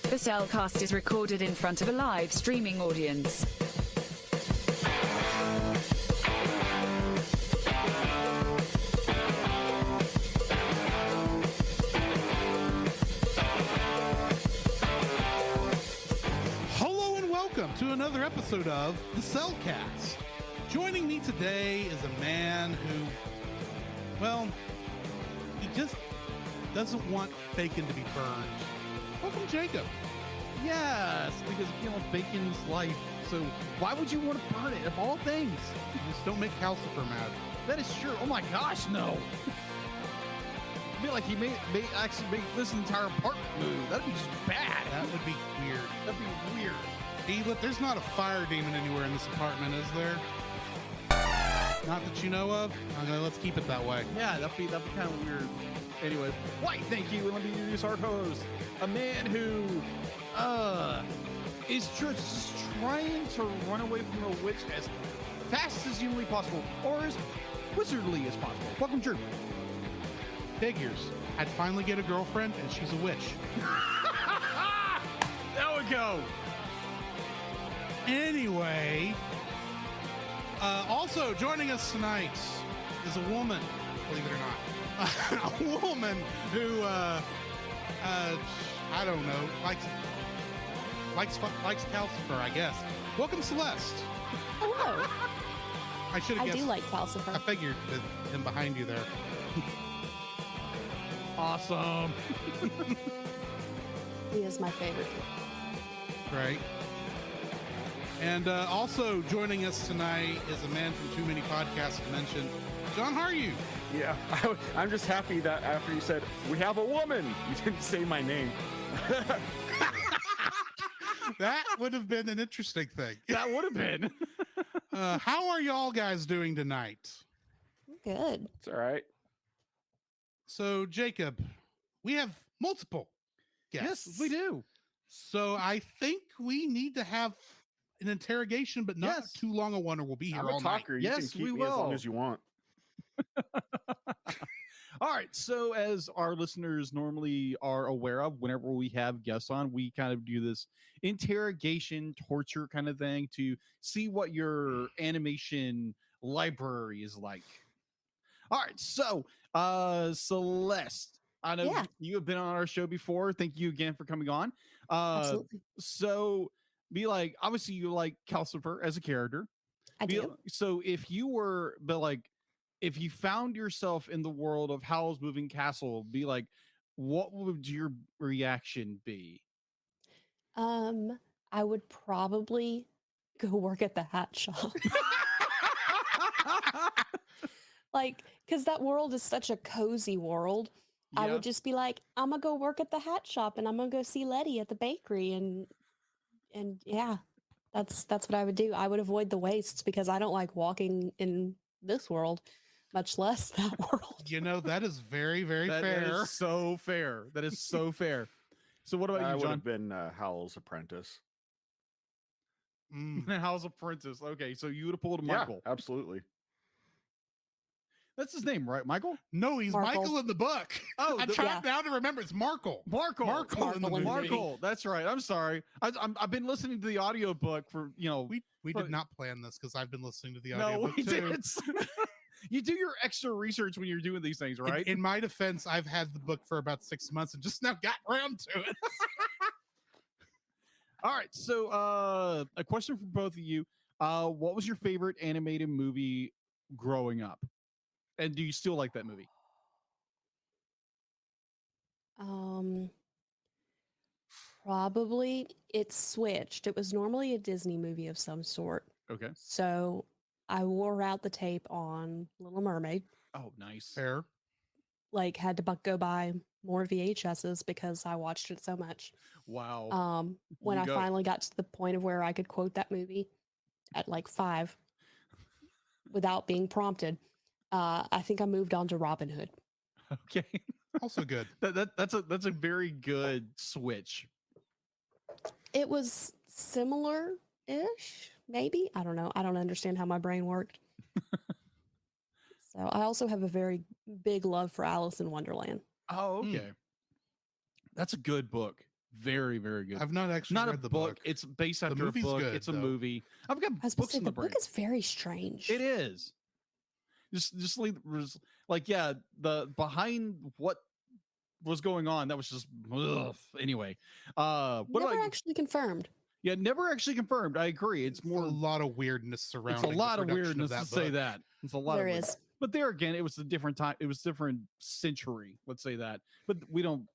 The Cellcast is recorded in front of a live streaming audience. Hello and welcome to another episode of The Cellcast. Joining me today is a man who, well, he just doesn't want bacon to be burned. Welcome, Jacob. Yes, because bacon's life. So why would you want to burn it of all things? Just don't make Calcifer mad. That is true. Oh my gosh, no. I feel like he may actually make this entire apartment move. That'd be just bad. That would be weird. That'd be weird. Hey, look, there's not a fire demon anywhere in this apartment, is there? Not that you know of? Let's keep it that way. Yeah, that'd be kind of weird. Anyway, why? Thank you. Let me introduce our host, a man who is just trying to run away from a witch as fast as humanly possible, or as wizardly as possible. Welcome, Drew. Figures. I'd finally get a girlfriend, and she's a witch. There we go. Anyway, also joining us tonight is a woman, believe it or not. A woman who, I don't know, likes Calcifer, I guess. Welcome, Celeste. Hello. I should have I guessed. do like Calcifer. I figured with him behind you there. Awesome. He is my favorite. Right. And also joining us tonight is a man from Too Many Podcasts to mention. John, how are you? Yeah, I'm just happy that after you said, we have a woman, you didn't say my name. That would have been an interesting thing. That would have been. How are y'all guys doing tonight? Good. It's all right. So, Jacob, we have multiple guests. Yes, we do. So I think we need to have an interrogation, but not Yes. too long a one, or we'll be here I'm all a talker. You Yes, can keep we me as long will. as you want. All right. So, as our listeners normally are aware of, whenever we have guests on, we kind of do this interrogation, torture kind of thing to see what your animation library is like. All right. So, Celeste, I know Yeah. you have been on our show before. Thank you again for coming on. Absolutely. So, be like, obviously, you like Calcifer as a character. I do. So if you were, but like, if you found yourself in the world of Howl's Moving Castle, be like, what would your reaction be? I would probably go work at the hat shop. Like, because that world is such a cozy world. I Yeah. would just be like, I'm gonna go work at the hat shop and I'm gonna go see Letty at the bakery and yeah, that's what I would do. I would avoid the wastes because I don't like walking in this world, much less that world. You know, that is very, very That fair. is so fair. That is so fair. So what about I you, would John? have been Howl's apprentice. Mm. Howl's Apprentice. Okay, so you would have pulled a Michael. Yeah, absolutely. That's his name, right? Michael? No, he's Markle. Michael in the book. Oh, I'm the- trying now to remember. It's Markle. Markle. Markle in the Markle in the movie. Markle. That's right. I'm sorry. I've been listening to the audiobook for, We But- did not plan this because I've been listening to the no, audiobook we too. didn't. You do your extra research when you're doing these things, right? In my defense, I've had the book for about 6 months and just now got around to it. All right. So, a question for both of you. What was your favorite animated movie growing up? And do you still like that movie? Probably it switched. It was normally a Disney movie of some sort. Okay. So I wore out the tape on Little Mermaid. Oh, nice. Fair. Like had to go buy more VHSs because I watched it so much. Wow. When You I go. finally got to the point of where I could quote that movie at like 5 without being prompted, I think I moved on to Robin Hood. Okay. Also good. That's a very good switch. It was similar-ish, maybe. I don't know. I don't understand how my brain worked. So I also have a very big love for Alice in Wonderland. Oh, Hmm. okay. That's a good book. Very, very good. I've not actually Not read a the book. It's based after a movie's book. good, It's a though. movie. I've got I was going to books say in the the brain. book is very strange. It is. Just like yeah, the behind what was going on, that was just ugh. Anyway. What Never about actually confirmed. yeah, never actually confirmed. I agree. It's more a lot of weirdness it's surrounding a lot the of production weirdness of to that say book. that. It's a lot There of is. weirdness. But there again, it was a different time. It was different century. Let's say that. But we don't,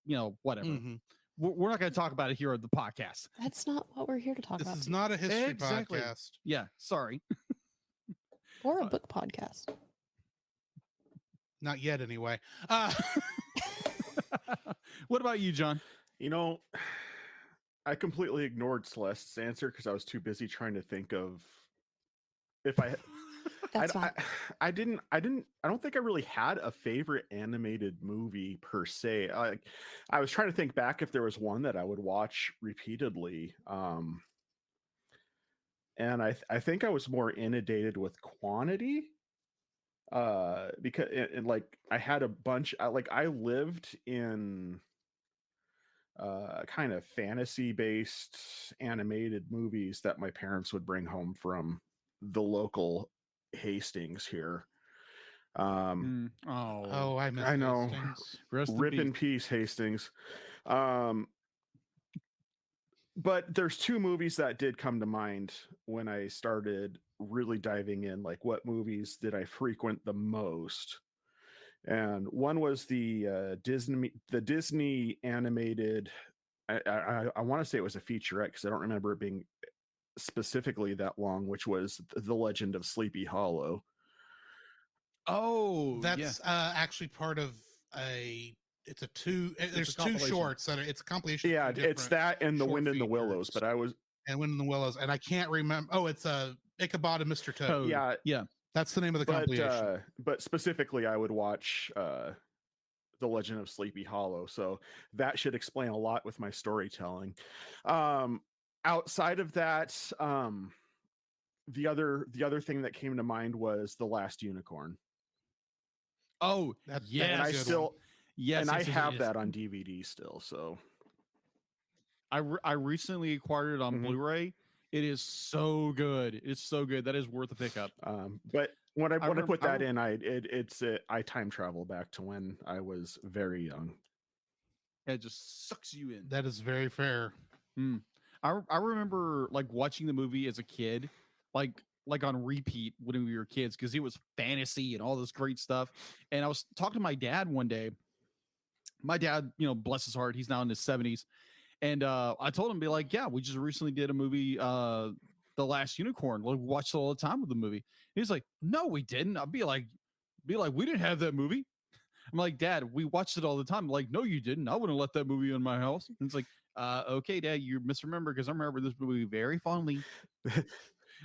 whatever. Mhm. We're not going to talk about it here on the podcast. That's not what we're here to talk This about. is not a history Exactly. podcast. Yeah, sorry. Or a book podcast. Not yet, anyway. What about you, John? You know, I completely ignored Celeste's answer because I was too busy trying to think of if I That's fine. I don't think I really had a favorite animated movie per se. I was trying to think back if there was one that I would watch repeatedly. And I think I was more inundated with quantity. Because like I had a bunch I lived in kind of fantasy based animated movies that my parents would bring home from the local Hastings here. Oh, I missed I know. those things. Rest Rip in peace, Hastings. But there's two movies that did come to mind when I started really diving in, like what movies did I frequent the most? And one was the Disney animated. I want to say it was a featurette because I don't remember it being specifically that long, which was The Legend of Sleepy Hollow. Oh, That's actually part of a. It's a two. There's a two compilation. shorts that are. It's a compilation. Yeah, of two it's different that and The short Wind in the Willows. features. But I was and Wind in the Willows, and I can't remember. Oh, it's Ichabod and Mr. Toad. Toad. yeah, That's the name of the compilation. but specifically, I would watch The Legend of Sleepy Hollow. So that should explain a lot with my storytelling. Outside of that, the other thing that came to mind was The Last Unicorn. Oh, That's yes. And I a good still one. yes, and yes, I yes, have yes. that on DVD still. So I recently acquired it on Mhm. Blu-ray. It is so good. It's so good. That is worth a pickup. but when I remember- put that in, I time travel back to when I was very young. It just sucks you in. That is very fair. I remember like watching the movie as a kid, like on repeat when we were kids, because it was fantasy and all this great stuff. And I was talking to my dad one day. My dad, bless his heart, he's now in his 70s. And I told him, be like, yeah, we just recently did a movie, The Last Unicorn. Like, we watched it all the time with the movie. And he's like, no, we didn't. I'd be like, we didn't have that movie. I'm like, Dad, we watched it all the time. I'm like, no, you didn't. I wouldn't let that movie in my house. And it's like, okay, Dad, you misremember, because I remember this movie very fondly.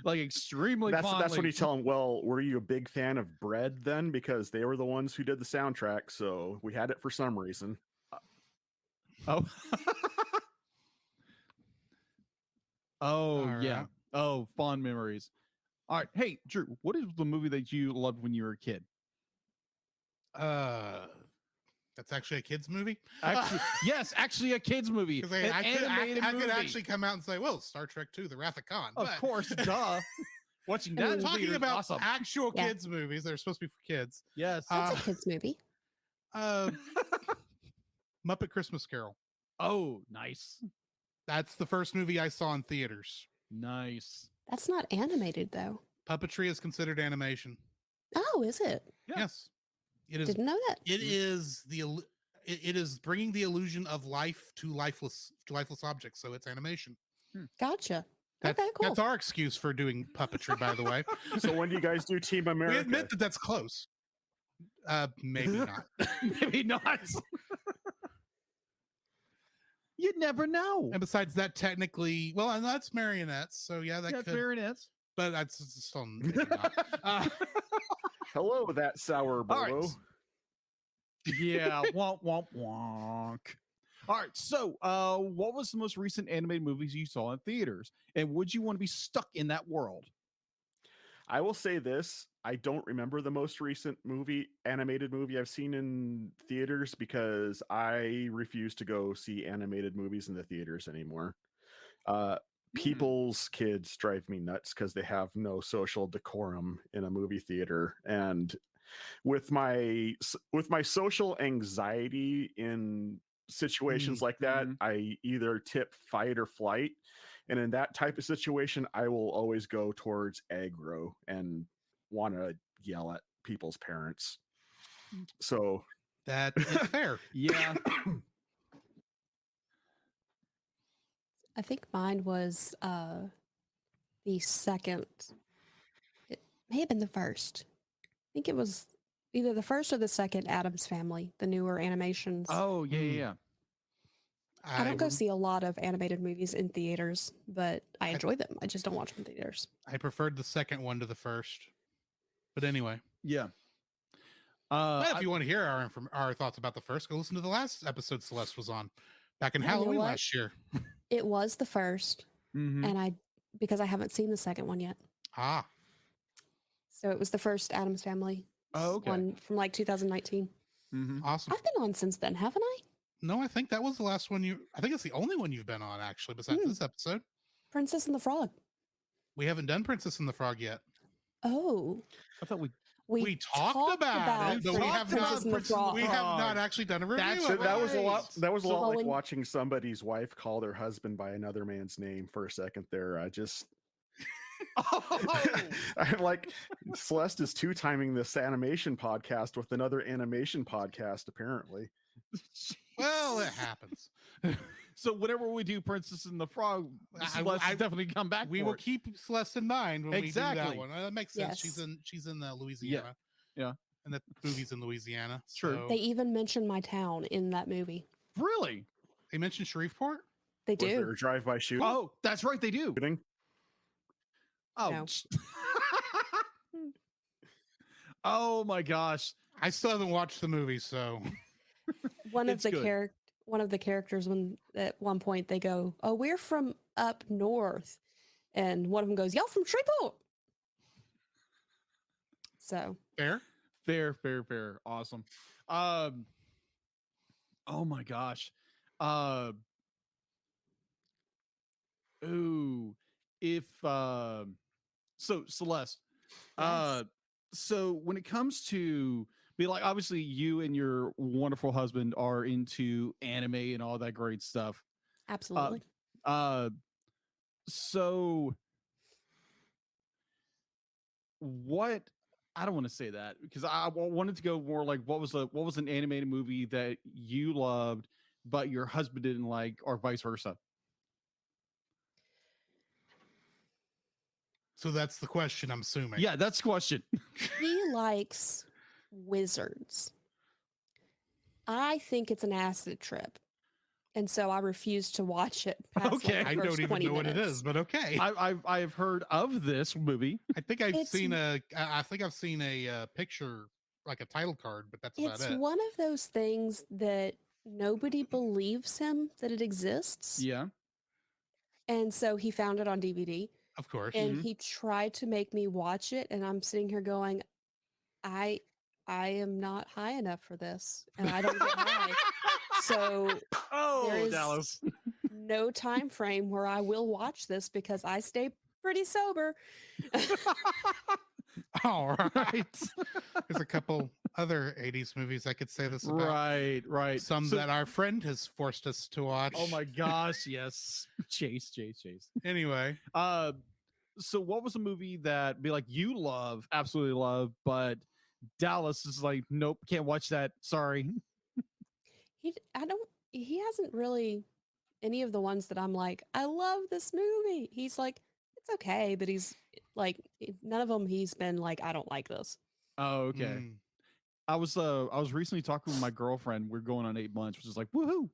Like extremely That's fondly. when you tell them, well, were you a big fan of Bread then? Because they were the ones who did the soundtrack, so we had it for some reason. Oh. Oh, All yeah. right. Oh, fond memories. All right. Hey, Drew, what is the movie that you loved when you were a kid? That's actually a kids movie. Actually, yes, actually a kids movie. 'Cause An I animated could movie. actually come out and say, well, Star Trek II, The Wrath of Khan. Of but course, duh. Watching that in talking theaters, about awesome. actual Yeah. kids movies that are supposed to be for kids. Yes. That's a kids movie. Muppet Christmas Carol. Oh, nice. That's the first movie I saw in theaters. Nice. That's not animated though. Puppetry is considered animation. Oh, is it? Yeah. Yes, it is. Didn't know that. It is it is bringing the illusion of life to lifeless objects. So it's animation. Gotcha. That's, Okay, cool. That's our excuse for doing puppetry, by the way. So when do you guys do Team America? We admit that that's close. Maybe not. Maybe not. You'd never know. And besides that, technically, well, and that's marionettes. So yeah, that Yeah, could. marionettes. But that's still maybe not. Hello, that sour All right. bolo. Yeah, wonk wonk wonk. All right, so what was the most recent animated movies you saw in theaters, and would you want to be stuck in that world? I will say this: I don't remember the most recent animated movie I've seen in theaters because I refuse to go see animated movies in the theaters anymore. People's kids drive me nuts because they have no social decorum in a movie theater, and with my social anxiety in situations like that, I either tip fight or flight, and in that type of situation I will always go towards aggro and want to yell at people's parents. So That is fair. Yeah. I think mine was the second. It may have been the first. I think it was either the first or the second Adam's Family, the newer animations. Oh, yeah, yeah, yeah. I don't go see a lot of animated movies in theaters, but I enjoy them. I just don't watch them in theaters. I preferred the second one to the first. But anyway. Yeah. If you want to hear our thoughts about the first, go listen to the last episode Celeste was on back in You know Halloween what? last year. It was the first, and because I haven't seen the second one yet. Ah. So it was the first Adam's Family one from like 2019. Awesome. I've been on since then, haven't I? No, I think that was the last one I think it's the only one you've been on, actually, besides this episode. Princess and the Frog. We haven't done Princess and the Frog yet. Oh. I thought we talked about it, but we have not actually done a review of it. That was a lot like watching somebody's wife call their husband by another man's name for a second there. I'm like, Celeste is two-timing this animation podcast with another animation podcast, apparently. Well, it happens. So whenever we do Princess and the Frog, Celeste definitely come back. We will keep Celeste in mind when we do that one. That makes sense. Yes. She's in Louisiana. Yeah. And the movie's in Louisiana. True. So. They even mention my town in that movie. Really? They mentioned Shreveport? They Was there do. a drive-by shooting? Oh, that's right, they do. Oh. No. Oh my gosh. I still haven't watched the movie, so One of It's the good. one of the characters, when at one point they go, "Oh, we're from up north," and one of them goes, "Y'all from Shreveport." So fair. Fair. Awesome. Oh my gosh. Ooh, if so Celeste, Yes. so when it comes to be like, obviously you and your wonderful husband are into anime and all that great stuff. absolutely. So what, I don't want to say that because I wanted to go more like what was an animated movie that you loved but your husband didn't like, or vice versa. So that's the question, I'm assuming. Yeah, that's the question. He likes wizards. I think it's an acid trip. And so I refuse to watch it. Past, Okay. like, the I first don't even 20 know what it minutes. is, but okay. I've heard of this movie. I think I've It's- seen a picture, like a title card, but that's It's about it. one of those things that nobody believes him that it exists. Yeah. And so he found it on DVD Of course. and he tried to make me watch it. And I'm sitting here going, I am not high enough for this. And I don't get high. So there is Dallas. no time frame where I will watch this because I stay pretty sober. All right. There's a couple other 80s movies I could say this about. Right. Some So- that our friend has forced us to watch. Oh my gosh, yes. Chase. Anyway, So what was a movie that be like you love, absolutely love, but Dallas is like, nope, can't watch that. Sorry. He hasn't really any of the ones that I'm like, I love this movie. He's like, it's okay, but he's like, none of them he's been like, I don't like this. Oh, okay. I was recently talking with my girlfriend. We're going on 8 months, which is like woohoo.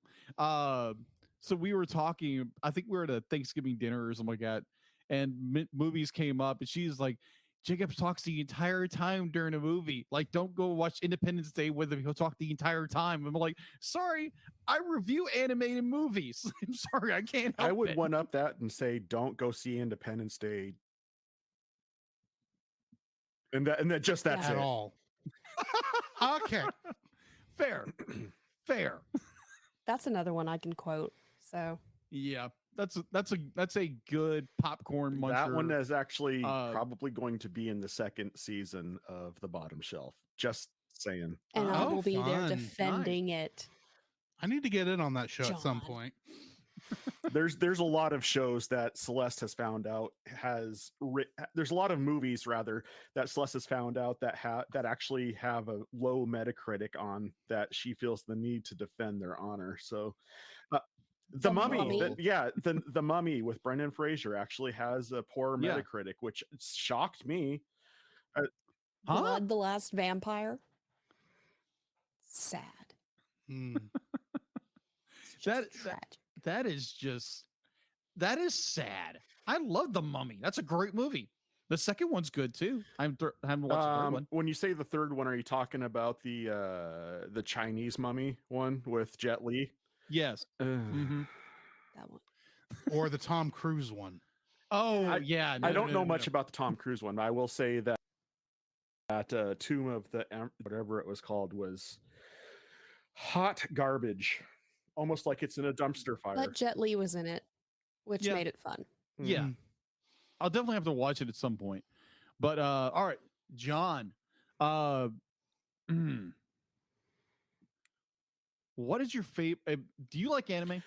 So we were talking. I think we were at a Thanksgiving dinner or something like that, and movies came up, and she's like, "Jacob talks the entire time during a movie. Like, don't go watch Independence Day with him. He'll talk the entire time." I'm like, "Sorry, I review animated movies. I'm sorry, I can't." I help would it." one up that and say, don't go see Independence Day. and that just that's at it. all. Okay. Fair. Fair. That's another one I can quote. So Yeah. That's a good popcorn muncher. That one is actually Uh, probably going to be in the second season of The Bottom Shelf. Just saying. and I Oh, will be there fun. defending it. I need to get in on that show at some John. point. There's a lot of shows that Celeste has found out there's a lot of movies rather that Celeste has found out that actually have a low Metacritic on that she feels the need to defend their honor. So the Mummy, Mummy. the Mummy with Brendan Fraser actually has a poor Yeah. Metacritic, which shocked me. Huh? Blood, the Last Vampire. Sad. Hmm. It's just That- tragic. That is sad. I love The Mummy. That's a great movie. The second one's good too. I haven't watched the third one. When you say the third one, are you talking about the Chinese Mummy one with Jet Li? Yes. Ugh. Mm-hmm. That one. Or the Tom Cruise one. Oh yeah. I don't know much about the Tom Cruise one, but I will say that Tomb of the whatever it was called was hot garbage, almost like it's in a dumpster fire. But Jet Li was in it, which Yeah. made it fun. Yeah. Mhm. I'll definitely have to watch it at some point. But all right, John. What is your favorite? Do you like anime?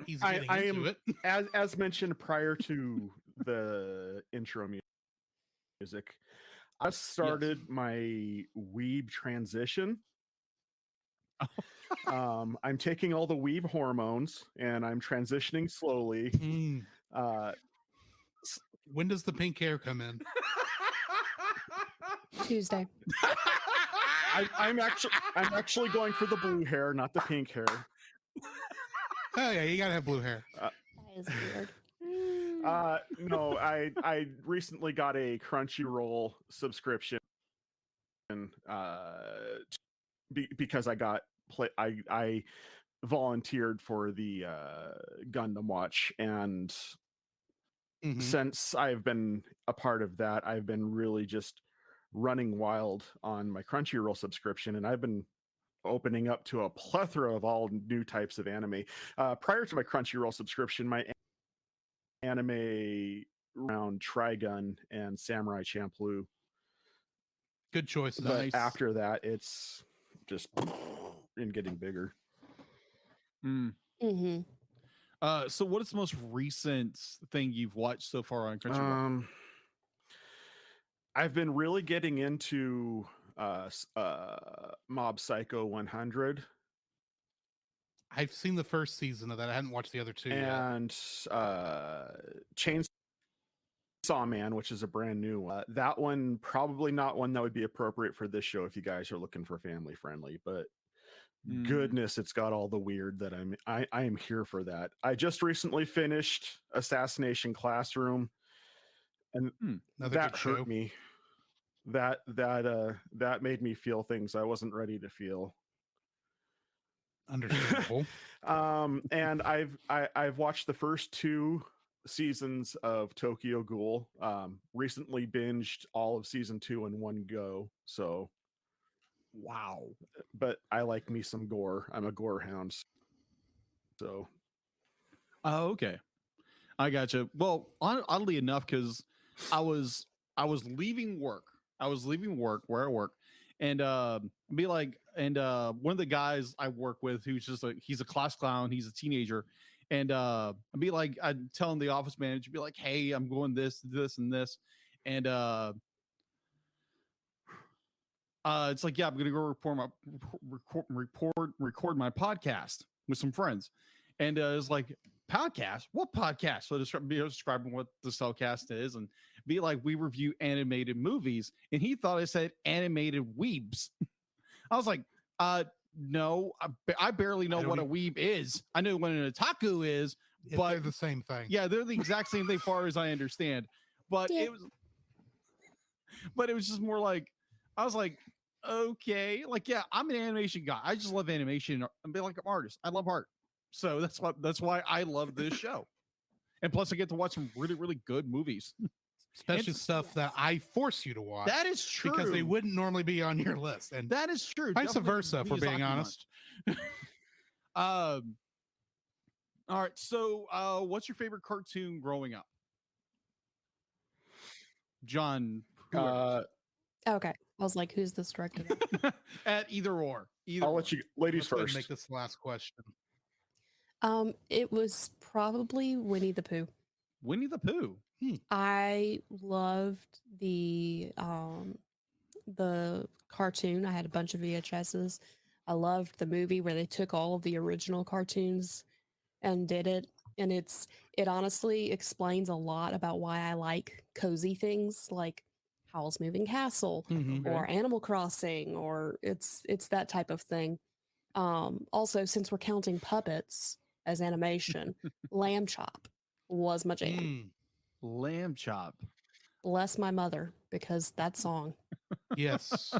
He's I getting am into it. as mentioned prior to the intro music. I started my weeb transition. I'm taking all the weeb hormones and I'm transitioning slowly. Hmm. Uh, When does the pink hair come in? Tuesday. I'm actually going for the blue hair, not the pink hair. Oh yeah, you gotta have blue hair. That is weird. No, I recently got a Crunchyroll subscription, because I volunteered for the Gundam Watch, and Mhm. since I've been a part of that, I've been really just running wild on my Crunchyroll subscription, and I've been opening up to a plethora of all new types of anime. Prior to my Crunchyroll subscription, my anime around Trigun and Samurai Champloo. Good choice. But Nice. after that, it's just and getting bigger. Mm-hmm. So what is the most recent thing you've watched so far on Crunchyroll? I've been really getting into Mob Psycho 100 I've seen the first season of that. I hadn't watched the other two yet. and Chainsaw Man, which is a brand new one. That one probably not one that would be appropriate for this show if you guys are looking for family friendly, but goodness, it's got all the weird that I am here for that. I just recently finished Assassination Classroom, and Another that good show. hurt me. That made me feel things I wasn't ready to feel. Understandable. And I've watched the first 2 seasons of Tokyo Ghoul. Recently binged all of season 2 in one go. So Wow. but I like me some gore. I'm a gore hound. So Oh, okay. I gotcha. Well, oddly enough, because I was leaving work. I was leaving work where I work, and one of the guys I work with, who's just he's a class clown. He's a teenager, and I'd telling the office manager, be like, "Hey, I'm going this, and this," and it's like, yeah, I'm gonna go record my podcast with some friends, and it's like, podcast? What podcast? So describing what the Cellcast is, and be like, we review animated movies, and he thought I said animated weebs. I was like, no, I barely know what a weeb is. I know what an otaku is, They're but the same thing. yeah, they're the exact same thing, far as I understand. But Yeah. it was just more like, I was like, okay, like, yeah, I'm an animation guy. I just love animation. I'm like an artist. I love art. So that's why I love this show. And plus I get to watch some really, really good movies. especially It's- stuff that I force you to watch That is true. because they wouldn't normally be on your list, and That is true. vice Definitely versa, if we're being Miyazaki honest. All right. So, what's your favorite cartoon growing up? John, whoever. Okay. I was like, who's this directed at? At either or. Either I'll or. let you ladies Let's go ahead and first. make this the last question. It was probably Winnie the Pooh. Winnie the Pooh. I loved the cartoon. I had a bunch of VHSs. I loved the movie where they took all of the original cartoons and did it. And it honestly explains a lot about why I like cozy things like Howl's Moving Castle Mhm. or Animal Crossing, or it's that type of thing. Also, since we're counting puppets as animation, Lamb Chop was my jam. Mm, Lamb Chop. Bless my mother, because that song. yes.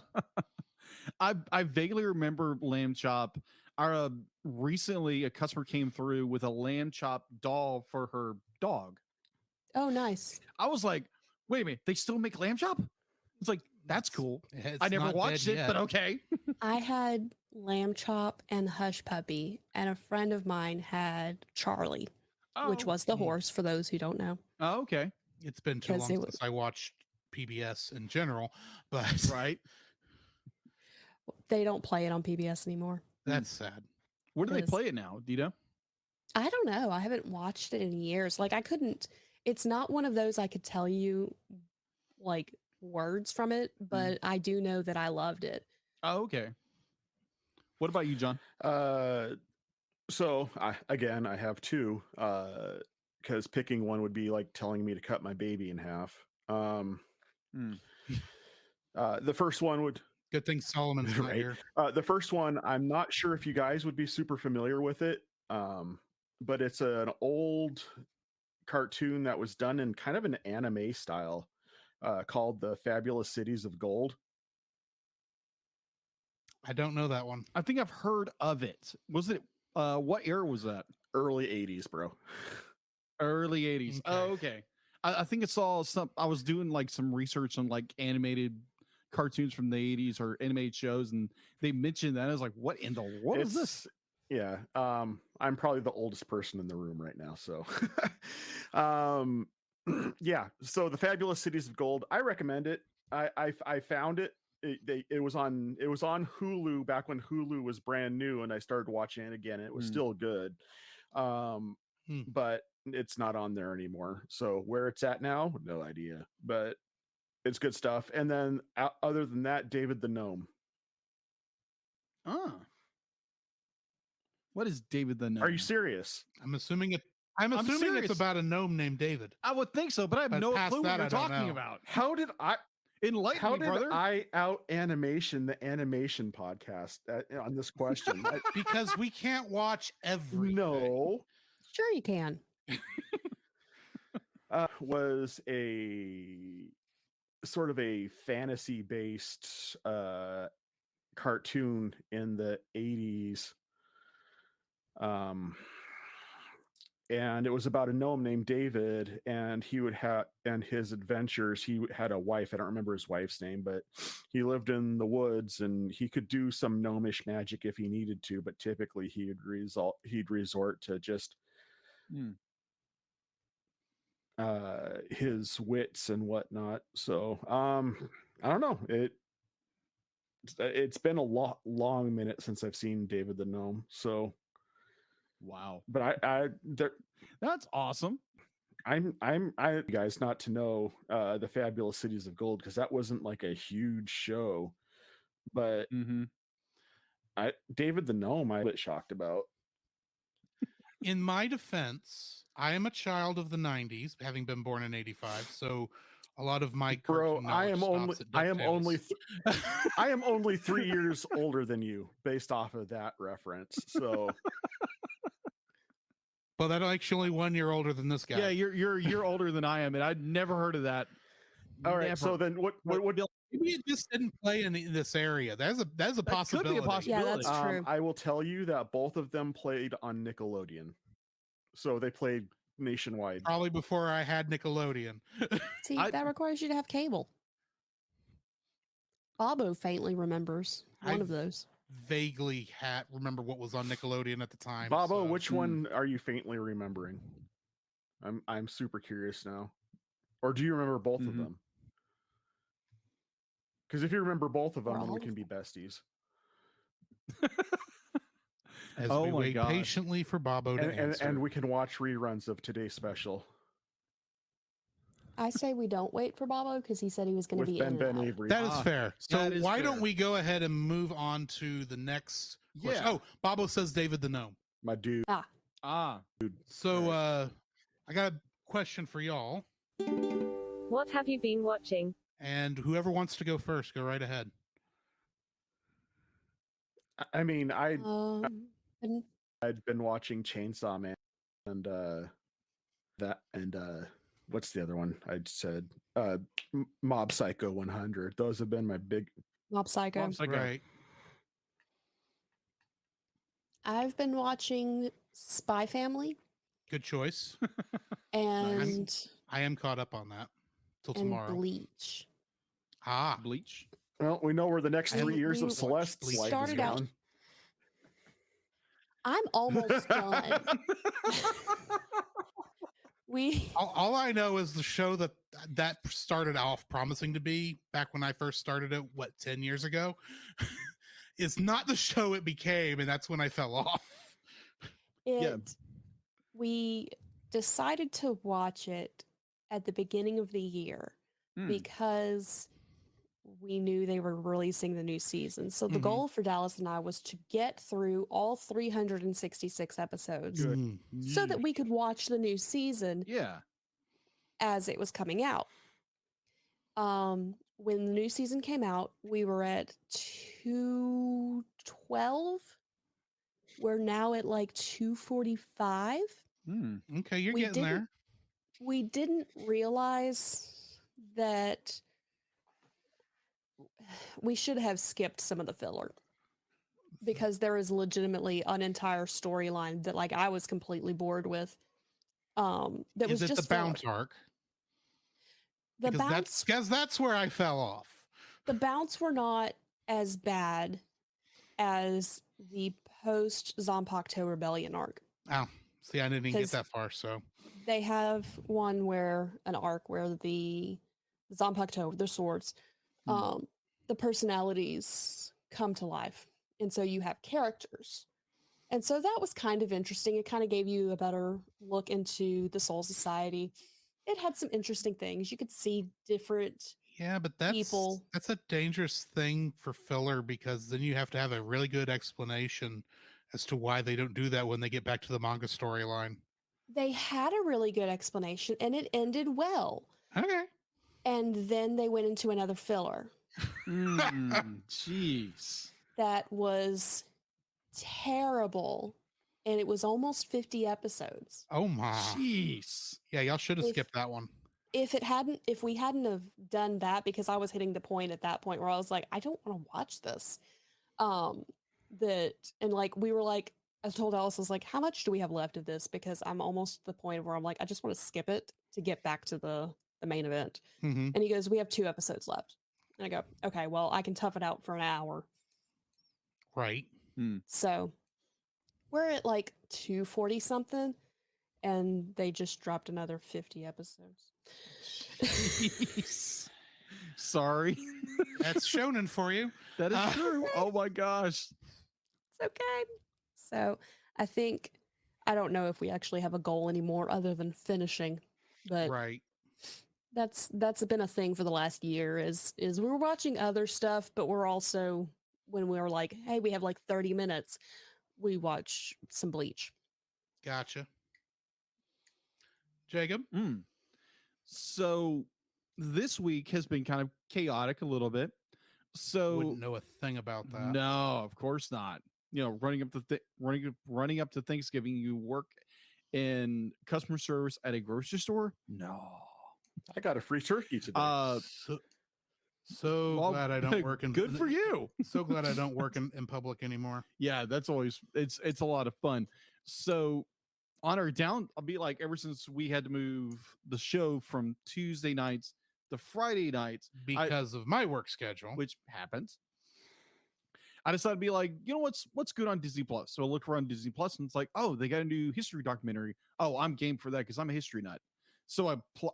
I vaguely remember Lamb Chop. Recently a customer came through with a Lamb Chop doll for her dog. Oh, nice. I was like, wait a minute, they still make Lamb Chop? It's like, that's cool. It's I never not watched dead it, yet. but okay. I had Lamb Chop and Hush Puppy, and a friend of mine had Charlie, which was the Mm. horse, for those who don't know. Oh, okay. It's been too 'Cause long it since I watched PBS in general, but Right. They don't play it on PBS anymore. that's sad. Where do they Yes. play it now? Do you know? I don't know. I haven't watched it in years. Like, I couldn't, it's not one of those I could tell you like words from it, but I do know that I loved it. Oh, okay. What about you, John? So I have two, because picking one would be like telling me to cut my baby in half. The first one would, Good thing Solomon's not Right. here. the first one, I'm not sure if you guys would be super familiar with it, but it's an old cartoon that was done in kind of an anime style, called The Fabulous Cities of Gold. I don't know that one. I think I've heard of it. Was it what era was that? Early 80s, bro. Early 80s. Oh, okay. I think I saw some, I was doing like some research on like animated cartoons from the 80s or animated shows, and they mentioned that. I was like, what in the world is this? Yeah. I'm probably the oldest person in the room right now. So, yeah. So The Fabulous Cities of Gold, I recommend it. I found it. It was on Hulu back when Hulu was brand new, and I started watching it again. And it was still good. But it's not on there anymore. So where it's at now, no idea, but it's good stuff. And then other than that, David the Gnome. What is David the Gnome? Are you serious? I'm assuming it's serious. about a gnome named David. I would think so, but I have But no past clue that, what you're I don't talking know. about. How did Enlighten me, brother. I out animation the animation podcast on this question? Because we can't watch everything. No, Sure, you can. was a sort of a fantasy based cartoon in the 80s. And it was about a gnome named David, and he would have, and his adventures. He had a wife. I don't remember his wife's name, but he lived in the woods, and he could do some gnomish magic if he needed to. But typically, he'd resort to just his wits and whatnot. So I don't know. It's been a long minute since I've seen David the Gnome. So. Wow. But that's awesome. I guys not to know The Fabulous Cities of Gold, because that wasn't like a huge show. But David the Gnome, I'm a bit shocked about. In my defense, I am a child of the 90s, having been born in 85. So a lot of my Bro, cartoon I am knowledge only stops at DuckTales. I am only 3 years older than you based off of that reference. So Well, that's actually 1 year older than this guy. Yeah, you're older than I am, and I'd never heard of that. all right. Never. So then what Maybe it just didn't play in this area. That's a That could be a possibility. possibility. Yeah, that's true. I will tell you that both of them played on Nickelodeon. So they played nationwide. Probably before I had Nickelodeon. See, I- that requires you to have cable. Bobo faintly remembers one of those. Vaguely remember what was on Nickelodeon at the time. Bobo, so- which one are you faintly remembering? I'm super curious now. Or do you remember both of Mhm. them? Because if you remember both of them, Or then all we of can be besties. As Oh we my wait gosh. patiently for Bobo to And, answer. and we can watch reruns of today's special I say we don't wait for Bobo because he said he was going to with be Ben in Ben and out. Avery. That is Ah, fair. So that is why fair. don't we go ahead and move on to the next question? Yeah. Oh, Bobo says David the Gnome. My dude. Ah, So I got a question for y'all. What have you been watching? And whoever wants to go first, go right ahead. I mean, And I'd been watching Chainsaw Man and what's the other one I said? Mob Psycho 100. Those have been my big. Mob Psycho. Mob Psycho. Right. I've been watching Spy Family Good choice. and I am caught up on that till and tomorrow. Bleach. Ah, Bleach. Well, we know where the next I 3 years we of Celeste's Bleach. life is Started out- going. I'm almost done. We all I know is the show that started off promising to be back when I first started it, 10 years ago, is not the show it became, and that's when I fell off. we decided to watch it at the beginning of the year Hmm. because we knew they were releasing the new season. So the Mhm. goal for Dallas and I was to get through all 366 episodes Good. Mm. so that we could watch the new season Yeah. as it was coming out. When the new season came out, we were at 212. We're now at like 245. Hmm. Okay, you're We getting didn't- there. We didn't realize that we should have skipped some of the filler because there is legitimately an entire storyline that like I was completely bored with. That Is was it just the filler. bounce arc? The Because bounce, that's where I fell off. the bounce were not as bad as the post Zompocto Rebellion arc. Oh, see, I didn't even get 'Cause- that far. So They have an arc where the Zompocto, the swords, Hmm. the personalities come to life. And so you have characters. And so that was kind of interesting. It kind of gave you a better look into the Soul Society. It had some interesting things. You could see different yeah, but that's people. that's a dangerous thing for filler because then you have to have a really good explanation as to why they don't do that when they get back to the manga storyline. They had a really good explanation and it ended well. Okay. And then they went into another filler Jeez. that was terrible. And it was almost 50 episodes. Oh my. Jeez. Yeah, y'all should have If- skipped that one. If we hadn't have done that, because I was hitting the point at that point where I was like, I don't want to watch this. And like we were like, I told Alice, I was like, how much do we have left of this? Because I'm almost to the point where I'm like, I just want to skip it to get back to the main event. Mm-hmm. And he goes, we have 2 episodes left. And I go, okay, well, I can tough it out for an hour. Right. So we're at like 240 something, and they just dropped another 50 episodes. Jeez. Sorry. That's shonen for you. That is true. Oh my gosh. It's okay. So I think I don't know if we actually have a goal anymore other than finishing, but Right. that's been a thing for the last year. Is we're watching other stuff, but we're also when we're like, hey, we have like 30 minutes, we watch some Bleach. Gotcha. Jacob? So this week has been kind of chaotic a little bit. So Wouldn't know a thing about that. no, of course not. You know, running up to Thanksgiving, you work in customer service at a grocery store. No. I got a free turkey today. So Well, glad I don't work in Good for you. So glad I don't work in public anymore. Yeah, that's always it's a lot of fun. So on our down, I'll be like, ever since we had to move the show from Tuesday nights to Friday nights, because of my work schedule. which happens, I decided to be like, you know what's good on Disney Plus. So I look around Disney Plus, and it's like, oh, they got a new history documentary. Oh, I'm game for that because I'm a history nut. So I put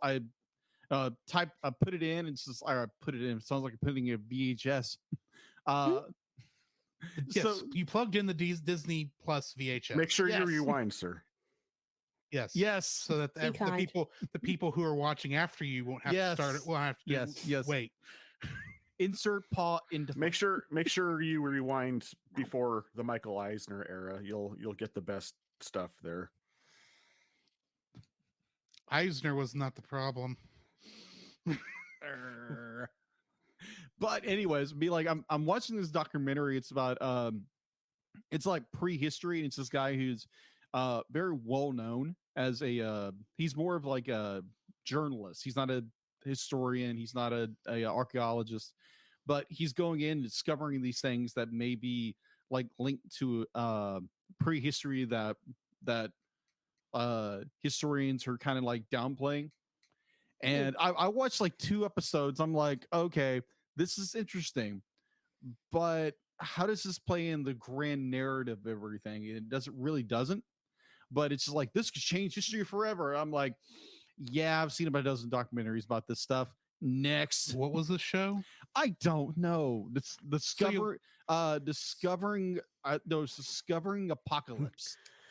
it in, and it's just, I put it in. It sounds like I'm putting a VHS. Yes, So you plugged in the Disney Plus VHS. Make sure you Yes. rewind, sir. Yes, so that Be the kind. people who are watching after you won't have to start it. Won't have to Yes. wait. insert paw into Make sure you rewind before the Michael Eisner era. You'll get the best stuff there. Eisner was not the problem. But anyways, be like, I'm watching this documentary. It's about it's like prehistory, and it's this guy who's very well known as a he's more of like a journalist. He's not a historian, he's not a archaeologist, but he's going in and discovering these things that may be like linked to prehistory that historians are kind of like downplaying. And I watched like 2 episodes. I'm like, okay, this is interesting, but how does this play in the grand narrative of everything? It doesn't. But it's just like, this could change history forever. I'm like, yeah, I've seen about a dozen documentaries about this stuff. Next. What was the show? I don't know. It's discovering Apocalypse.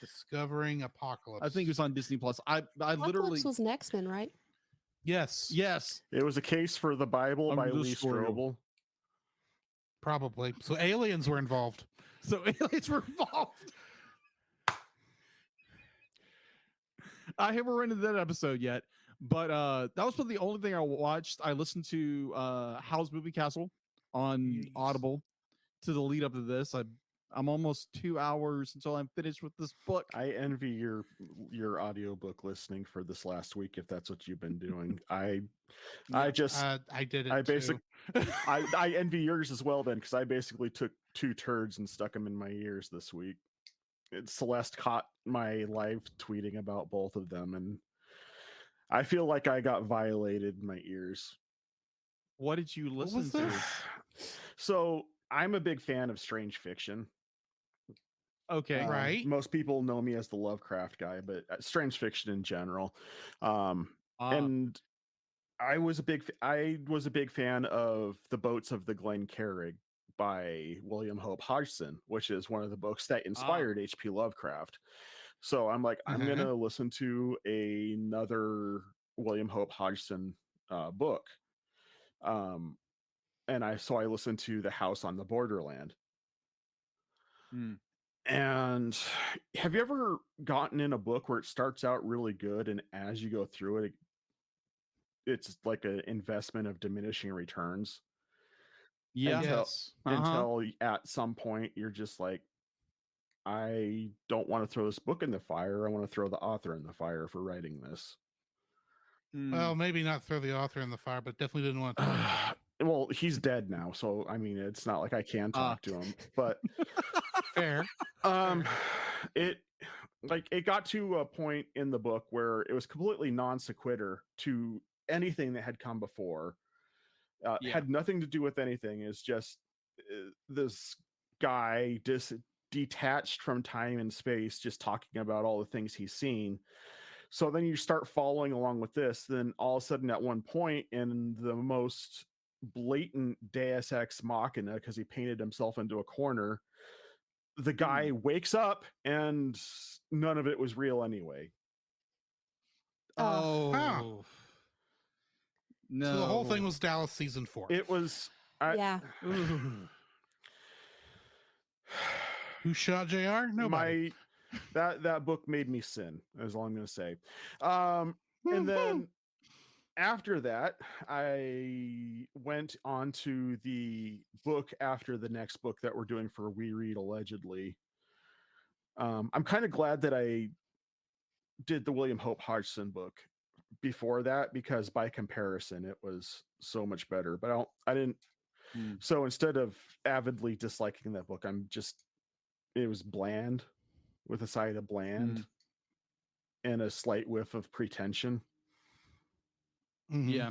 Discovering Apocalypse. I think it was on Disney Plus. I literally Apocalypse was an X-Men, right? yes, yes. It was a case for the Bible I'm by just Lee for you. Strobel. probably. So aliens were involved. So aliens were involved. I haven't run into that episode yet, but that was probably the only thing I watched. I listened to Howl's Movie Castle on Yes. Audible to the lead up to this. I'm almost 2 hours until I'm finished with this book. I envy your audiobook listening for this last week if that's what you've been doing. I just I did it. I too. I envy yours as well then, because I basically took 2 turds and stuck them in my ears this week. Celeste caught my live tweeting about both of them, and I feel like I got violated in my ears. What did you What listen was to? this? So I'm a big fan of strange fiction. Okay. Right. Most people know me as the Lovecraft guy, but strange fiction in general. And I was a big fan of The Boats of the Glen Carrig by William Hope Hodgson, which is one of the books that inspired H.P. Lovecraft. So I'm like, I'm Uh-huh. gonna listen to another William Hope Hodgson book. And I listened to The House on the Borderland. Hmm. And have you ever gotten in a book where it starts out really good, and as you go through it, it's like an investment of diminishing returns? Yeah. Until, Yes. until at some point you're just like, I don't want to throw this book in the fire. I want to throw the author in the fire for writing this. Well, maybe not throw the author in the fire, but definitely didn't want to. Throw him down. Well, he's dead now, so I mean, it's not like I can talk to him. But Fair. it got to a point in the book where it was completely non sequitur to anything that had come before. Had nothing to do with anything. It's just this guy detached from time and space, just talking about all the things he's seen. So then you start following along with this. Then all of a sudden, at one point, in the most blatant Deus Ex Machina, because he painted himself into a corner, the guy wakes up and none of it was real anyway. Oh. Huh. No. So the whole thing was Dallas season 4. It was. Yeah. Who shot JR? Nobody. That book made me sin, is all I'm going to say. And then after that, I went on to the book after the next book that we're doing for We Read Allegedly. I'm kind of glad that I did the William Hope Hodgson book before that, because by comparison, it was so much better. But I didn't. So instead of avidly disliking that book, it was bland, with a side of bland. and a slight whiff of pretension. Mhm. Yeah.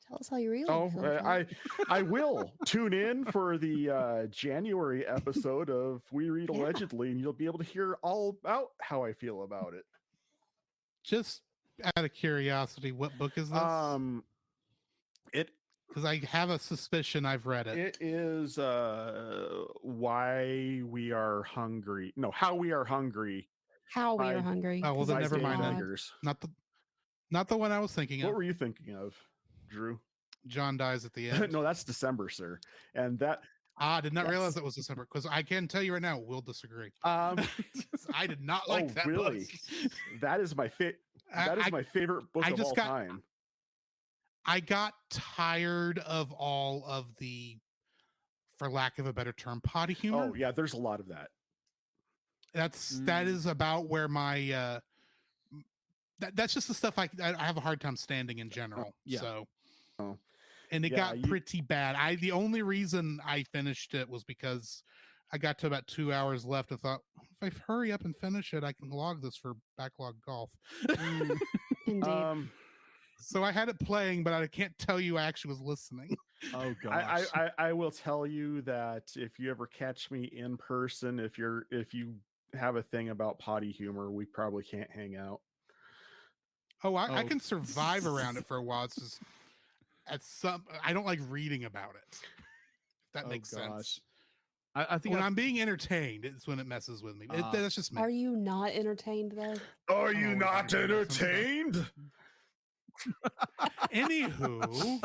Tell us how you really Oh, feel. I will tune in for the January episode of We Read Yeah. Allegedly, and you'll be able to hear all about how I feel about it. Just out of curiosity, what book is this? It Because I have a suspicion I've read it. it is Why We Are Hungry. No, How We Are Hungry. How we I- are hungry. Oh, well, 'cause then by it's never Dave mind then. odd. Eggers. Not the one I was thinking What of. were you thinking of, Drew? John dies at the end. No, that's December, sir. And that I did not realize Yes. that was December, because I can tell you right now, we'll disagree. um I did not like that really? book. That is my that is I- my favorite book I of just all got- time. I got tired of all of the, for lack of a better term, potty humor. Oh yeah, there's a lot of that. That is about where my that's just the stuff I have a hard time standing in general. yeah. So, Oh. and it Yeah, got you- pretty bad. The only reason I finished it was because I got to about 2 hours left and thought, if I hurry up and finish it, I can log this for backlog golf. Indeed. So I had it playing, but I can't tell you I actually was listening. Oh gosh. I will tell you that if you ever catch me in person, if you have a thing about potty humor, we probably can't hang out. I Oh. can survive around it for a while. It's just I don't like reading about it. If that Oh, makes sense. gosh. I think When I- I'm being entertained, it's when it messes with me. Ah. That's just me. Are you not entertained though? Are you you not not entertained? entertained? Anywho,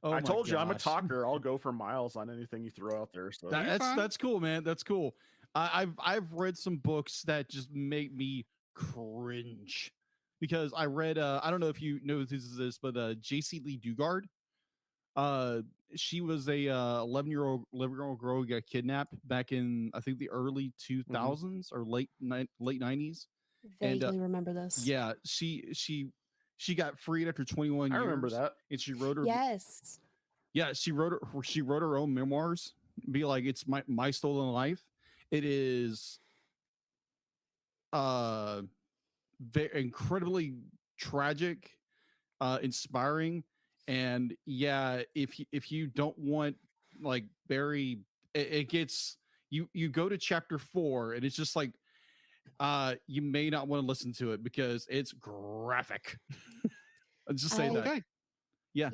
oh I my told you I'm a gosh. talker. I'll go for miles on anything you throw out there. So That- You're fine. that's cool, man. That's cool. I've read some books that just make me cringe because I read I don't know if you know this, but JC Lee Dugard. She was a 11-year-old girl who got kidnapped back in I think the early 2000s or late 90s. And, Vaguely remember this. Yeah, she got freed after 21 I years. remember that. And she wrote her Yes. yeah, she wrote her own memoirs. Be like, it's my stolen life. It is incredibly tragic, inspiring, and yeah, if you don't want like Barry, it gets you go to chapter 4 and it's just like you may not want to listen to it because it's graphic. I'll just say that. okay. Yeah.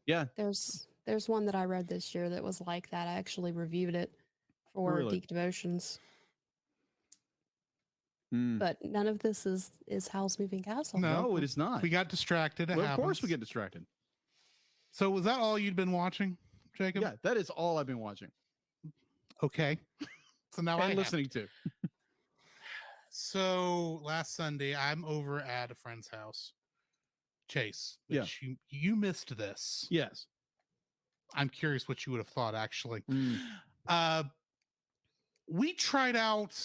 Yeah. There's one that I read this year that was like that. I actually reviewed it for Really? Geek Devotions. Mm. But none of this is Howl's Moving Castle. No. No, it is not. We got distracted. It Well, of course we happens. get distracted. So was that all you'd been watching, Jacob? Yeah, that is all I've been watching Okay. So now and I have listening to. So last Sunday, I'm over at a friend's house, Chase. Yeah. Which you missed this. Yes. I'm curious what you would have thought. Actually, Mm. we tried out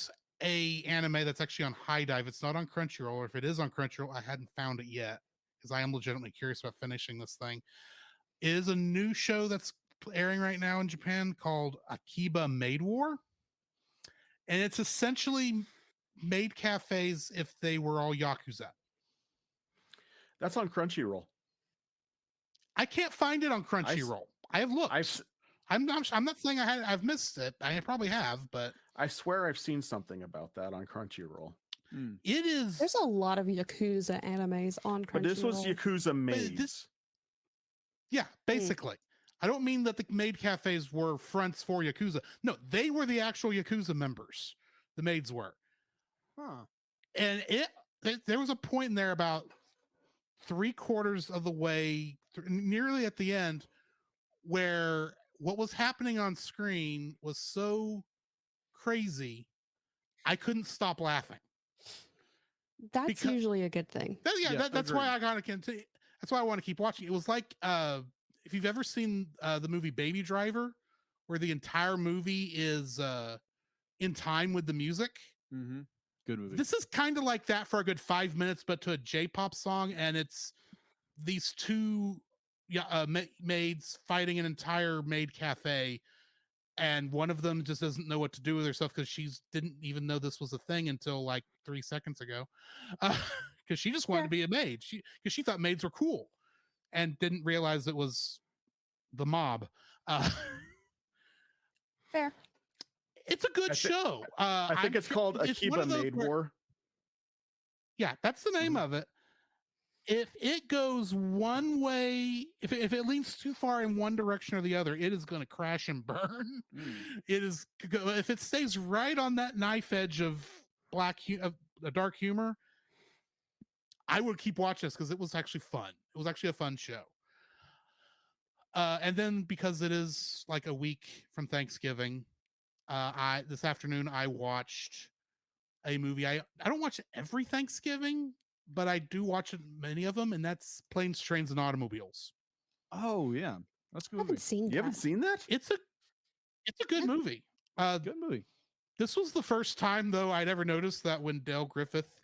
a anime that's actually on High Dive. It's not on Crunchyroll, or if it is on Crunchyroll, I hadn't found it yet because I am legitimately curious about finishing this thing. It is a new show that's airing right now in Japan called Akiba Maid War, and it's essentially maid cafes if they were all yakuza. That's on Crunchyroll. I can't find it on Crunchyroll. I have looked. I'm not saying I've missed it. I probably have, but I swear I've seen something about that on Crunchyroll. it is. There's a lot of Yakuza animes on Crunchyroll. But this was Yakuza Maids. this- Yeah, basically. I don't mean that the maid cafes were fronts for Yakuza. No, they were the actual Yakuza members. The maids were. Huh. And there was a point in there about 3/4 of the way, nearly at the end, where what was happening on screen was so crazy, I couldn't stop laughing. That's because- usually a good thing. That's why I gotta continue. That's why I want to keep watching. It was like if you've ever seen the movie Baby Driver, where the entire movie is in time with the music. Mm-hmm. Good movie. This is kind of like that for a good 5 minutes, but to a J-pop song, and it's these two maids fighting an entire maid cafe, and one of them just doesn't know what to do with herself because she didn't even know this was a thing until like 3 seconds ago, because she just wanted to be a maid. Because she thought maids were cool, and didn't realize it was the mob. Fair. It's a good show. I think it's called Akiba Maid War. Yeah, that's the name of it. If it goes one way, if it leans too far in one direction or the other, it is going to crash and burn. It is, if it stays right on that knife edge of dark humor, I would keep watching this because it was actually fun. It was actually a fun show. And then because it is like a week from Thanksgiving, this afternoon I watched a movie. I don't watch every Thanksgiving, but I do watch many of them, and that's Planes, Trains, and Automobiles. Oh yeah, that's a good I haven't movie. seen You that. haven't seen that? It's a good movie. Good movie. This was the first time though I'd ever noticed that when Dale Griffith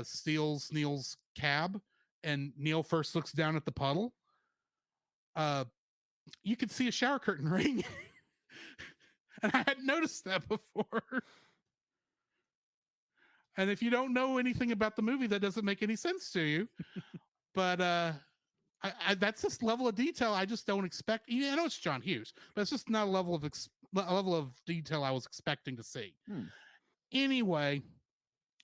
steals Neil's cab, and Neil first looks down at the puddle, you could see a shower curtain ring. And I had noticed that before. And if you don't know anything about the movie, that doesn't make any sense to you. But I that's this level of detail I just don't expect. I know it's John Hughes, but it's just not a level of detail I was expecting to see. Anyway,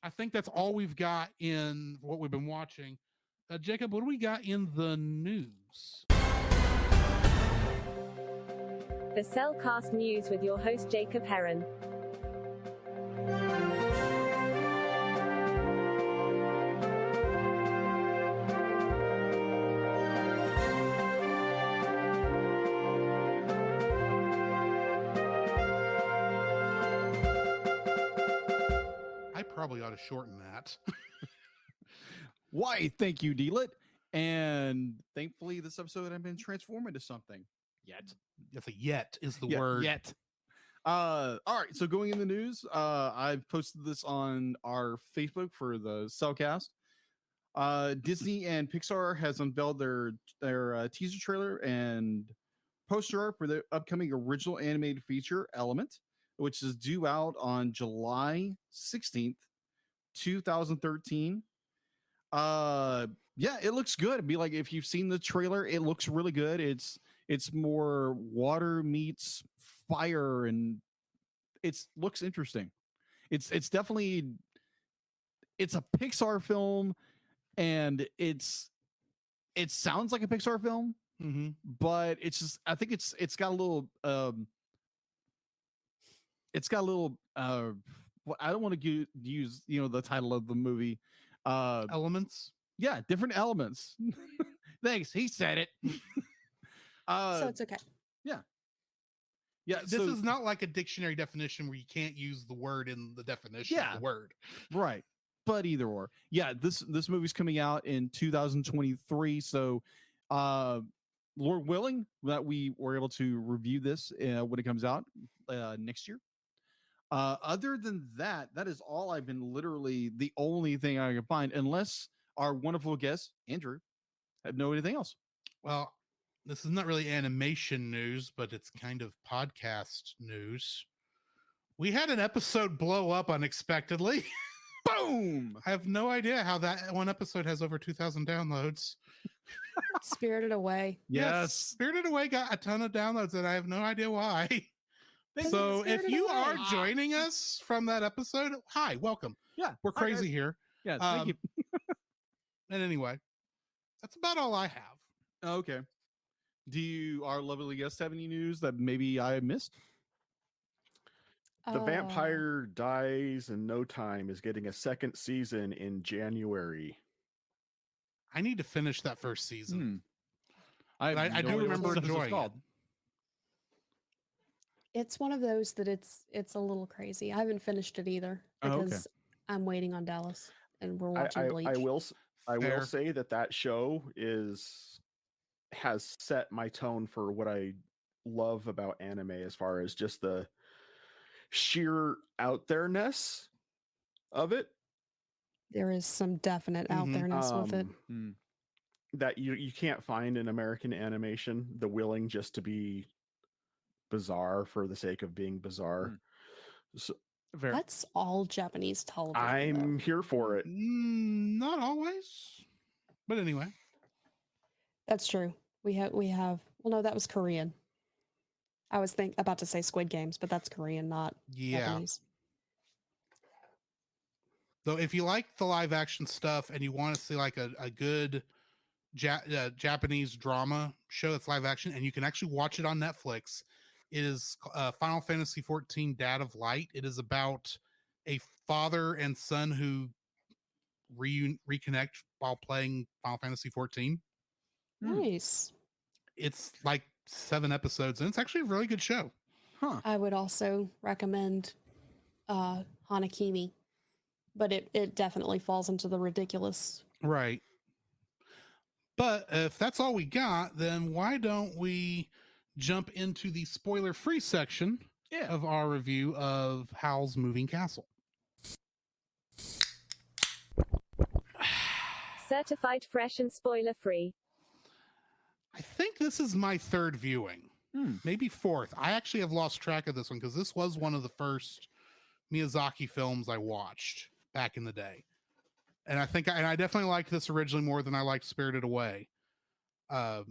I think that's all we've got in what we've been watching. Jacob, what do we got in the news? The Cellcast News with your host Jacob Heron. I probably ought to shorten that. Why? Thank you, Dealit. And thankfully, this episode I've been transformed into something. Yet. Yes, yet is the word. Yet. All right. So going in the news, I've posted this on our Facebook for the Cellcast. Disney and Pixar has unveiled their teaser trailer and poster art for the upcoming original animated feature Element, which is due out on July 16th, 2013. Yeah, it looks good. It'd be like, if you've seen the trailer, it looks really good. It's more water meets fire, and looks interesting. It's definitely, it's a Pixar film, and it sounds like a Pixar film, but it's just, I think it's got a little I don't want to use the title of the movie, Elements. Yeah, different elements. Thanks, he said it. So it's okay. Yeah, this is not like a dictionary definition where you can't use the word in the definition of the word. Right. But either or. Yeah, this movie's coming out in 2023. So Lord willing that we were able to review this when it comes out next year. Other than that, that is all I've been literally the only thing I can find, unless our wonderful guest, Andrew, know anything else. Well, this is not really animation news, but it's kind of podcast news. We had an episode blow up unexpectedly. Boom! I have no idea how that one episode has over 2,000 downloads. Spirited Away. Yes. Spirited Away got a ton of downloads, and I have no idea why. So if you are joining us from that episode, hi, welcome. Yeah, we're crazy here. Yeah, thank you. And anyway, that's about all I have. Okay. Do our lovely guests have any news that maybe I missed? The Vampire Dies in No Time is getting a second season in January. I need to finish that first season. I do remember enjoying it. It's one of those that it's a little crazy. I haven't finished it either because I'm waiting on Dallas, and we're watching Bleach. I will say that show has set my tone for what I love about anime, as far as just the sheer out there-ness of it. There is some definite out there-ness with it. That you can't find in American animation, the willing just to be bizarre for the sake of being bizarre. So Fair. That's all Japanese television. I'm here for it. Not always, but anyway. That's true. We have. Well, no, that was Korean. I was about to say Squid Games, but that's Korean, not Japanese. Though, if you like the live action stuff and you want to see like a good Japanese drama show that's live action, and you can actually watch it on Netflix, it is Final Fantasy XIV: Dad of Light. It is about a father and son who reconnect while playing Final Fantasy XIV. Nice. It's like 7 episodes, and it's actually a really good show. Huh. I would also recommend Hanakimi, but it definitely falls into the ridiculous. Right. But if that's all we got, then why don't we jump into the spoiler-free section of our review of Howl's Moving Castle? Certified fresh and spoiler free. I think this is my 3rd viewing, maybe 4th. I actually have lost track of this one because this was one of the first Miyazaki films I watched back in the day. And I definitely liked this originally more than I liked Spirited Away. But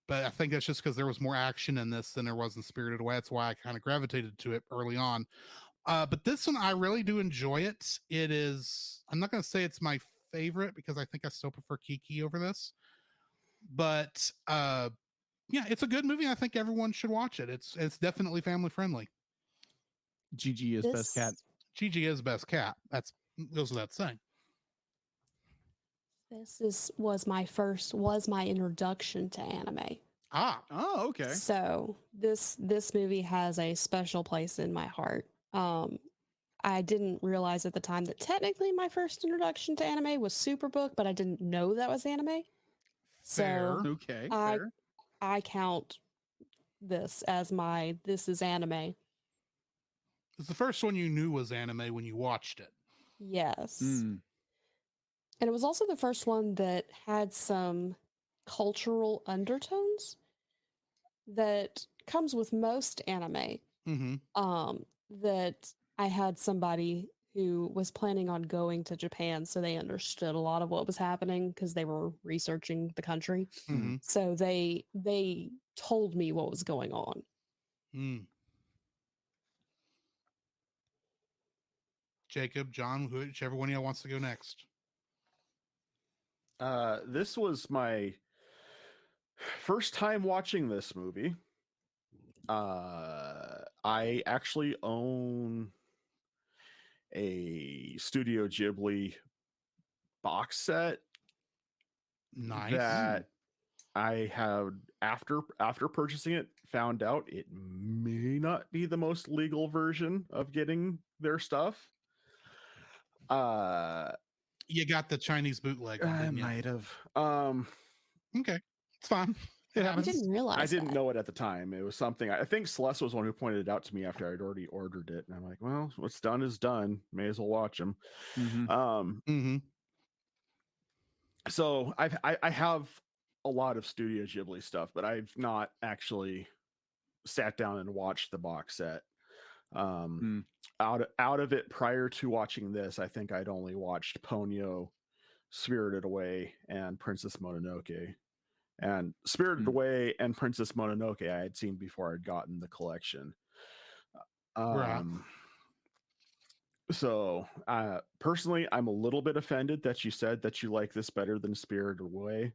I think that's just because there was more action in this than there was in Spirited Away. That's why I kind of gravitated to it early on. But this one, I really do enjoy it. It is, I'm not going to say it's my favorite because I think I still prefer Kiki over this. But yeah, it's a good movie. I think everyone should watch it. It's definitely family friendly. Gigi is best cat. Gigi is best cat. That's goes without saying. This was my introduction to anime. Oh, okay. So this movie has a special place in my heart. I didn't realize at the time that technically my first introduction to anime was Superbook, but I didn't know that was anime. Fair. So Okay. I count this as this is anime. It's the first one you knew was anime when you watched it. Yes. And it was also the first one that had some cultural undertones that comes with most anime. That I had somebody who was planning on going to Japan, so they understood a lot of what was happening because they were researching the country. So they told me what was going on. Jacob, John, whichever one of y'all wants to go next. This was my first time watching this movie. I actually own a Studio Ghibli box set. Nice. That I have after purchasing it found out it may not be the most legal version of getting their stuff. You got the Chinese bootleg. I might have. Okay, it's fine. It I happens. didn't realize I didn't know it at the time. It was something I think Celeste was one who pointed it out to me after I'd already ordered it, and I'm like, well, what's done is done. May as well watch them. So I have a lot of Studio Ghibli stuff, but I've not actually sat down and watched the box set. Out of it prior to watching this, I think I'd only watched Ponyo, Spirited Away, and Princess Mononoke. And Spirited Away and Princess Mononoke I had seen before I'd gotten the collection. So personally, I'm a little bit offended that you said that you like this better than Spirited Away.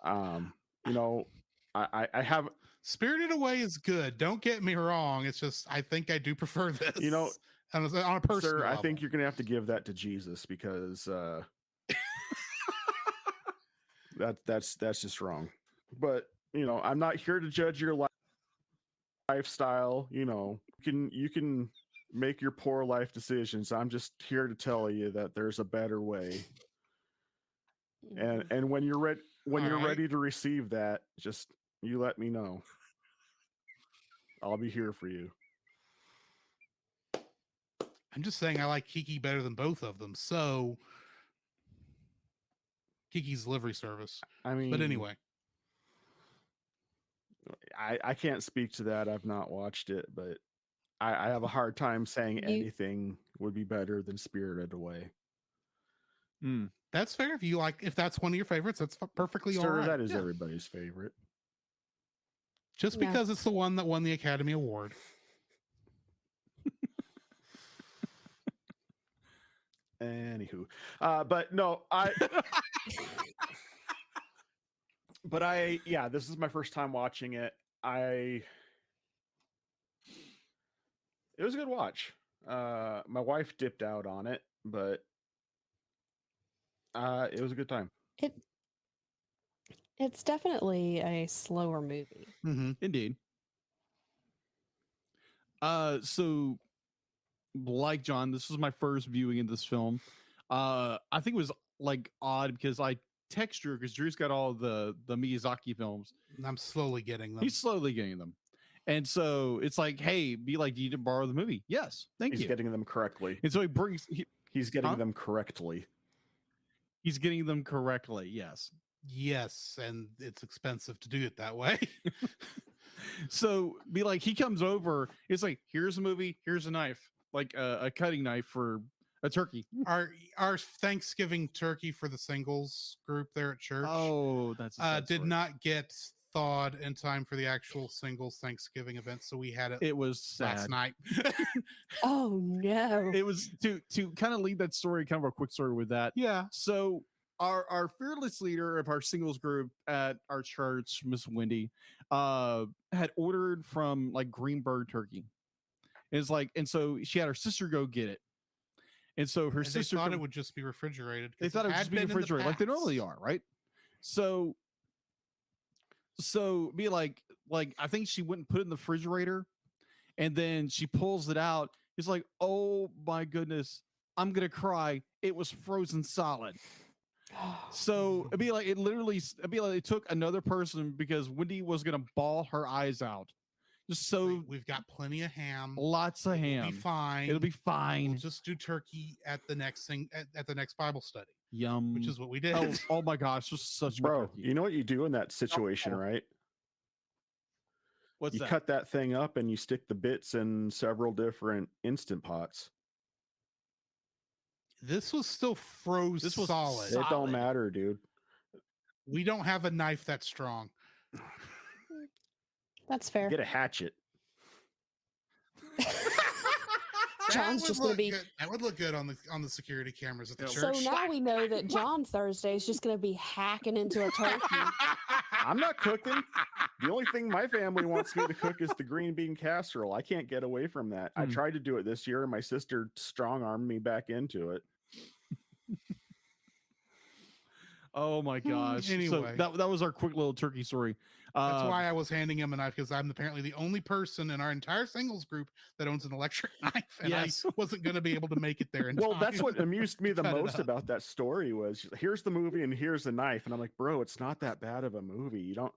You know, I have Spirited Away is good. Don't get me wrong. It's just I think I do prefer this. You know, on a personal sir, level. I think you're gonna have to give that to Jesus because that's just wrong. But you know, I'm not here to judge your lifestyle. You know, you can make your poor life decisions. I'm just here to tell you that there's a better way. And when you're ready to receive that, just you let me know. I'll be here for you. I'm just saying I like Kiki better than both of them. So Kiki's delivery service. I mean, but anyway, I can't speak to that. I've not watched it, but I have a hard time saying You- anything would be better than Spirited Away. That's fair. If that's one of your favorites, that's perfectly all Sir, right. that is Yeah. everybody's favorite. Just Yeah. because it's the one that won the Academy Award. Anywho, but no, yeah, this is my first time watching it. It was a good watch. My wife dipped out on it, but it was a good time. It's definitely a slower movie. Mm-hmm. Indeed. So like John, this was my first viewing in this film. I think it was like odd because I text Drew because Drew's got all the Miyazaki films. I'm slowly getting them. He's slowly getting them. And so it's like, hey, be like, do you need to borrow the movie? Yes, thank He's you. getting them correctly. And so He's getting Huh? them correctly. he's getting them correctly. Yes. Yes, and it's expensive to do it that way. So be like, he comes over. It's like, here's a movie. Here's a knife, like a cutting knife for a turkey. Our Thanksgiving turkey for the singles group there at church Oh, that's a sad did story. not get thawed in time for the actual singles Thanksgiving event, so we had it It was sad. last night. Oh no. It was to kind of lead that story, kind of a quick story with that. Yeah. So our fearless leader of our singles group at our church, Miss Wendy, had ordered from like Greenberg turkey. It's like, and so she had her sister go get it. And so her And they sister thought it would just be refrigerated. they 'cause thought it would had just be been in the refrigerated like they normally past. are, right? So be like I think she wouldn't put it in the refrigerator, and then she pulls it out. It's like, oh my goodness, I'm gonna cry. It was frozen solid. So it'd be like it took another person because Wendy was gonna bawl her eyes out. Just so We've got plenty of ham. lots of It'll ham. be fine. It'll be fine. We'll just do turkey at the next at the next Bible study, Yum. which is what we did. oh my gosh, just such good Bro, turkey. you know what you do in that situation, right? What's You that? cut that thing up and you stick the bits in several different instant pots. This was still froze This was solid. It don't Solid. matter, dude. We don't have a knife that's strong. That's fair. Get a hatchet. John's That would just gonna look be. good. That would look good on the security cameras at the Yeah. So church. now we know that John Thursday is just gonna be hacking into a turkey. I'm not cooking. The only thing my family wants me to cook is the green bean casserole. I can't get away from that. I Hmm. tried to do it this year, and my sister strong-armed me back into it. Oh my gosh. So Anyway. that was our quick little turkey story. That's why I was handing him a knife, because I'm apparently the only person in our entire singles group that owns an electric knife, and Yes. I wasn't going to be able to make it there. In Well, that's time. what amused me the Cut it most up. about that story was here's the movie and here's the knife, and I'm like, bro, it's not that bad of a movie. You don't.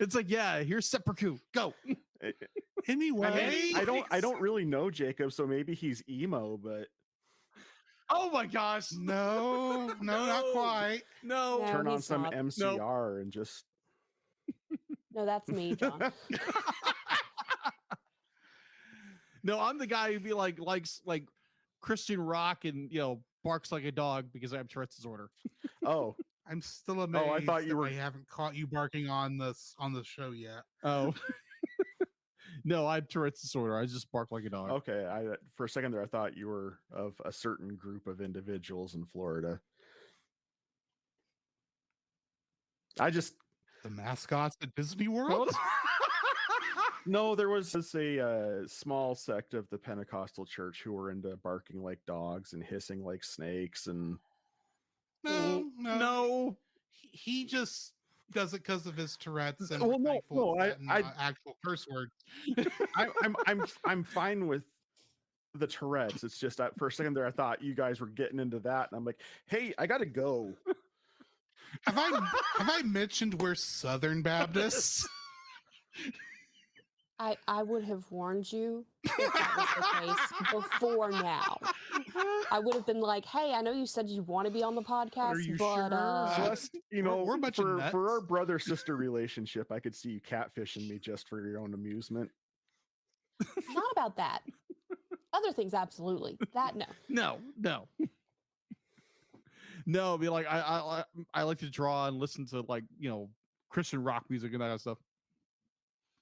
It's like, yeah, here's seppuku. Go. Anyway, I don't really know Jacob, so maybe he's emo, but Oh my gosh. no, not No. quite. No. No. turn on he's some not. MCR and just. No, that's me, John. No, I'm the guy who'd be likes Christian rock and barks like a dog because I have Tourette's disorder. Oh, I'm still amazed. I thought you that were- I haven't caught you barking on the show yet. Oh. No, I have Tourette's disorder. I just bark like a dog. okay. For a second there, I thought you were of a certain group of individuals in Florida. The mascots at Disney World. No, there was a small sect of the Pentecostal church who were into barking like dogs and hissing like snakes, and No. No. He just does it because of his Tourette's and Well, we're no, thankful no, it's not actual curse words. I'm fine with the Tourette's. It's just that for a second there, I thought you guys were getting into that, and I'm like, hey, I gotta go. Have I mentioned we're Southern Baptists? I would have warned you if that was the case before now. I would have been like, hey, I know you said you want to be on the podcast, you but sure? Just, you know, we're a bunch of for nuts. our brother-sister relationship, I could see you catfishing me just for your own amusement. not about that. Other things, absolutely. That no. No. No, be like I like to draw and listen to, like, you know, Christian rock music and that kind of stuff.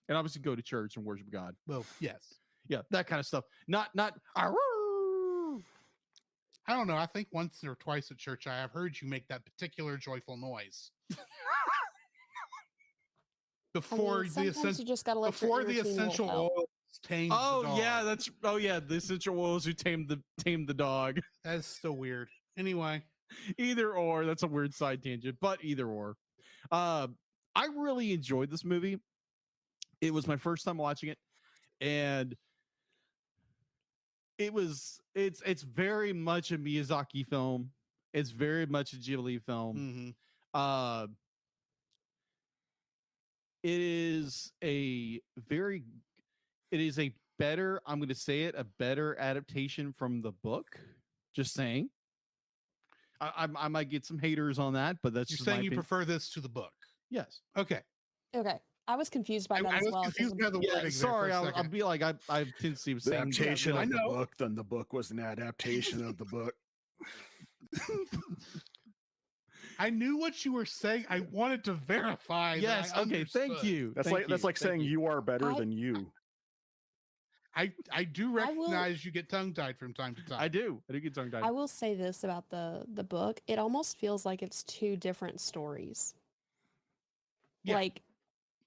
And obviously go to church and worship God. Well, yes. Yeah, that kind of stuff. Not I don't know. I think once or twice at church, I have heard you make that particular joyful noise. Before the sometimes you just gotta let before your the inner teen essential wolf out. oils tamed Oh the dog. yeah, the essential oils who tamed the dog. That's so weird. Anyway, Either or, that's a weird side tangent, but either or. I really enjoyed this movie. It was my first time watching it, and it's very much a Miyazaki film. It's very much a Ghibli film. mhm. It is a better, I'm going to say it, a better adaptation from the book. Just saying. I might get some haters on that, but that's You're just saying my you opinion. prefer this to the book. Yes. Okay. Okay. I was confused by that I as was well. 'cause confused by the Yeah, wording. sorry, there for a I'll second. be like, I tendency of The saying adaptation I of the know. book, then the book was an adaptation of the book. I knew what you were saying. I wanted to verify. that yes. I Okay. Thank understood. you. That's Thank like you, saying you are better I- than you. I do I will- recognize you get tongue tied from time to time. I do get tongue tied. I will say this about the book. It almost feels like it's two different stories. Yeah. Like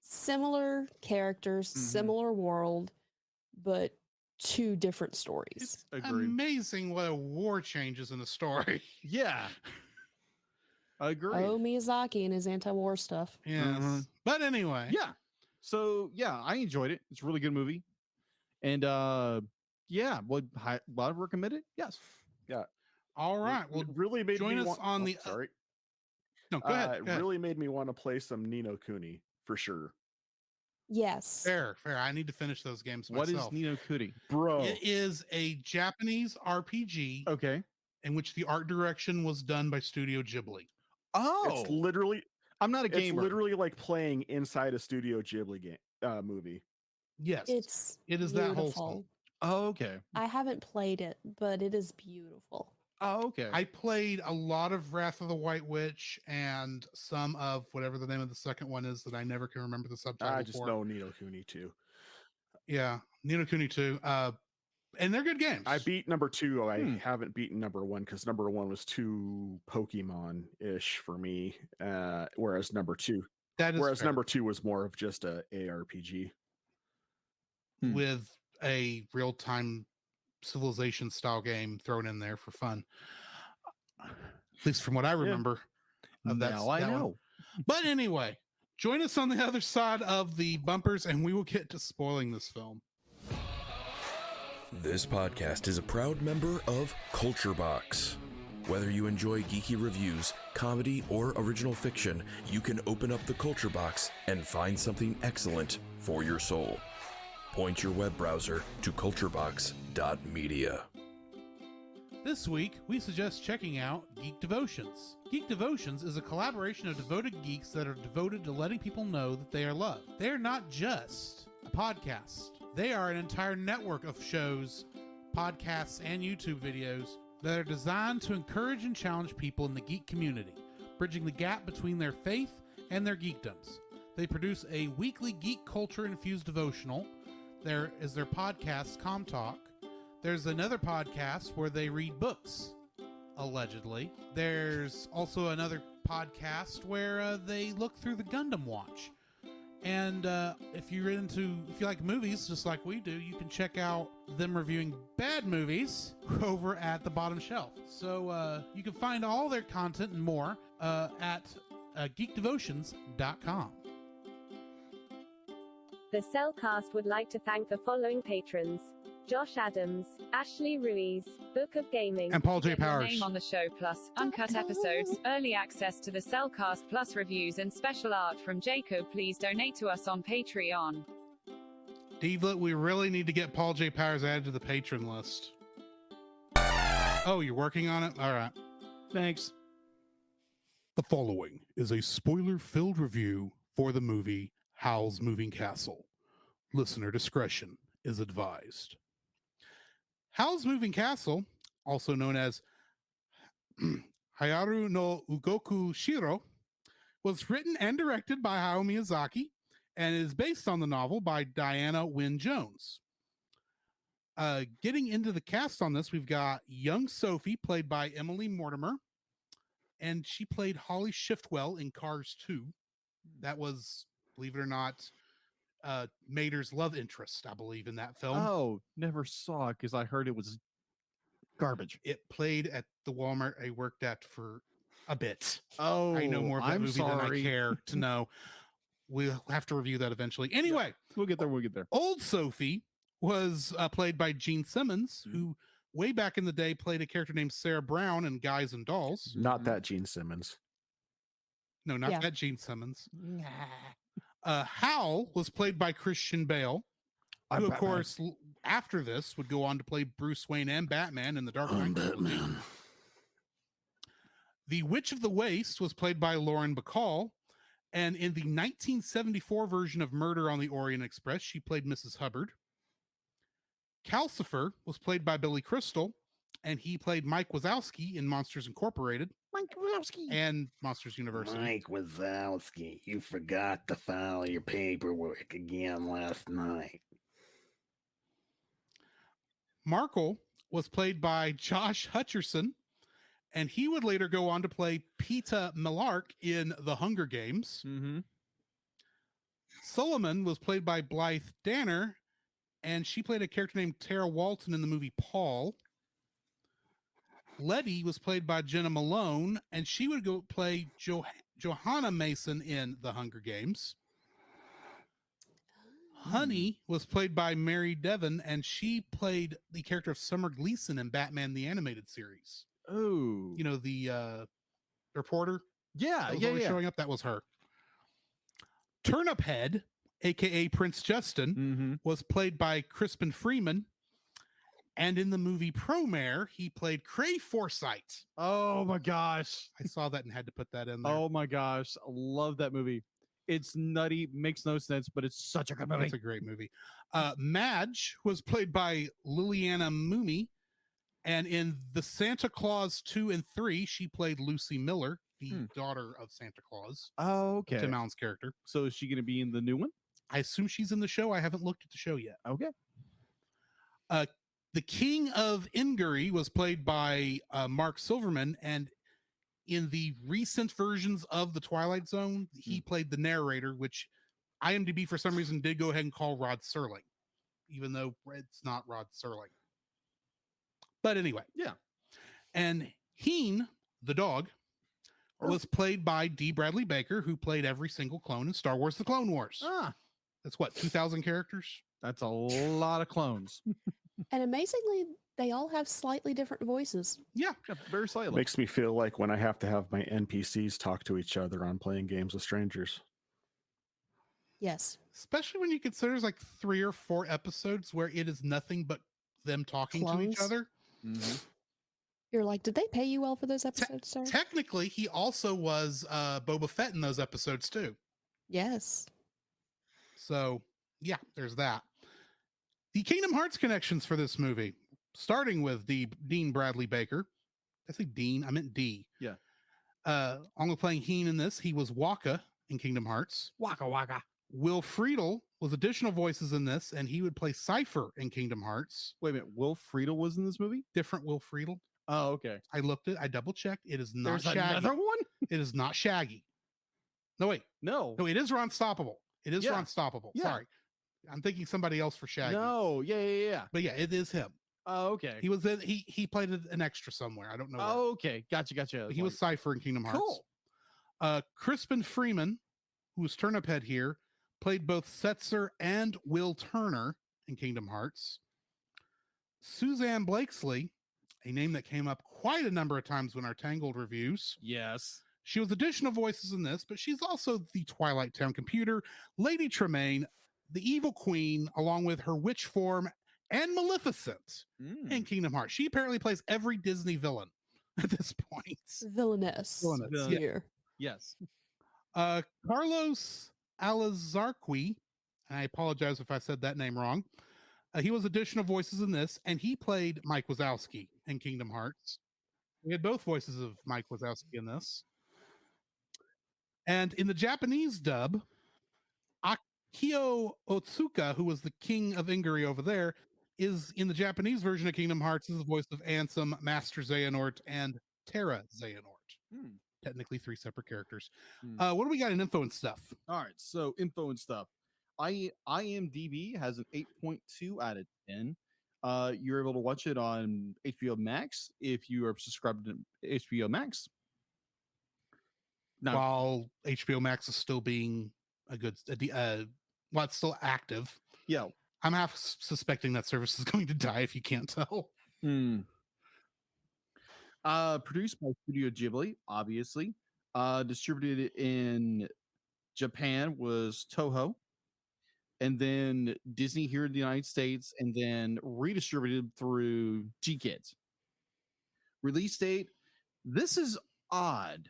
similar characters, Mhm. similar world, but two different stories. It's Agreed. amazing what a war changes in a story. Yeah. Agreed. Oh, Miyazaki and his anti-war stuff. Yes. Mhm. But anyway. Yeah. So yeah, I enjoyed it. It's a really good movie. And yeah, would I recommend it? Yes. All right. It Well, really made join me us want, on oh, the. sorry. No, go ahead. It go ahead. really made me want to play some Nino Kuni for sure. Yes. Fair. I need to finish those games What myself. is Nino Kuni? Bro. It is a Japanese RPG Okay. in which the art direction was done by Studio Ghibli. Oh, It's literally I'm not a gamer. it's literally like playing inside a Studio Ghibli game movie. Yes. It is that wholesome. Oh, okay. I haven't played it, but it is beautiful. Oh, okay. I played a lot of Wrath of the White Witch and some of whatever the name of the second one is that I never can remember the subtitle I just for. know Nino Kuni too. Yeah, Nino Kuni 2. And they're good games. I beat number 2. I haven't beaten number 1 because number 1 was too Pokemon-ish for me. Whereas number 2 that is fair. number 2 was more of just a ARPG. With a real-time Civilization style game thrown in there for fun. At least from what I remember. Of that, now I that one. know. But anyway, join us on the other side of the bumpers and we will get to spoiling this film. This podcast is a proud member of Culture Box. Whether you enjoy geeky reviews, comedy, or original fiction, you can open up the Culture Box and find something excellent for your soul. Point your web browser to culturebox.media. This week, we suggest checking out Geek Devotions. Geek Devotions is a collaboration of devoted geeks that are devoted to letting people know that they are loved. They are not just a podcast. They are an entire network of shows, podcasts, and YouTube videos that are designed to encourage and challenge people in the geek community, bridging the gap between their faith and their geekdoms. They produce a weekly geek culture-infused devotional. There is their podcast, Com Talk. There's another podcast where they read books, allegedly. There's also another podcast where they look through the Gundam Watch. And if you like movies, just like we do, you can check out them reviewing bad movies over at the bottom shelf. So you can find all their content and more at geekdevotions.com. The Cellcast would like to thank the following patrons: Josh Adams, Ashley Ruiz, Book of Gaming, And Paul J. Get your Powers. name on the show, plus uncut episodes, early access to the Cellcast Plus reviews, and special art from Jacob. Please donate to us on Patreon. Diva, we really need to get Paul J. Powers added to the patron list. Oh, you're working on it? All right. Thanks. The following is a spoiler-filled review for the movie Howl's Moving Castle. Listener discretion is advised. Howl's Moving Castle, also known as Hayaru no Ugoku Shiro, was written and directed by Hayao Miyazaki and is based on the novel by Diana Wynne Jones. Getting into the cast on this, we've got young Sophie, played by Emily Mortimer, and she played Holly Shiftwell in Cars 2. That was, believe it or not, Mater's love interest, I believe, in that film. Oh, never saw it because I heard it was garbage. It played at the Walmart I worked at for a bit. Oh, I know more of that I'm movie sorry. than I care to know. We'll have to review that eventually. Anyway, We'll get there. We'll get there. old Sophie was played by Gene Simmons, who way back in the day played a character named Sarah Brown in Guys and Dolls. Not that Gene Simmons. No, not Yeah. that Gene Simmons. Howl was played by Christian Bale, who, of course, after this would go on to play Bruce Wayne and Batman in the Dark Knight trilogy. The Witch of the Waste was played by Lauren Bacall, and in the 1974 version of Murder on the Orient Express, she played Mrs. Hubbard. Calcifer was played by Billy Crystal, and he played Mike Wazowski in Monsters Incorporated Mike Wazowski. and Monsters University. Mike Wazowski, you forgot to file your paperwork again last night. Markle was played by Josh Hutcherson, and he would later go on to play Peeta Mellark in The Hunger Games. Mm-hmm. Solomon was played by Blythe Danner, and she played a character named Tara Walton in the movie Paul. Letty was played by Jenna Malone, and she would go play Johanna Mason in The Hunger Games. Honey was played by Mary Devon, and she played the character of Summer Gleason in Batman the Animated Series. Oh, You know, the reporter yeah, that was yeah, always yeah. showing up, that was her. Turnip Head, aka Prince Justin, Mm-hmm. was played by Crispin Freeman, and in the movie Promare, he played Cray Forsyth. Oh my gosh. I saw that and had to put that in there. Oh my gosh. I love that movie. It's nutty, makes no sense, but it's such a good movie. That's a great movie. Madge was played by Liliana Mooney, and in The Santa Claus 2 and 3, she played Lucy Miller, the daughter of Santa Claus, Oh, okay. Tim Allen's character. So is she going to be in the new one? I assume she's in the show. I haven't looked at the show yet. Okay. The King of Ingary was played by Mark Silverman, and in the recent versions of The Twilight Zone, he played the narrator, which IMDb for some reason did go ahead and call Rod Serling, even though it's not Rod Serling. But anyway. Yeah. And Heen, the dog, was played by D. Bradley Baker, who played every single clone in Star Wars The Clone Wars. Ah, That's what, 2,000 characters? that's a lot of clones. And amazingly, they all have slightly different voices. Yeah. Yeah, very slightly. Makes me feel like when I have to have my NPCs talk to each other on playing games with strangers. Yes. Especially when you consider there's like 3 or 4 episodes where it is nothing but them talking to each Clones? other. Mhm. You're like, did they pay you well for those episodes, sir? Technically, he also was Boba Fett in those episodes too. Yes. So, yeah, there's that. The Kingdom Hearts connections for this movie, starting with Dean Bradley Baker. I say Dean, I meant D. Yeah. Only playing Heen in this. He was Waka in Kingdom Hearts. Waka waka. Will Friedle was additional voices in this, and he would play Cypher in Kingdom Hearts. Wait a minute. Will Friedle was in this movie? Different Will Friedle. Oh, okay. I looked it. I double checked. It is not There's Shaggy. another one? It is not Shaggy. No, wait. No. No, it is Ron Stoppable. It is Yeah. Ron Stoppable. Yeah. Sorry. I'm thinking somebody else for Shaggy. No. Yeah, yeah, yeah. But yeah, it is him. Oh, okay. He was in, he played an extra somewhere. I don't know. where. Oh, okay. Gotcha, gotcha. He was Cypher in Kingdom Hearts. Cool. Crispin Freeman, who was Turnip Head here, played both Setzer and Will Turner in Kingdom Hearts. Suzanne Blakesley, a name that came up quite a number of times in our Tangled reviews. Yes. She was additional voices in this, but she's also the Twilight Town computer, Lady Tremaine, the evil queen, along with her witch form and Maleficent in Kingdom Hearts. She apparently plays every Disney villain at this point. Villainous. Villainous, yeah. Here. Yes. Carlos Alazarqui, I apologize if I said that name wrong. He was additional voices in this, and he played Mike Wazowski in Kingdom Hearts. We had both voices of Mike Wazowski in this. And in the Japanese dub, Akio Otsuka, who was the king of Ingary over there, is in the Japanese version of Kingdom Hearts is the voice of Ansem, Master Xehanort, and Terra Xehanort. Technically 3 separate characters. What do we got in info and stuff? All right, so info and stuff. IMDb has an 8.2 out of 10. You're able to watch it on HBO Max if you are subscribed to HBO Max. Now, While HBO Max is still being it's still active. yeah, I'm half suspecting that service is going to die if you can't tell. Produced by Studio Ghibli, obviously. Distributed in Japan was Toho, and then Disney here in the United States, and then redistributed through G Kids. Release date. This is odd.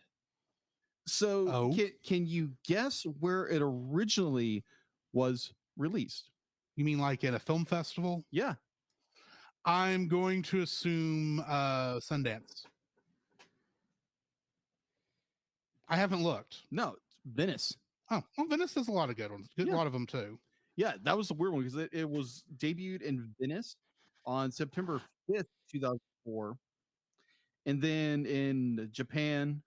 So can you guess where it originally was released? You mean like at a film festival? Yeah. I'm going to assume Sundance. I haven't looked. No, it's Venice. Oh, well, Venice has a lot of good ones. A lot of them too. Yeah, that was the weird one because it was debuted in Venice on September 5th, 2004. And then in Japan,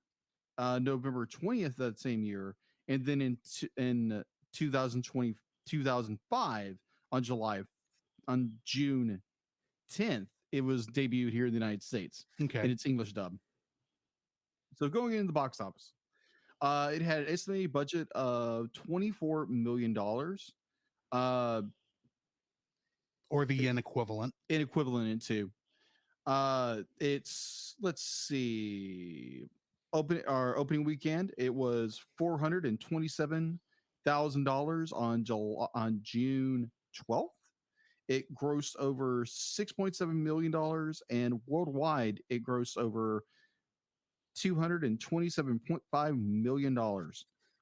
November 20th that same year. And then in 2005 on June 10th, it was debuted here in the United States. Okay. And it's English dub. So going into the box office, it had an estimated budget of $24 million. Or the yen equivalent. Into. It's, let's see, opening weekend, it was $427,000 on June 12th. It grossed over $6.7 million, and worldwide it grossed over $227.5 million.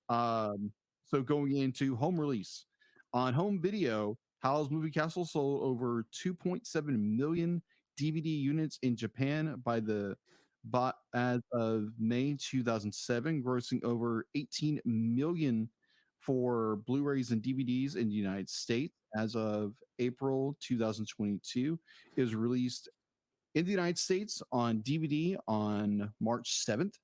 So going into home release, on home video, Howl's Moving Castle sold over 2.7 million DVD units in Japan as of May 2007, grossing over 18 million for Blu-rays and DVDs in the United States. As of April 2022, it was released in the United States on DVD on March 7th,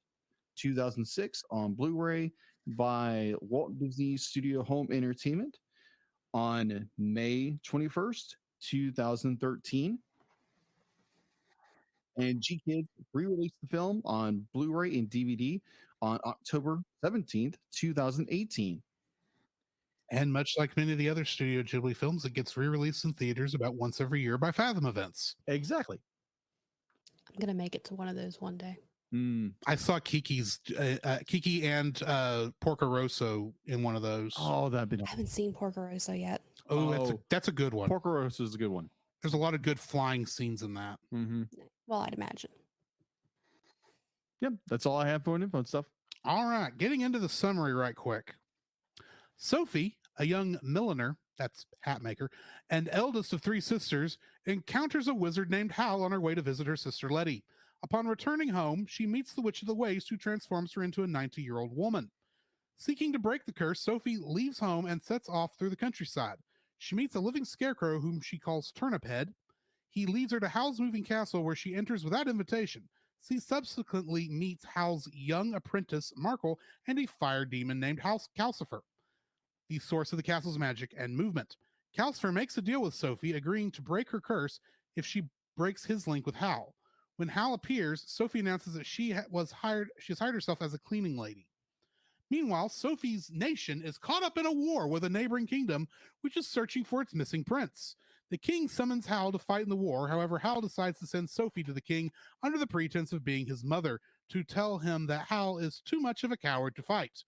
2006, on Blu-ray by Walt Disney Studio Home Entertainment on May 21st, 2013. And G Kids re-released the film on Blu-ray and DVD on October 17th, 2018. And much like many of the other Studio Ghibli films, it gets re-released in theaters about once every year by Fathom Events. Exactly. I'm gonna make it to one of those one day. I saw Kiki and Porco Rosso in one of those. Oh, that'd be nice. I haven't seen Porco Rosso yet. That's a good one. Porco Rosso is a good one. There's a lot of good flying scenes in that. Well, I'd imagine. Yep, that's all I have for info and stuff. All right, getting into the summary right quick. Sophie, a young milliner, that's hat maker, and eldest of 3 sisters, encounters a wizard named Howl on her way to visit her sister Letty. Upon returning home, she meets the Witch of the Waste, who transforms her into a 90-year-old woman. Seeking to break the curse, Sophie leaves home and sets off through the countryside. She meets a living scarecrow whom she calls Turnip Head. He leads her to Howl's Moving Castle, where she enters without invitation. She subsequently meets Howl's young apprentice, Markle, and a fire demon named Calcifer, the source of the castle's magic and movement. Calcifer makes a deal with Sophie, agreeing to break her curse if she breaks his link with Howl. When Howl appears, Sophie announces that she has hired herself as a cleaning lady. Meanwhile, Sophie's nation is caught up in a war with a neighboring kingdom, which is searching for its missing prince. The king summons Howl to fight in the war. However, Howl decides to send Sophie to the king under the pretense of being his mother, to tell him that Howl is too much of a coward to fight.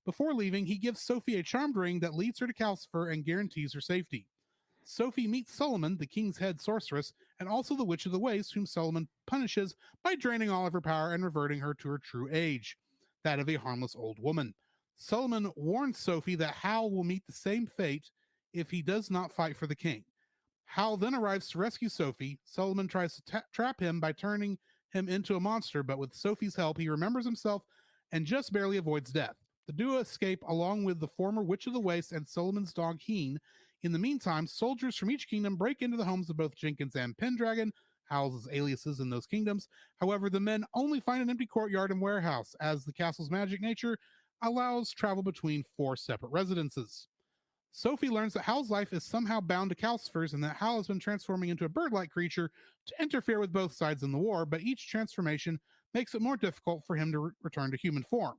Before leaving, he gives Sophie a charmed ring that leads her to Calcifer and guarantees her safety. Sophie meets Solomon, the king's head sorceress, and also the Witch of the Waste, whom Solomon punishes by draining all of her power and reverting her to her true age, that of a harmless old woman. Solomon warns Sophie that Howl will meet the same fate if he does not fight for the king. Howl then arrives to rescue Sophie. Solomon tries to trap him by turning him into a monster, but with Sophie's help, he remembers himself and just barely avoids death. The duo escape along with the former Witch of the Waste and Solomon's dog Heen. In the meantime, soldiers from each kingdom break into the homes of both Jenkins and Pendragon, Howl's aliases in those kingdoms. However, the men only find an empty courtyard and warehouse, as the castle's magic nature allows travel between 4 separate residences. Sophie learns that Howl's life is somehow bound to Calcifer's and that Howl has been transforming into a bird-like creature to interfere with both sides in the war, but each transformation makes it more difficult for him to return to human form.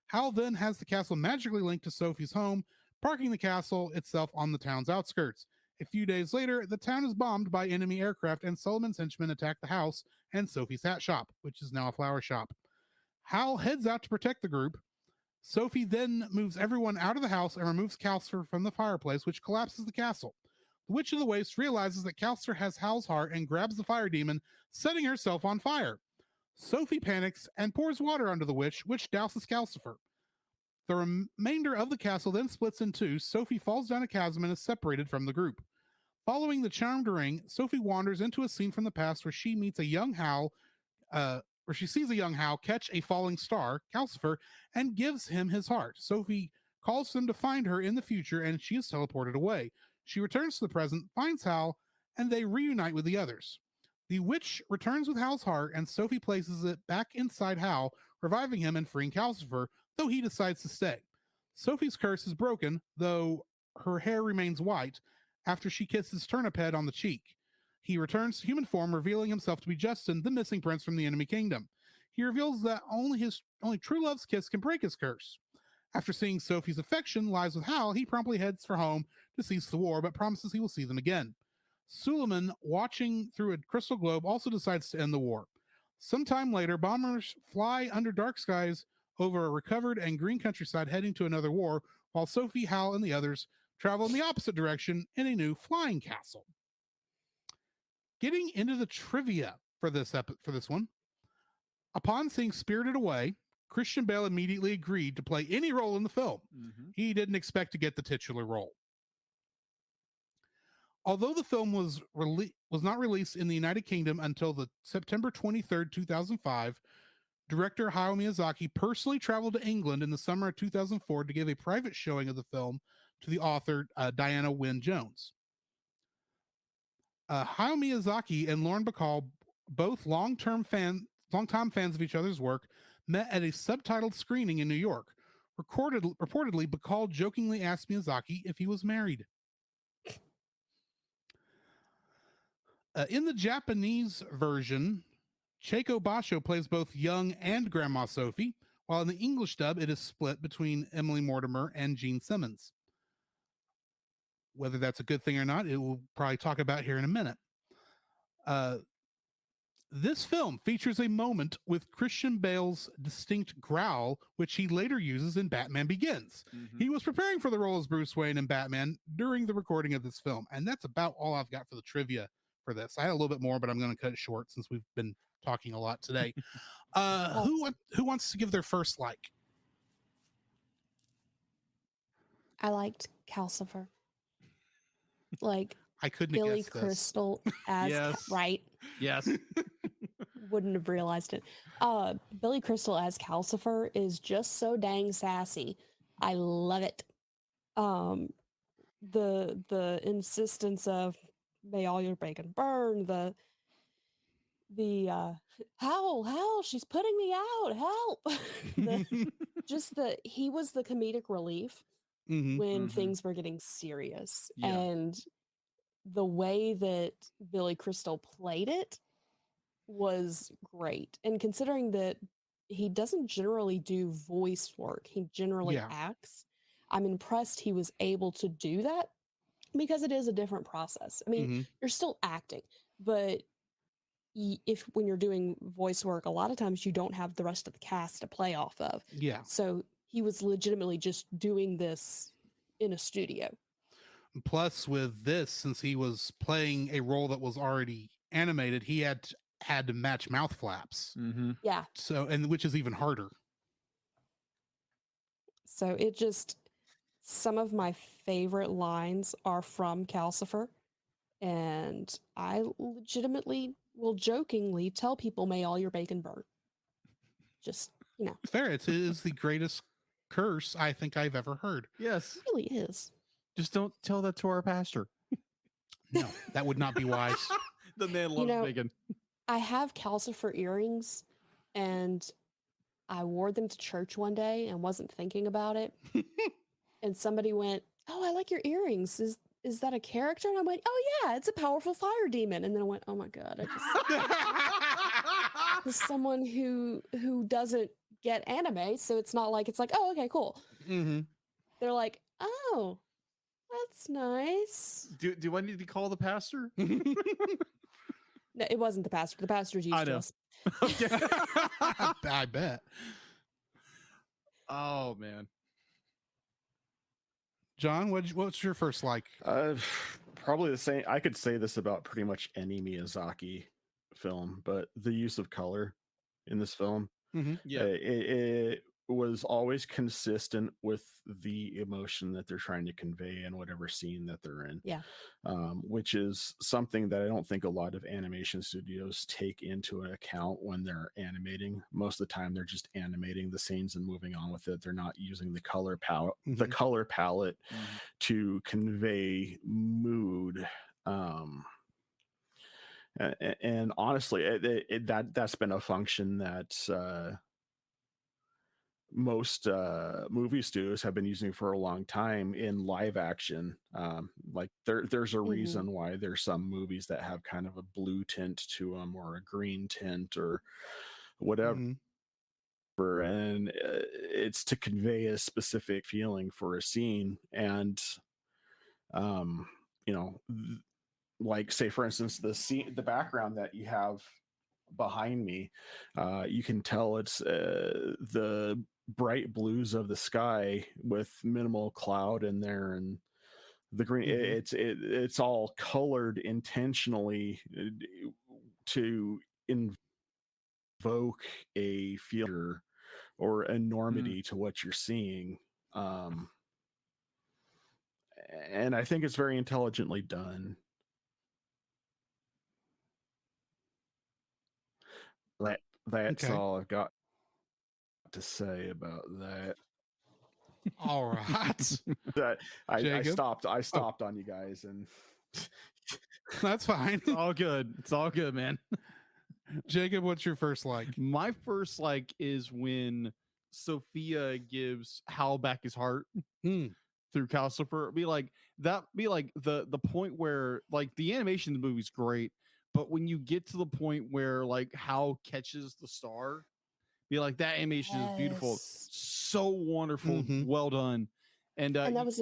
Howl then has the castle magically linked to Sophie's home, parking the castle itself on the town's outskirts. A few days later, the town is bombed by enemy aircraft and Solomon's henchmen attack the house and Sophie's hat shop, which is now a flower shop. Howl heads out to protect the group. Sophie then moves everyone out of the house and removes Calcifer from the fireplace, which collapses the castle. The Witch of the Waste realizes that Calcifer has Howl's heart and grabs the fire demon, setting herself on fire. Sophie panics and pours water onto the witch, which douses Calcifer. The remainder of the castle then splits in two. Sophie falls down a chasm and is separated from the group. Following the charmed ring, Sophie wanders into a scene from the past where she meets a young Howl, where she sees a young Howl catch a falling star, Calcifer, and gives him his heart. Sophie calls them to find her in the future, and she is teleported away. She returns to the present, finds Howl, and they reunite with the others. The witch returns with Howl's heart, and Sophie places it back inside Howl, reviving him and freeing Calcifer, though he decides to stay. Sophie's curse is broken, though her hair remains white, after she kisses Turnip Head on the cheek. He returns to human form, revealing himself to be Justin, the missing prince from the enemy kingdom. He reveals that only true love's kiss can break his curse. After seeing Sophie's affection lies with Howl, he promptly heads for home to cease the war, but promises he will see them again. Suleiman, watching through a crystal globe, also decides to end the war. Sometime later, bombers fly under dark skies over a recovered and green countryside, heading to another war, while Sophie, Howl, and the others travel in the opposite direction in a new flying castle. Getting into the trivia for this one, upon seeing Spirited Away, Christian Bale immediately agreed to play any role in the film. Mm-hmm. He didn't expect to get the titular role. Although the film was not released in the United Kingdom until the September 23rd, 2005, director Hayao Miyazaki personally traveled to England in the summer of 2004 to give a private showing of the film to the author, Diana Wynne Jones. Hayao Miyazaki and Lauren Bacall, both longtime fans of each other's work, met at a subtitled screening in New York. Reportedly, Bacall jokingly asked Miyazaki if he was married. In the Japanese version, Cheiko Basho plays both young and Grandma Sophie, while in the English dub, it is split between Emily Mortimer and Gene Simmons. Whether that's a good thing or not, it will probably talk about here in a minute. This film features a moment with Christian Bale's distinct growl, which he later uses in Batman Begins. Mm-hmm. He was preparing for the role as Bruce Wayne in Batman during the recording of this film, and that's about all I've got for the trivia for this. I had a little bit more, but I'm going to cut it short since we've been talking a lot today. Who wants to give their first like? I liked Calcifer. Like I couldn't Billy have guessed Crystal as Yes. right. Yes. Wouldn't have realized it. Billy Crystal as Calcifer is just so dang sassy. I love it. The insistence of may all your bacon burn, the Howl, she's putting me out, help. He was the comedic relief Mhm. when Mhm. things were getting serious. Yeah. And the way that Billy Crystal played it was great. And considering that he doesn't generally do voice work, he generally Yeah. acts, I'm impressed he was able to do that because it is a different process. I mean, Mhm. you're still acting, but when you're doing voice work, a lot of times you don't have the rest of the cast to play off of. Yeah. So he was legitimately just doing this in a studio. Plus, with this, since he was playing a role that was already animated, he had to match mouth flaps. Mm-hmm. Yeah. So, and which is even harder. So it just, some of my favorite lines are from Calcifer. And I legitimately will jokingly tell people, may all your bacon burn. Just, you know. Fair. It is the greatest curse I think I've ever heard. Yes. It really is. Just don't tell that to our pastor. No, that would not be wise. The man loves bacon. I have Calcifer earrings, and I wore them to church one day and wasn't thinking about it. And somebody went, "Oh, I like your earrings. Is that a character?" And I went, "Oh yeah, it's a powerful fire demon." And then I went, "Oh my god, I just someone who doesn't get anime, so it's not like it's like, oh, okay, cool." Mm-hmm. They're like, "Oh, that's nice." Do I need to call the pastor? No, it wasn't the pastor. The pastor's used to us. I bet. Oh man. John, what's your first like? Probably the same. I could say this about pretty much any Miyazaki film, but the use of color in this film, Yeah. it was always consistent with the emotion that they're trying to convey in whatever scene that they're in. Yeah. Which is something that I don't think a lot of animation studios take into account when they're animating. Most of the time, they're just animating the scenes and moving on with it. They're not using the color palette, to convey mood. And honestly, that's been a function that most movie studios have been using for a long time in live action. Like there's a reason why there's some movies that have kind of a blue tint to them or a green tint or whatever. And it's to convey a specific feeling for a scene. And like say for instance the background that you have behind me, you can tell it's the bright blues of the sky with minimal cloud in there, and the green. It's all colored intentionally to invoke a feel or enormity to what you're seeing, and I think it's very intelligently done. That's all I've got to say about that. All right. I stopped on you guys, and that's fine. It's all good. It's all good, man. Jacob, what's your first like? My first like is when Sophia gives Howl back his heart through Calcifer. Be like the point where like the animation in the movie's great, but when you get to the point where like Howl catches the star, be like that animation is beautiful, so wonderful, well done. And that was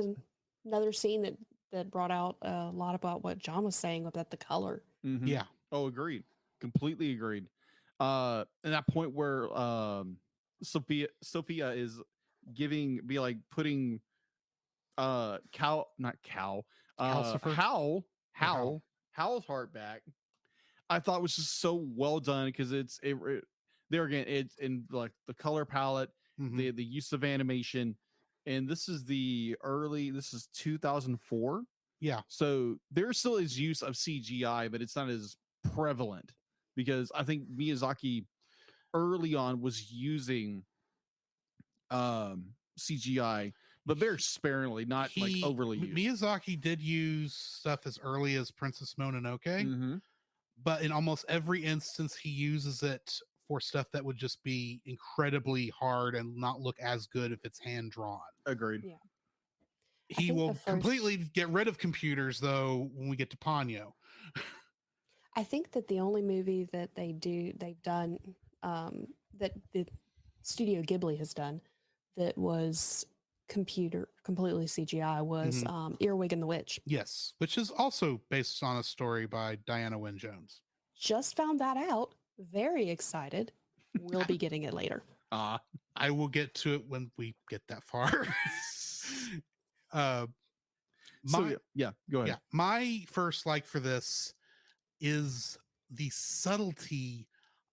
another scene that brought out a lot about what John was saying about the color. Yeah. Oh, agreed. Completely agreed. And that point where Sophia is putting Howl's heart back. I thought was just so well done because there again, it's in like the color palette, the use of animation, and this is 2004. Yeah. So there still is use of CGI, but it's not as prevalent because I think Miyazaki early on was using CGI, but very sparingly, not like overly used. Miyazaki did use stuff as early as Princess Mononoke, but in almost every instance he uses it for stuff that would just be incredibly hard and not look as good if it's hand drawn. Agreed. Yeah. He will completely get rid of computers though when we get to Ponyo. I think that the only movie that they've done that the Studio Ghibli has done that was completely CGI was Earwig and the Witch. Yes, which is also based on a story by Diana Wynne Jones. Just found that out. Very excited. We'll be getting it later. I will get to it when we get that far. uh, my Go ahead. yeah, my first like for this is the subtlety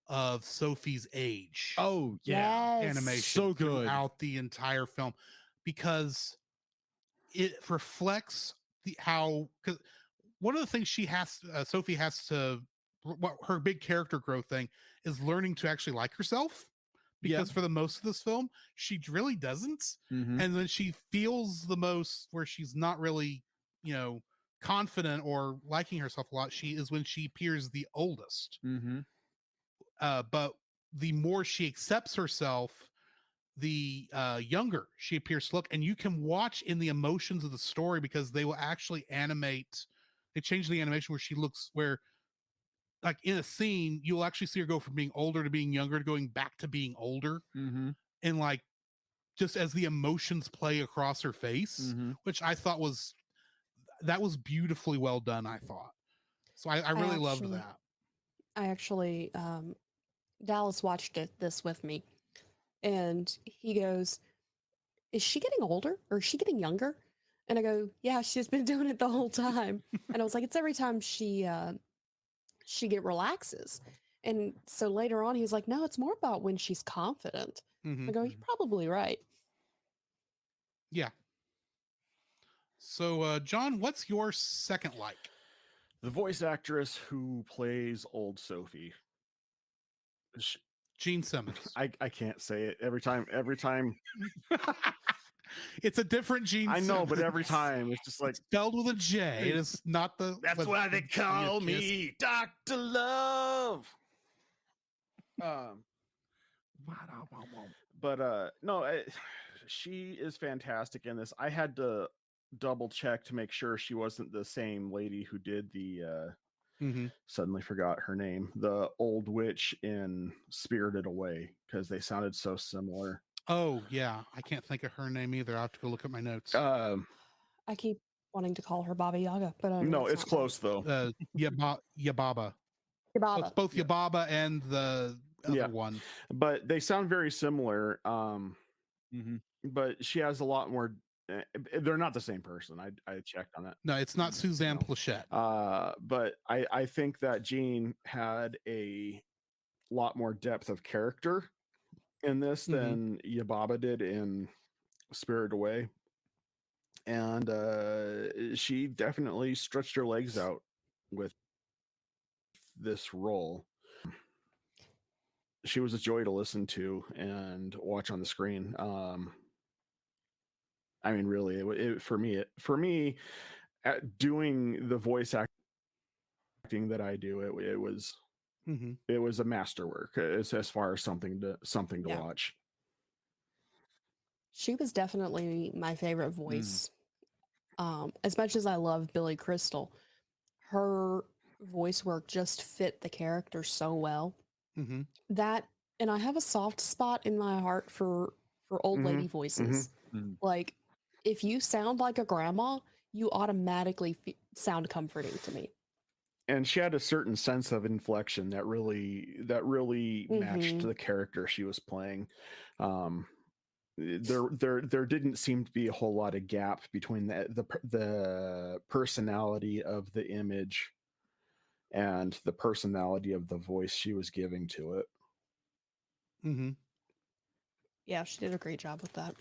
of Sophie's age. Oh yeah, Yes. Animation so good. throughout the entire film, because it reflects how, because one of the things Sophie has to, what her big character growth thing is, learning to actually like herself, because for the most of this film she really doesn't. Mhm. And then she feels the most where she's not really, confident or liking herself a lot, she is when she appears the oldest. Mhm. But the more she accepts herself, the younger she appears to look. And you can watch in the emotions of the story, because they will actually they change the animation where she looks, where like in a scene you'll actually see her go from being older to being younger to going back to being older. Mhm. And like, just as the emotions play across her face, Mhm. which I thought was beautifully well done, I thought. So I really loved that. I actually, Dallas watched this with me, and he goes, "Is she getting older or is she getting younger?" And I go, "Yeah, she's been doing it the whole time." And I was like, "It's every time she relaxes." And so later on, he was like, "No, it's more about when she's confident." I go, "You're probably right." Yeah. So, John, what's your second like? The voice actress who plays old Sophie. Gene Simmons. I can't say it every time. It's a different Gene I know, Simmons. but every time it's just like, it's spelled with a J. It is not the. that's why they call me Dr. Love. But no, she is fantastic in this. I had to double check to make sure she wasn't the same lady who did the suddenly forgot her name, the old witch in Spirited Away, because they sounded so similar. Oh yeah, I can't think of her name either. I have to go look at my notes. I keep wanting to call her Baba Yaga, but I know no, it's close though. Yababa. Yababa. It's both Yababa and the other one, but they sound very similar. But she has a lot more. They're not the same person. I checked on that. No, it's not Suzanne Plachette. But I think that Jean had a lot more depth of character in this than Yababa did in Spirited Away. And she definitely stretched her legs out with this role. She was a joy to listen to and watch on the screen. I mean, really, for me, doing the voice acting that I do, it was a masterwork as far as something to watch. She was definitely my favorite voice. As much as I love Billy Crystal, her voice work just fit the character so well. That, and I have a soft spot in my heart for old lady voices. Like, if you sound like a grandma, you automatically sound comforting to me. And she had a certain sense of inflection that really matched the character she was playing. There didn't seem to be a whole lot of gap between the personality of the image and the personality of the voice she was giving to it. Yeah, she did a great job with that.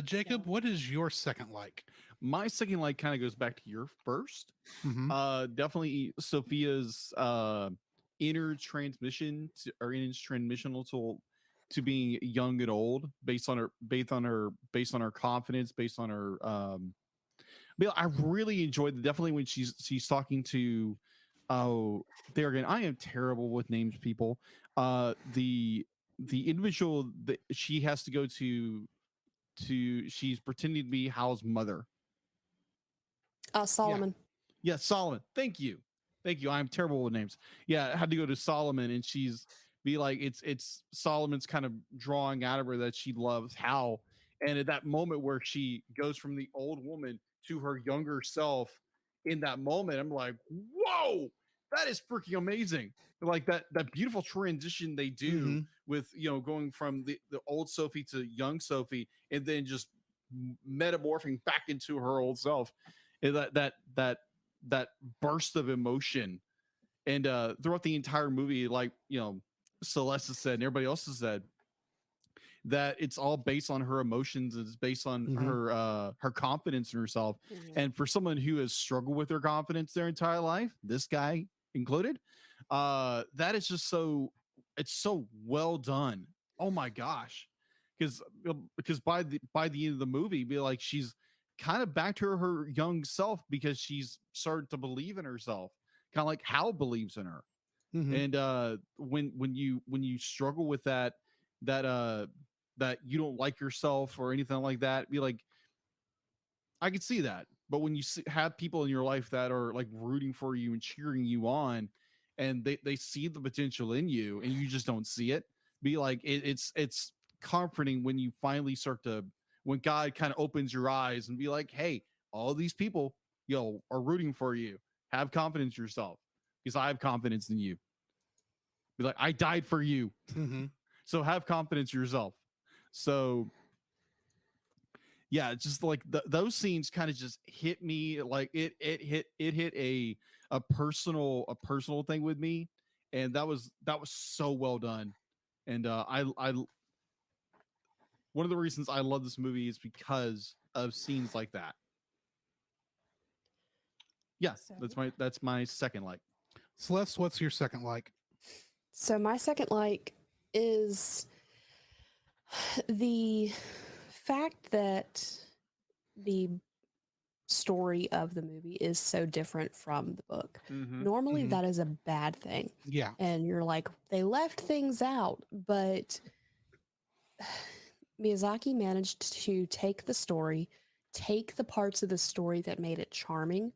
Jacob, what is your second like? My second like kind of goes back to your first. Definitely Sophia's inner transmission to being young and old, based on her confidence, based on her but I really enjoyed definitely when she's talking to there again, I am terrible with names, people. The individual that she has to go to she's pretending to be Howl's mother. Solomon. Yeah, Solomon. Thank you. I'm terrible with names. Yeah, I had to go to Solomon, and she's be like, it's Solomon's kind of drawing out of her that she loves Howl. And at that moment where she goes from the old woman to her younger self, in that moment, I'm like, whoa, that is freaking amazing. Like that beautiful transition they do with, you know, going from the old Sophie to young Sophie, and then just metamorphing back into her old self. And that burst of emotion. And throughout the entire movie, like, you know, Celeste has said and everybody else has said, that it's all based on her emotions. It's based on her confidence in herself. And for someone who has struggled with their confidence their entire life, this guy included, that is just it's so well done. Oh my gosh. Because by the end of the movie, be like, she's kind of back to her young self, because she's started to believe in herself, kind of like Howl believes in her. And when you struggle with that you don't like yourself or anything like that, be like, I could see that. But when you have people in your life that are like rooting for you and cheering you on, and they see the potential in you and you just don't see it, be like, it's comforting when you finally start to, when God kind of opens your eyes and be like, hey, all these people, you know, are rooting for you. Have confidence in yourself, because I have confidence in you. Be like, I died for you. So have confidence in yourself. So yeah, it's just like those scenes kind of just hit me, like it hit a personal thing with me, and that was so well done. And I one of the reasons I love this movie is because of scenes like that. Yeah, that's my second like. Celeste, what's your second like? So my second like is the fact that the story of the movie is so different from the book. Normally that is a bad thing. Yeah. And you're like, they left things out, but Miyazaki managed to take the story, take the parts of the story that made it charming,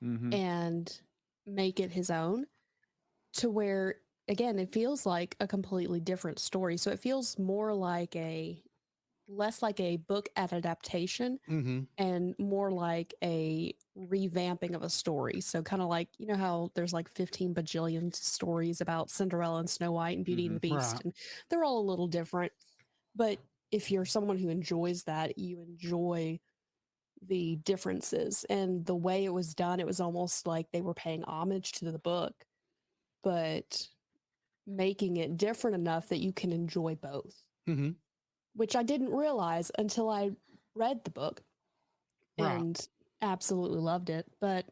and make it his own, to where, again, it feels like a completely different story. So it feels more like less like a book adaptation and more like a revamping of a story. So kind of like, you know how there's like 15 bajillion stories about Cinderella and Snow White and Beauty and the Beast, and they're all a little different. But if you're someone who enjoys that, you enjoy the differences. And the way it was done, it was almost like they were paying homage to the book, but making it different enough that you can enjoy both. Which I didn't realize until I read the book and absolutely loved it. But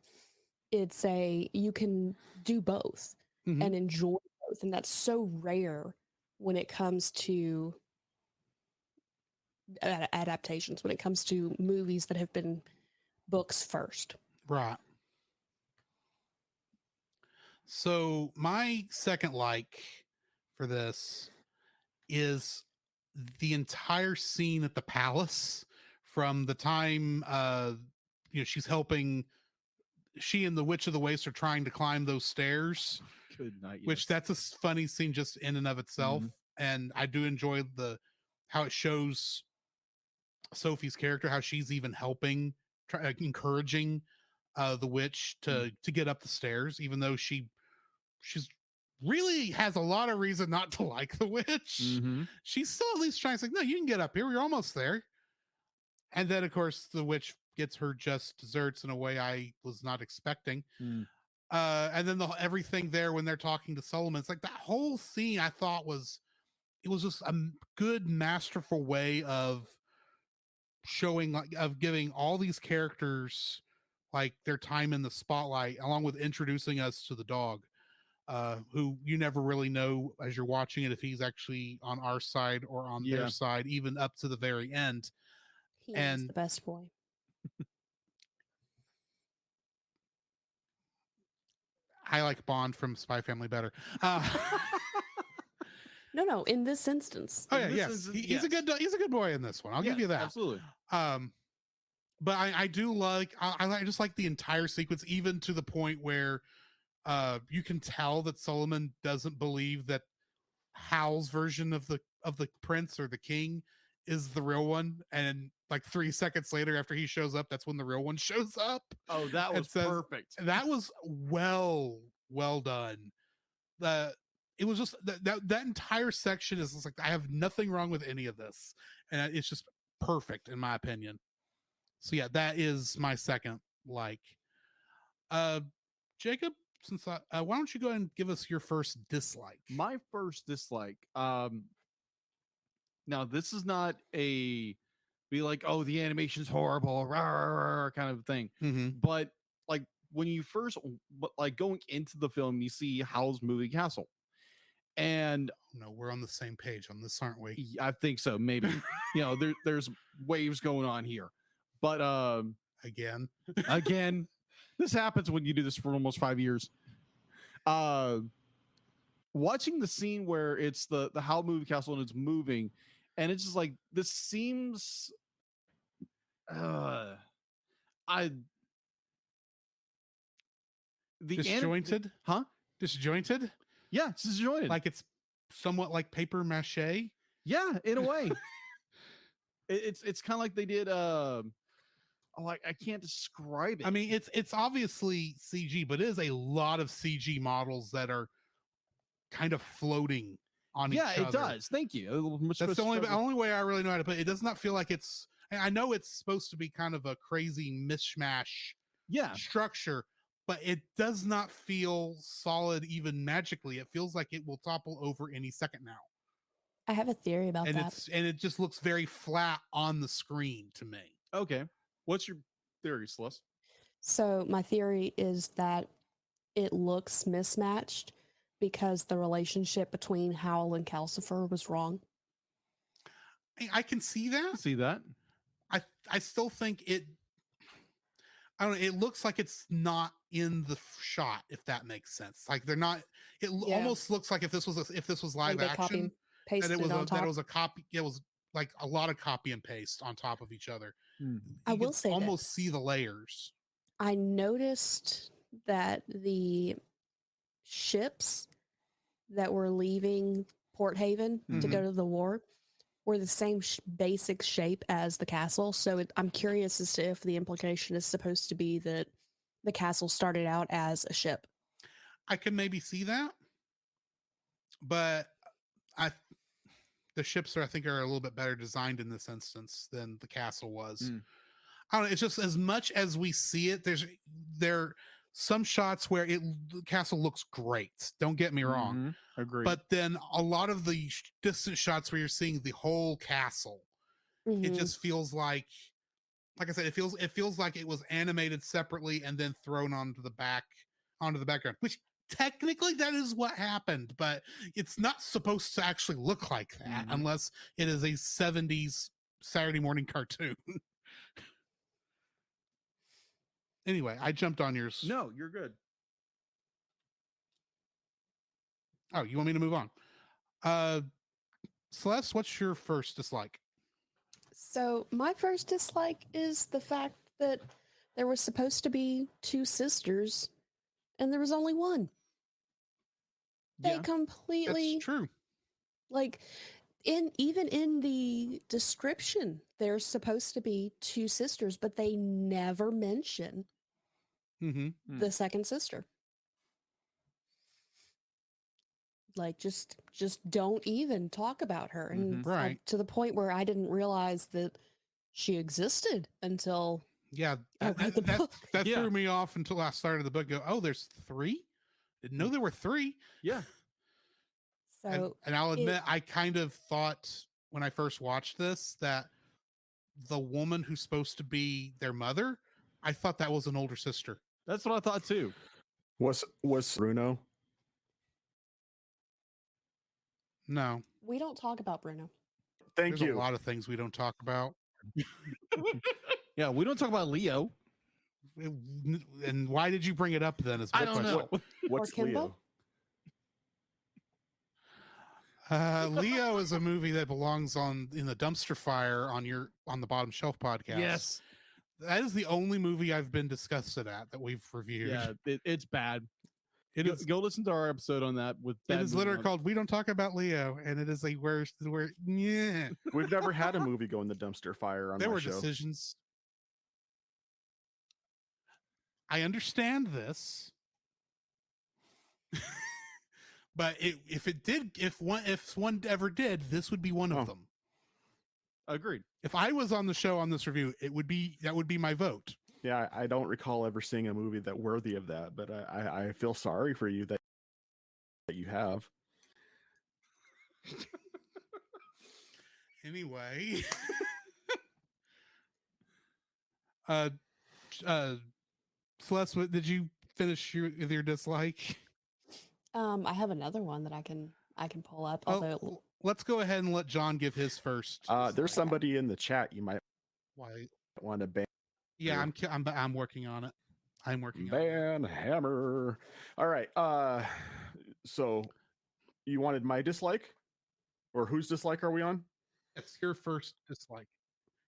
it's you can do both and enjoy both. And that's so rare when it comes to adaptations, when it comes to movies that have been books first. Right. So my second like for this is the entire scene at the palace, from the time you know, she's helping, she and the Witch of the Waste are trying to climb those stairs. Good night. Which that's a funny scene just in and of itself. And I do enjoy how it shows Sophie's character, how she's even helping, encouraging the witch to get up the stairs, even though she's really has a lot of reason not to like the witch. She's still at least trying to say, no, you can get up here, we're almost there. And then of course the witch gets her just desserts in a way I was not expecting. And then everything there when they're talking to Solomon, it's like that whole scene I thought was just a good, masterful way of showing, like, of giving all these characters like their time in the spotlight, along with introducing us to the dog, who you never really know as you're watching it if he's actually on our side or on their side, even up to the very end. He is the best boy. I like Bond from Spy Family better. No, in this instance. Oh yeah, yes, he's a good boy in this one. I'll give you that. Absolutely. But I do like, I just like the entire sequence, even to the point where you can tell that Solomon doesn't believe that Howl's version of the prince or the king is the real one, and like 3 seconds later after he shows up, that's when the real one shows up. Oh, that was perfect. That was well well done. It was just that entire section is just like, I have nothing wrong with any of this, and it's just perfect in my opinion. So yeah, that is my second like. Jacob, since why don't you go ahead and give us your first dislike? My first dislike. Now this is not a be like, oh, the animation's horrible, rah, rah, rah, kind of thing. Mm-hmm. But like when you first, like going into the film, you see Howl's moving castle, and No, we're on the same page on this, aren't we? I think so. Maybe there's waves going on here, but Again, this happens when you do this for almost 5 years. Watching the scene where it's the Howl movie castle and it's moving, and it's just like, this seems disjointed, huh? Disjointed. Yeah, it's disjointed. Like it's somewhat like paper mache. Yeah, in a way. It's kind of like they did. I can't describe it. I mean, it's obviously CG, but it is a lot of CG models that are kind of floating on each other. Yeah, it does. Thank you. That's the only way I really know how to put it. It does not feel like it's. I know it's supposed to be kind of a crazy mishmash structure, but it does not feel solid even magically. It feels like it will topple over any second now. I have a theory about that. And it just looks very flat on the screen to me. Okay. What's your theory, Celeste? So my theory is that it looks mismatched because the relationship between Howl and Calcifer was wrong. I can see that. See that? I still think it. I don't know. It looks like it's not in the shot, if that makes sense. Like they're not. It almost looks like if this was live action, that it was a copy. It was like a lot of copy and paste on top of each other. I will say almost see the layers. I noticed that the ships that were leaving Port Haven to go to the war were the same basic shape as the castle. So I'm curious as to if the implication is supposed to be that the castle started out as a ship. I can maybe see that, but the ships I think are a little bit better designed in this instance than the castle was. I don't know. It's just as much as we see it, there some shots where the castle looks great. Don't get me wrong. Agree. But then a lot of the distant shots where you're seeing the whole castle, it just feels like I said, it feels like it was animated separately and then thrown onto the background, which technically that is what happened, but it's not supposed to actually look like that unless it is a 70s Saturday morning cartoon. Anyway, I jumped on yours. No, you're good. Oh, you want me to move on? Celeste, what's your first dislike? So my first dislike is the fact that there was supposed to be two sisters and there was only one. They completely... That's true. Like, even in the description, there's supposed to be two sisters, but they never mention the second sister. Like, just don't even talk about her. And to the point where I didn't realize that she existed until I read the book. That threw me off until I started the book. Oh, there's three? Didn't know there were three. Yeah. So and I'll admit, I kind of thought when I first watched this that the woman who's supposed to be their mother, I thought that was an older sister. That's what I thought too. Was Bruno? No. We don't talk about Bruno. There's a lot of things we don't talk about. Yeah, we don't talk about Leo. And why did you bring it up then? I don't know. What's Leo? Leo is a movie that belongs in the dumpster fire on the Bottom Shelf podcast. Yes. That is the only movie I've been disgusted at that we've reviewed. Yeah, it's bad. Go listen to our episode on that. It is literally called "We Don't Talk About Leo," and it is a worst. Yeah. We've never had a movie go in the dumpster fire on there my were show. Decisions. I understand this. But if one ever did, this would be one of Oh. them. Agreed. If I was on the show on this review, that would be my vote. Yeah, I don't recall ever seeing a movie that worthy of that, but I feel sorry for you that you have. Anyway, uh, Celeste, did you finish with your dislike? I have another one that I can pull up. Although Oh, let's go ahead and let John give his first. There's somebody in the chat you might Why? want to ban. Yeah, I'm working on it. I'm working on it. Ban hammer. All right. So you wanted my dislike, or whose dislike are we on? It's your first dislike.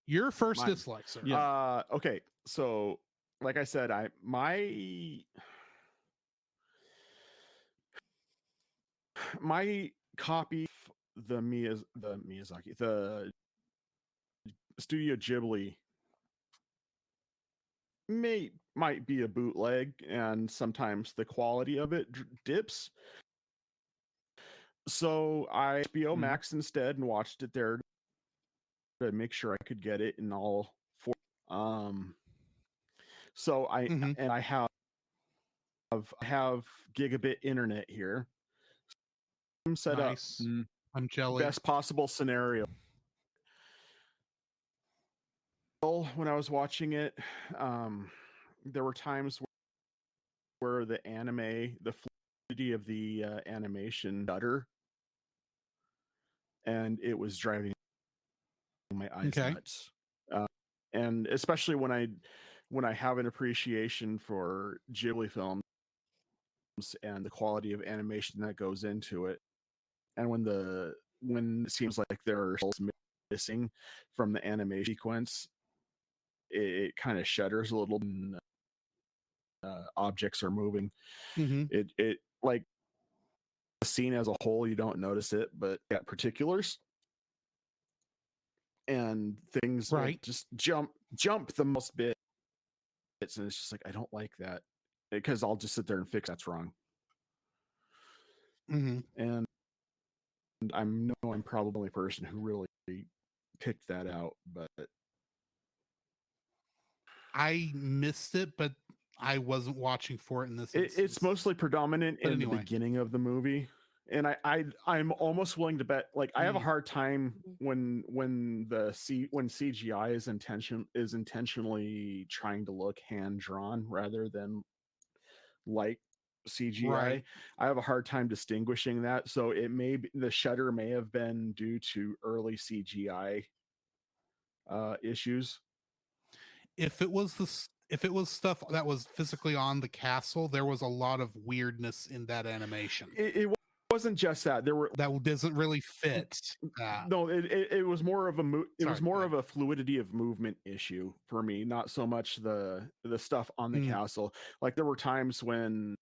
Your first Mine. dislike, sir. Yeah. Okay. So, like I said, my copy of the Miyazaki, the Studio Ghibli might be a bootleg, and sometimes the quality of it dips. So I HBO Max instead and watched it there to make sure I could get it in all four. So I have gigabit internet here. I'm set Nice. up. I'm jelly. Best possible scenario. When I was watching it, there were times where the fluidity of the animation stutter, and it was driving my eyes nuts. And especially when I have an appreciation for Ghibli films and the quality of animation that goes into it, and when it seems like there are missing from the animation sequence, it kind of shudders a little. And, objects are moving. It like the scene as a whole, you don't notice it, but at particulars and things just jump the most bits, and it's just like, I don't like that, because I'll just sit there and fix that's wrong. And I'm probably the only person who really picked that out, but I missed it, but I wasn't watching for it in this. It's mostly predominant in the beginning of the movie, and I'm almost willing to bet, like, I have a hard time when CGI is intentionally trying to look hand drawn rather than like CGI. Right. I have a hard time distinguishing that, so the shutter may have been due to early CGI issues. If it was stuff that was physically on the castle, there was a lot of weirdness in that animation. It wasn't just that. That doesn't really fit. No, it was more of of a fluidity of movement issue for me, not so much the stuff on the castle. Like, there were times when,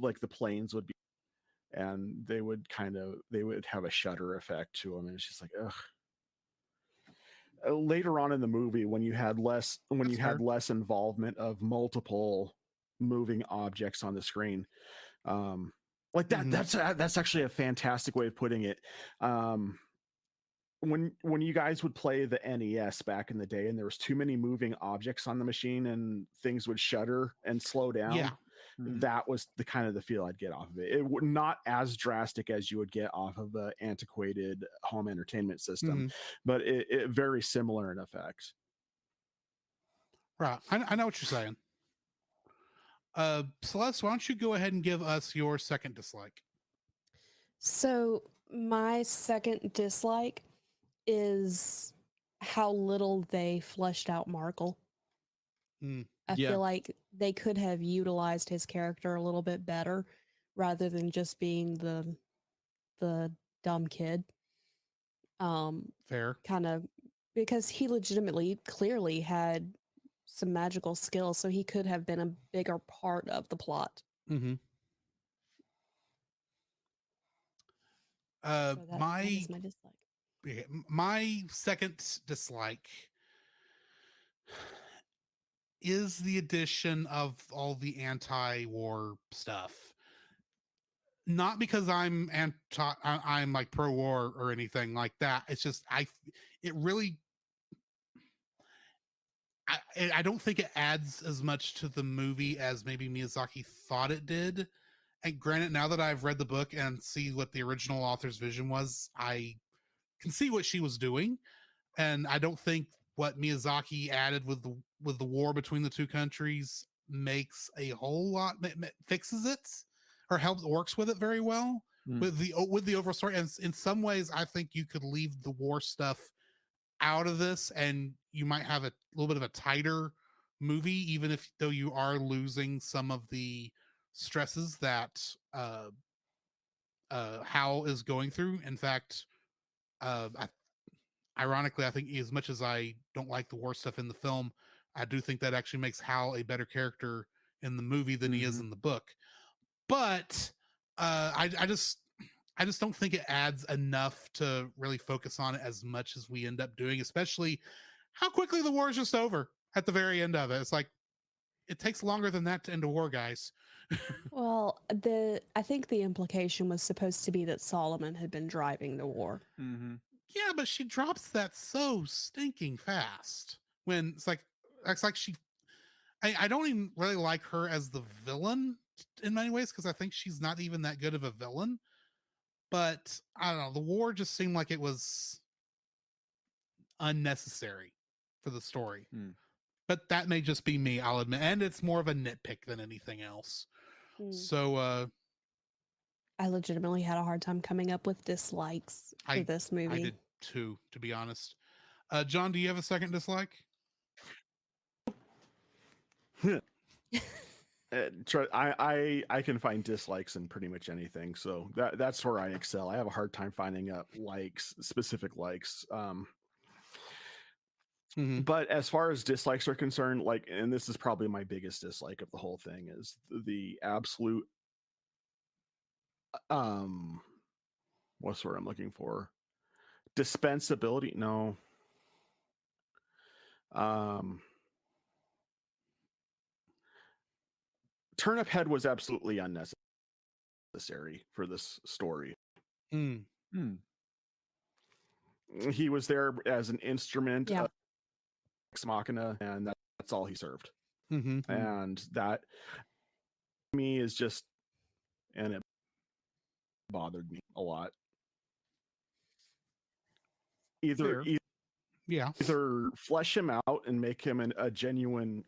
like, the planes would be, and they would have a shutter effect to them, and it's just like, ugh. Later on in the movie, when you had less involvement of multiple moving objects on the screen, like that, that's actually a fantastic way of putting it. When you guys would play the NES back in the day, and there was too many moving objects on the machine, and things would shudder and slow down. That was the kind of the feel I'd get off of it. It would not as drastic as you would get off of an antiquated home entertainment system, but it very similar in effect. Right. I know what you're saying. Celeste, why don't you go ahead and give us your second dislike? So my second dislike is how little they fleshed out Markle. I feel like they could have utilized his character a little bit better rather than just being the dumb kid. Fair. Kind of, because he clearly had some magical skills, so he could have been a bigger part of the plot. So that is my dislike. My second dislike is the addition of all the anti-war stuff. not because I'm I'm like pro war or anything like that. It's just it really I don't think it adds as much to the movie as maybe Miyazaki thought it did. And granted, now that I've read the book and see what the original author's vision was, I can see what she was doing. And I don't think what Miyazaki added with the war between the two countries makes a whole lot, fixes it or helps works with it very well with the overall story. And in some ways, I think you could leave the war stuff out of this, and you might have a little bit of a tighter movie, even if though you are losing some of the stresses that Howl is going through. In fact, ironically, I think as much as I don't like the war stuff in the film, I do think that actually makes Howl a better character in the movie than he is in the book. But I just don't think it adds enough to really focus on it as much as we end up doing, especially how quickly the war is just over at the very end of it. It's like, it takes longer than that to end a war, guys. Well, I think the implication was supposed to be that Solomon had been driving the war. Mm-hmm. Yeah, but she drops that so stinking fast when it's like she. I don't even really like her as the villain in many ways because I think she's not even that good of a villain. But I don't know. The war just seemed like it was unnecessary for the story. But that may just be me, I'll admit. And it's more of a nitpick than anything else. So I legitimately had a hard time coming up with dislikes for this movie. I did too, to be honest. John, do you have a second dislike? I can find dislikes in pretty much anything, so that's where I excel. I have a hard time finding specific likes. But as far as dislikes are concerned, like, and this is probably my biggest dislike of the whole thing, is the absolute what's the word I'm looking for? Dispensability. No. Turnip Head was absolutely unnecessary for this story. He was there as an instrument of Ex Machina, and that's all he served. And that, to me, is just, and it bothered me a lot. Either flesh him out and make him a genuine,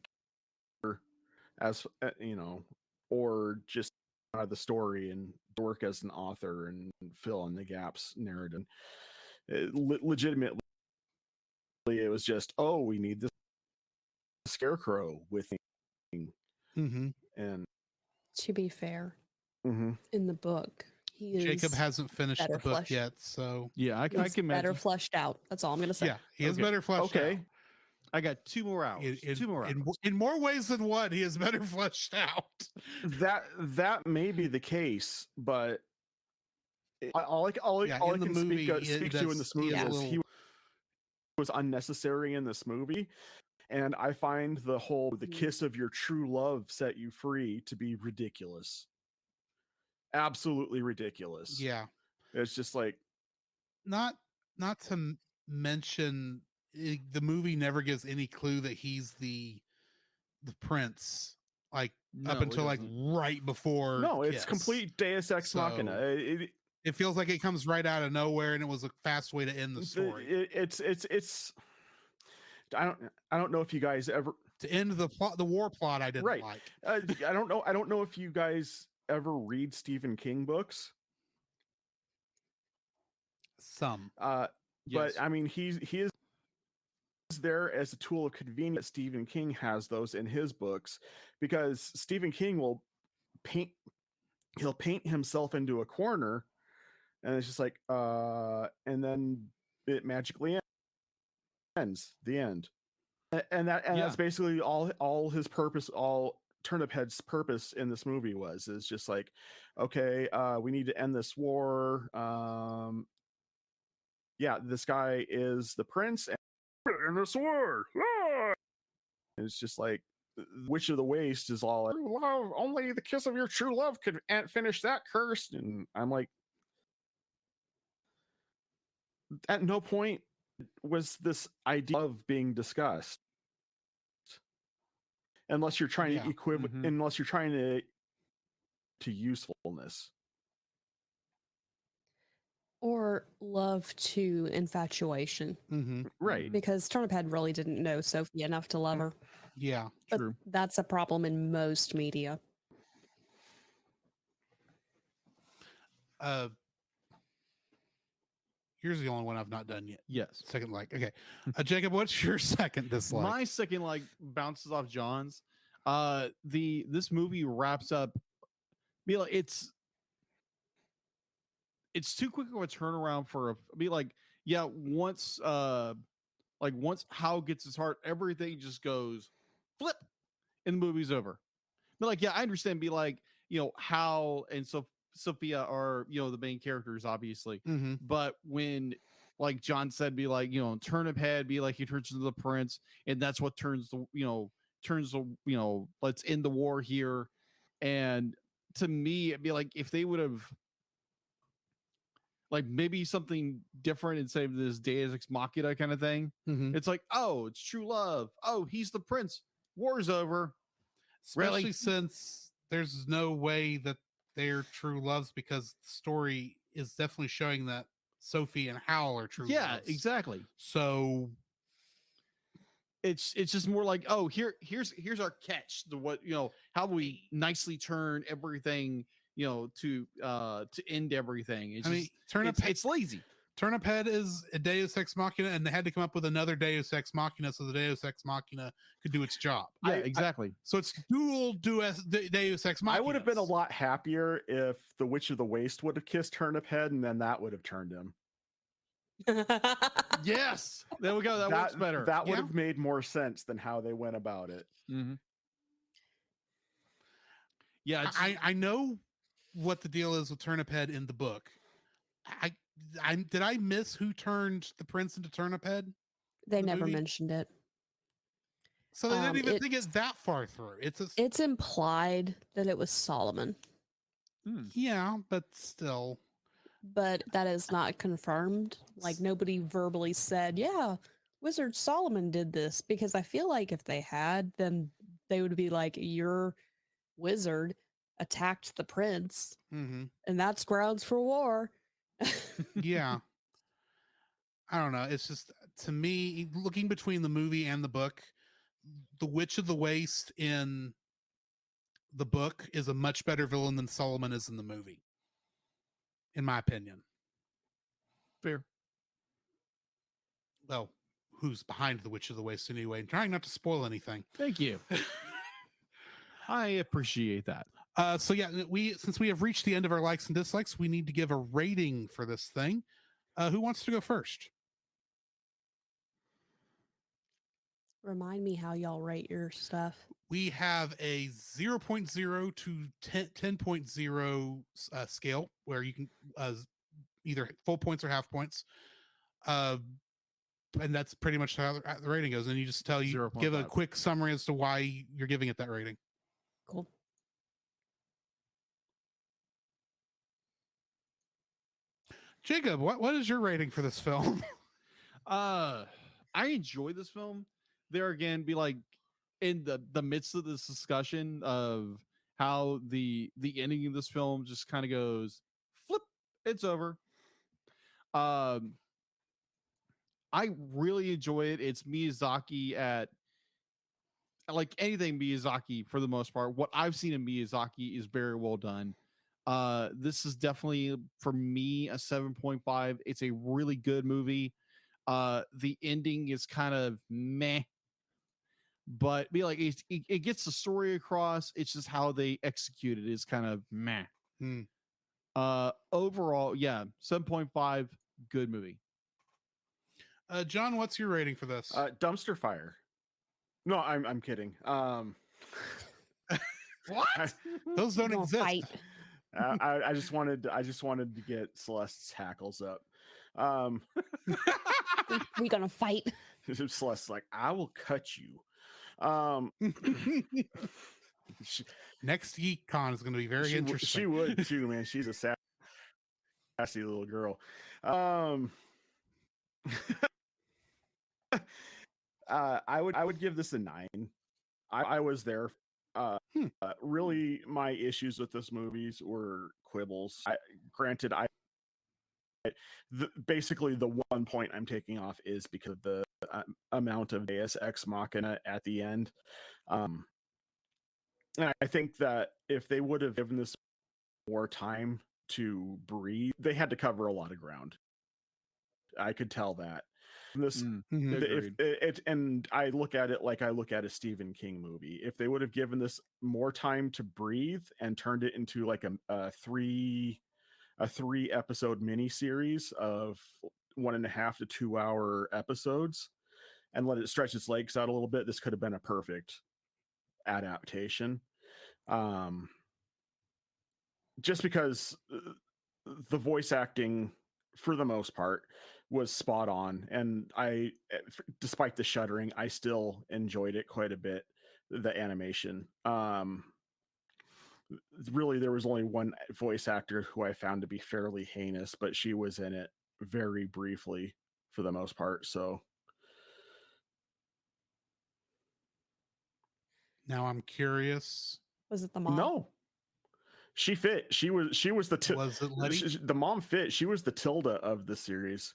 as or just out of the story and work as an author and fill in the gaps narrative. Legitimately, it was just, oh, we need this scarecrow with him. And to be fair, in the book, Jacob hasn't finished the book yet, so yeah, I can imagine. Better fleshed out. That's all I'm gonna say. Yeah, he is better fleshed out. I got 2 more hours. 2 more hours. In more ways than one, he is better fleshed out. That may be the case, but all I can speak to in this movie is he was unnecessary in this movie, and I find the kiss of your true love set you free to be ridiculous. Absolutely ridiculous. Yeah, it's just like, not to mention the movie never gives any clue that he's the prince, like up until like right before. No, it's complete Deus Ex Machina. It feels like it comes right out of nowhere, and it was a fast way to end the story. It's I don't know if you guys ever to end the war plot. I didn't like. I don't know if you guys ever read Stephen King books. Some, yes. But I mean, he is there as a tool of convenience. Stephen King has those in his books because Stephen King will he'll paint himself into a corner, and it's just like, and then it magically ends. The end, and that's basically all his purpose. All Turnip Head's purpose in this movie is just like, okay, we need to end this war. Yeah, this guy is the prince in this war. It's just like, Witch of the Waste is all like, "True love, only the kiss of your true love could finish that curse." And I'm like, at no point was this idea of being discussed, unless you're trying to unless you're trying to usefulness. Or love to infatuation. Right. Because Turniphead really didn't know Sophie enough to love her. Yeah, But True. that's a problem in most media. Here's the only one I've not done yet. Yes. Second like. Okay. Jacob, what's your second dislike? My second like bounces off John's. This movie wraps up. Be like it's too quick of a turnaround for once once Howl gets his heart, everything just goes flip, and the movie's over. But like, yeah, I understand. Be like, Howl and Sophia are the main characters, obviously. But when, like John said, be like, Turniphead, be like he turns into the prince, and that's what turns the let's end the war here. And to me, it'd be like if they would have like maybe something different instead of this Deus Ex Machina kind of thing. It's like, oh, it's true love. Oh, he's the prince. War's over. Especially Really? since there's no way that they're true loves, because the story is definitely showing that Sophie and Howl are true Yeah, loves. exactly. So it's just more like, oh, here's our catch. How we nicely turn everything, to end everything. It's lazy. Turniphead is a Deus Ex Machina, and they had to come up with another Deus Ex Machina so the Deus Ex Machina could do its job. Yeah, exactly. So it's dual Deus Ex Machina. I would have been a lot happier if the Witch of the Waste would have kissed Turniphead, and then that would have turned him. Yes, there we go. That works better. That would have made more sense than how they went about it. Yeah, I know what the deal is with Turniphead in the book. Did I miss who turned the prince into Turniphead? They never mentioned it. So they didn't even think it's that far through. It's implied that it was Solomon. Yeah, but still. But that is not confirmed. Like nobody verbally said, yeah, Wizard Solomon did this, because I feel like if they had, then they would be like, your wizard attacked the prince, and that's grounds for war. Yeah. I don't know. It's just, to me, looking between the movie and the book, the Witch of the Waste in the book is a much better villain than Solomon is in the movie, in my opinion. Fair. Well, who's behind the Witch of the Waste anyway? I'm trying not to spoil anything. Thank you. I appreciate that. So yeah, since we have reached the end of our likes and dislikes, we need to give a rating for this thing. Who wants to go first? Remind me how y'all rate your stuff. We have a 0.0 to 10.0 scale where you can either full points or half points. And that's pretty much how the rating goes. And you just give a quick summary as to why you're giving it that rating. Cool. Jacob, what is your rating for this film? I enjoy this film. There again, be like in the midst of this discussion of how the ending of this film just kind of goes flip, it's over. I really enjoy it. It's Miyazaki at like anything Miyazaki for the most part. What I've seen in Miyazaki is very well done. This is definitely for me a 7.5. It's a really good movie. The ending is kind of meh, but be like it gets the story across. It's just how they execute it is kind of meh. Overall, yeah, 7.5, good movie. John, what's your rating for this? Dumpster fire. No, I'm kidding. What? Those don't exist. Fight. I just wanted to get Celeste's hackles up. We gonna fight. Celeste's like, I will cut you. Next GeekCon is going to be very she interesting. would too, man. She's a sassy little girl. I would give this a 9. I was there. Really, my issues with this movies were quibbles. Granted, basically the one point I'm taking off is because of the amount of Deus Ex Machina at the end. And I think that if they would have given this more time to breathe, they had to cover a lot of ground. I could tell that. This and I look at it like I look at a Stephen King movie. If they would have given this more time to breathe and turned it into like a 3 episode mini series of 1.5 to 2 hour episodes and let it stretch its legs out a little bit, this could have been a perfect adaptation. Just because the voice acting for the most part was spot on, and despite the shuddering, I still enjoyed it quite a bit, the animation. Really, there was only one voice actor who I found to be fairly heinous, but she was in it very briefly for the most part. So now I'm curious. Was it the mom? No, she fit. She was the Was it Letty? the mom fit. She was the Tilda of the series.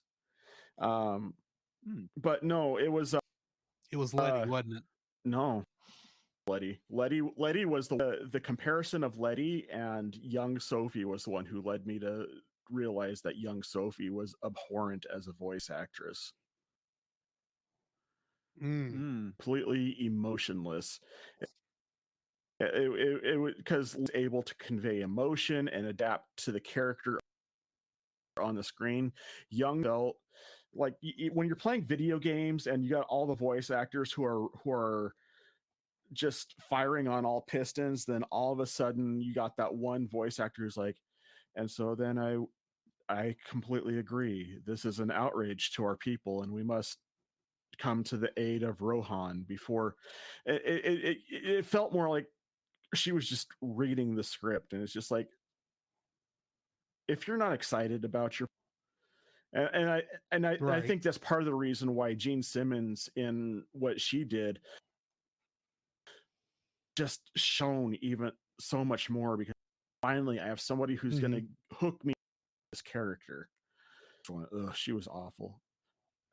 But no, it was Letty, wasn't it? No, Letty was the comparison of Letty and young Sophie was the one who led me to realize that young Sophie was abhorrent as a voice actress. Completely emotionless. It because it's able to convey emotion and adapt to the character on the screen. Young adult, like when you're playing video games and you got all the voice actors who are just firing on all pistons, then all of a sudden you got that one voice actor who's like, and so then I completely agree. This is an outrage to our people, and we must come to the aid of Rohan. Before it felt more like she was just reading the script, and it's just like, if you're not excited about your I think that's part of the reason why Gene Simmons in what she did just shone even so much more, because finally I have somebody who's going to hook me this character. Ugh, she was awful.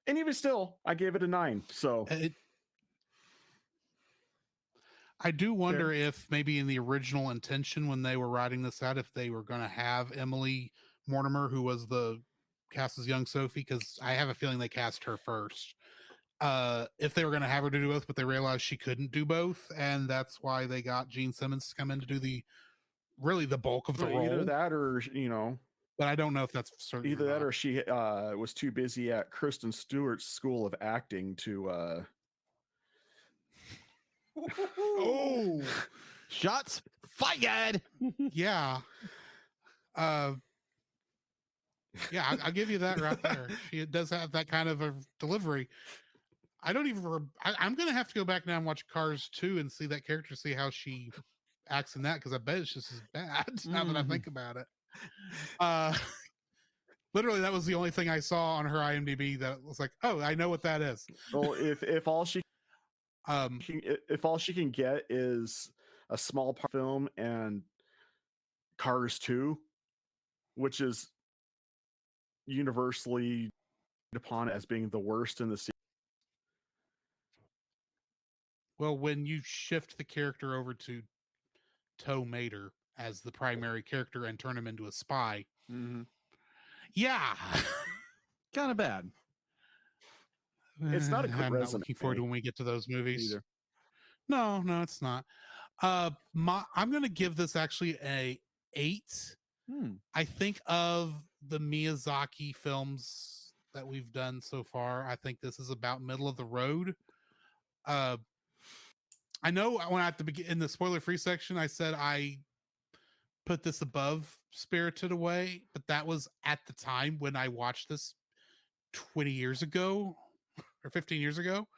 And even still, I gave it a 9. So I do wonder if maybe in the original intention when they were writing this out, if they were going to have Emily Mortimer, who was the cast as young Sophie, because I have a feeling they cast her first. If they were going to have her to do both, but they realized she couldn't do both, and that's why they got Gene Simmons to come in to do the bulk of the role. Either that, or but I don't know if that's certain. Either that, or she was too busy at Kristen Stewart's School of Acting to. Oh, shots fired! Yeah. Yeah, I'll give you that right there. She does have that kind of a delivery. I'm going to have to go back now and watch Cars 2 and see that character, see how she acts in that, because I bet it's just as bad now that I think about it. Literally, that was the only thing I saw on her IMDb that was like, oh, I know what that is. Well, if all she can get is a small part film and Cars 2, which is universally upon as being the worst in the series. Well, when you shift the character over to Tow Mater as the primary character and turn him into a spy, yeah, kind of bad. It's not a good I'm resume. not looking forward to when we get to those movies. Either. No, it's not. I'm going to give this actually a 8. I think of the Miyazaki films that we've done so far, I think this is about middle of the road. I know when at the beginning in the spoiler-free section, I said I put this above Spirited Away, but that was at the time when I watched this 20 years ago or 15 years ago.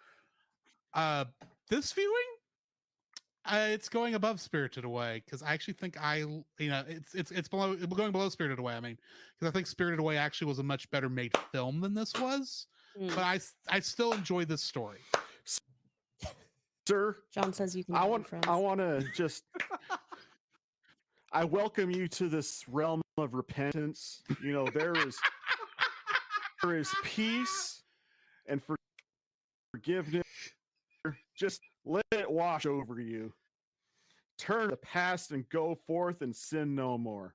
This viewing, it's going above Spirited Away because I actually think it's going below Spirited Away. I mean, because I think Spirited Away actually was a much better made film than this was. But I still enjoy this story. Sir, John says you can. I want to just. I welcome you to this realm of repentance. You know, there is peace and forgiveness. Just let it wash over you. Turn the past and go forth and sin no more.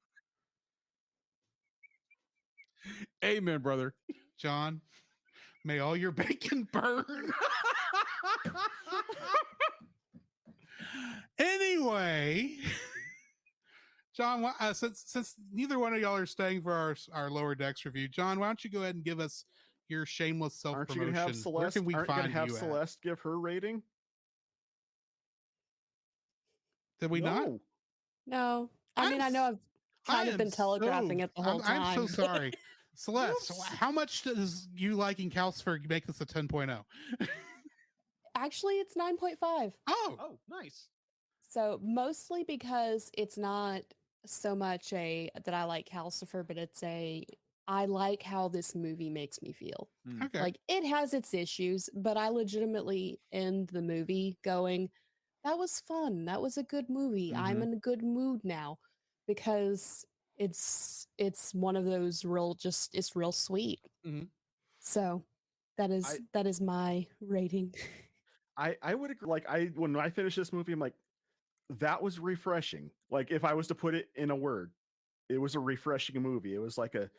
Amen, brother. John, may all your bacon burn. Anyway, John, since neither one of y'all are staying for our Lower Decks review, John, why don't you go ahead and give us your shameless self-promotion? Aren't you gonna have Celeste? Where can we find you Celeste give her rating? Did we not? No. I mean, I know I've kind of been telegraphing it the whole time. I'm so sorry. Celeste, how much does you liking Calcifer make this a 10.0? Actually, it's 9.5. Oh, nice. So mostly because it's not so much that I like Calcifer, but it's I like how this movie makes me feel. Okay. Like, it has its issues, but I legitimately end the movie going, that was fun. That was a good movie. I'm in a good mood now because it's one of those it's real sweet. So that is my rating. I would agree. Like, when I finish this movie, I'm like, that was refreshing. Like, if I was to put it in a word, it was a refreshing movie. It was like a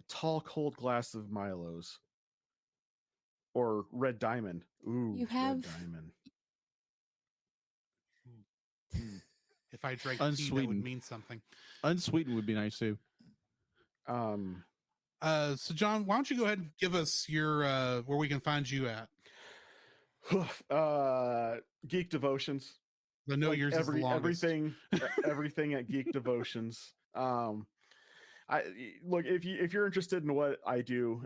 tall, cold glass of Milo's or Red Diamond. Ooh, You have Red Diamond. If I drank tea, that would mean something. Unsweetened would be nice too. So John, why don't you go ahead and give us your where we can find you at? Geek Devotions. I know yours is the longest. everything at Geek Devotions. I look, if you're interested in what I do,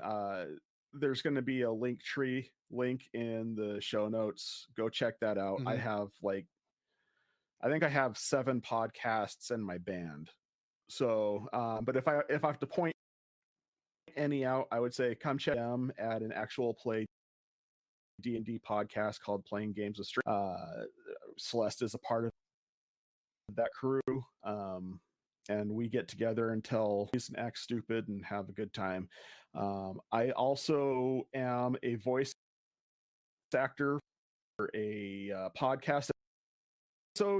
there's going to be a Linktree link in the show notes. Go check that out. I have I think I have 7 podcasts in my band. So, but if I have to point any out, I would say come check them at an actual play D&D podcast called Playing Games with Strangers. Celeste is a part of that crew, and we get together and tell stories and act stupid and have a good time. I also am a voice actor for a podcast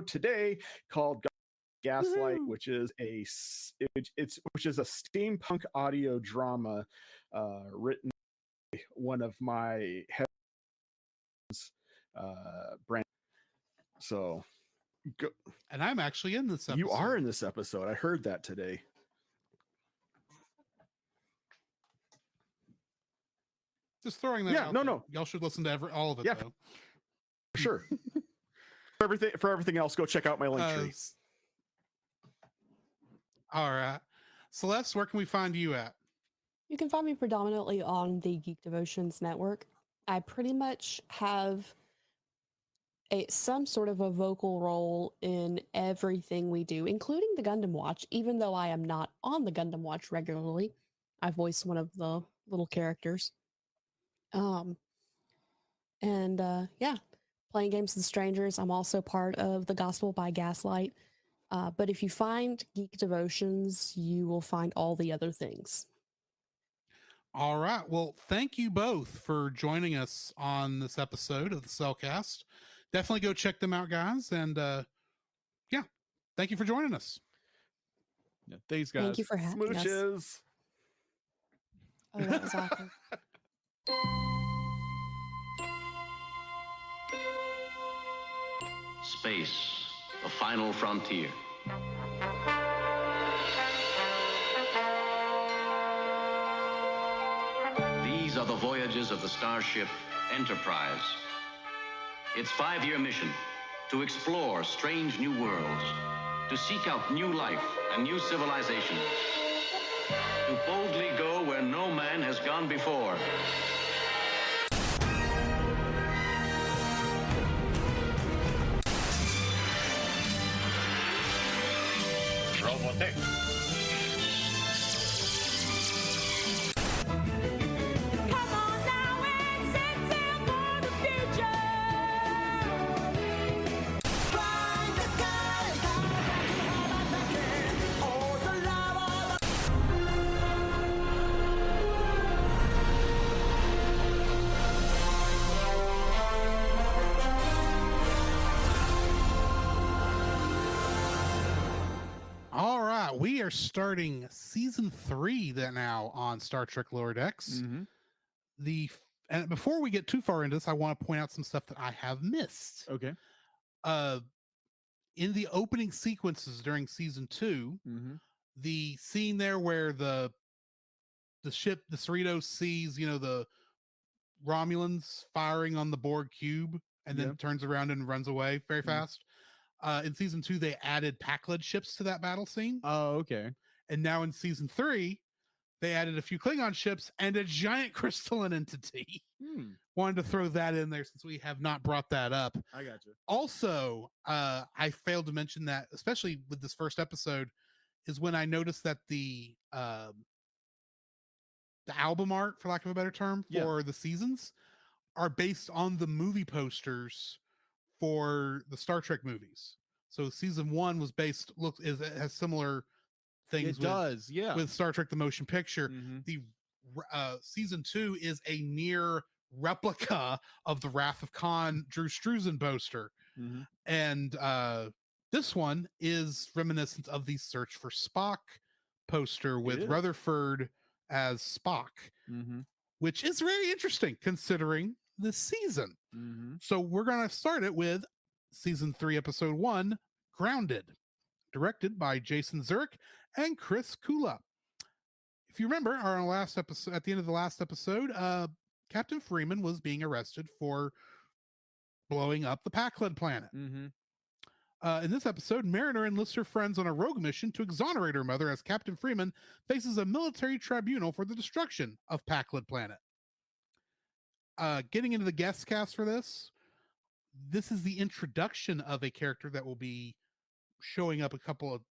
today called Gaslight, which is a steampunk audio drama written by one of my brand. So go. And I'm actually in this episode. You are in this episode. I heard that today. Just throwing that out. No. Y'all should listen to all of it, though. Sure. For everything else, go check out my link tree. All right. Celeste, where can we find you at? You can find me predominantly on the Geek Devotions Network. I pretty much have some sort of a vocal role in everything we do, including the Gundam Watch. Even though I am not on the Gundam Watch regularly, I voice one of the little characters. Playing Games with Strangers. I'm also part of the Gospel by Gaslight. But if you find Geek Devotions, you will find all the other things. All right. Well, thank you both for joining us on this episode of the Cellcast. Definitely go check them out, guys. And thank you for joining us. Yeah, thanks, guys. Thank you for having Smooches. us. Oh, that was awesome. Space, the final frontier. These are the voyages of the starship Enterprise. Its 5-year mission: to explore strange new worlds, to seek out new life and new civilizations, to boldly go where no man has gone before. Robotech. Come on now and set sail for the future. Fly the sky, oh, the love of All right, we are starting season 3 that now on Star Trek Lower Decks. And before we get too far into this, I want to point out some stuff that I have missed. Okay. In the opening sequences during season 2, the scene there where the ship, the Cerritos, sees, you know, the Romulans firing on the Borg cube and then turns around and runs away very fast. In season 2, they added Pac-Led ships to that battle scene. Oh, okay. And now in season 3, they added a few Klingon ships and a giant crystalline entity. Wanted to throw that in there since we have not brought that up. I got you. Also, I failed to mention that, especially with this first episode, is when I noticed that the album art, for lack of a better term, for the seasons are based on the movie posters for the Star Trek movies. So season 1 was based, it has similar things. With Star Trek the Motion Picture. The season 2 is a near replica of the Wrath of Khan Drew Struzan poster. And this one is reminiscent of the Search for Spock poster with Rutherford as Spock, which is very interesting considering the season. So we're going to start it with season 3, episode 1, Grounded, directed by Jason Zurich and Chris Kula. If you remember our last episode, at the end of the last episode, Captain Freeman was being arrested for blowing up the Pac-Led planet. In this episode, Mariner enlists her friends on a rogue mission to exonerate her mother as Captain Freeman faces a military tribunal for the destruction of Pac-Led planet. Getting into the guest cast for this is the introduction of a character that will be showing up a couple of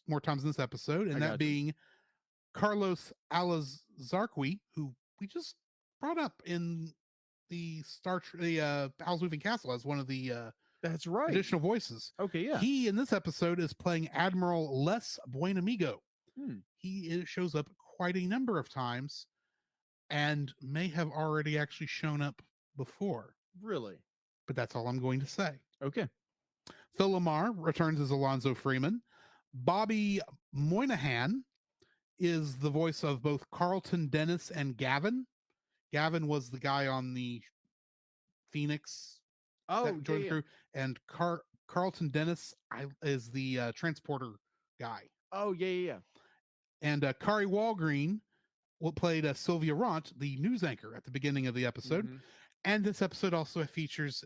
more times in this episode, and that being Carlos Alazarqui, who we just brought up in the Howl's Moving Castle as one of the that's right additional voices. Okay, yeah. He in this episode is playing Admiral Les Buenamigo. He shows up quite a number of times and may have already actually shown up before. Really? But that's all I'm going to say. Okay. Phil Lamar returns as Alonzo Freeman. Bobby Moynihan is the voice of both Carlton Dennis and Gavin. Gavin was the guy on the Phoenix that joined the crew, and Carlton Dennis is the transporter guy. Oh, yeah. And Kari Walgreen played Sylvia Ront, the news anchor at the beginning of the episode. And this episode also features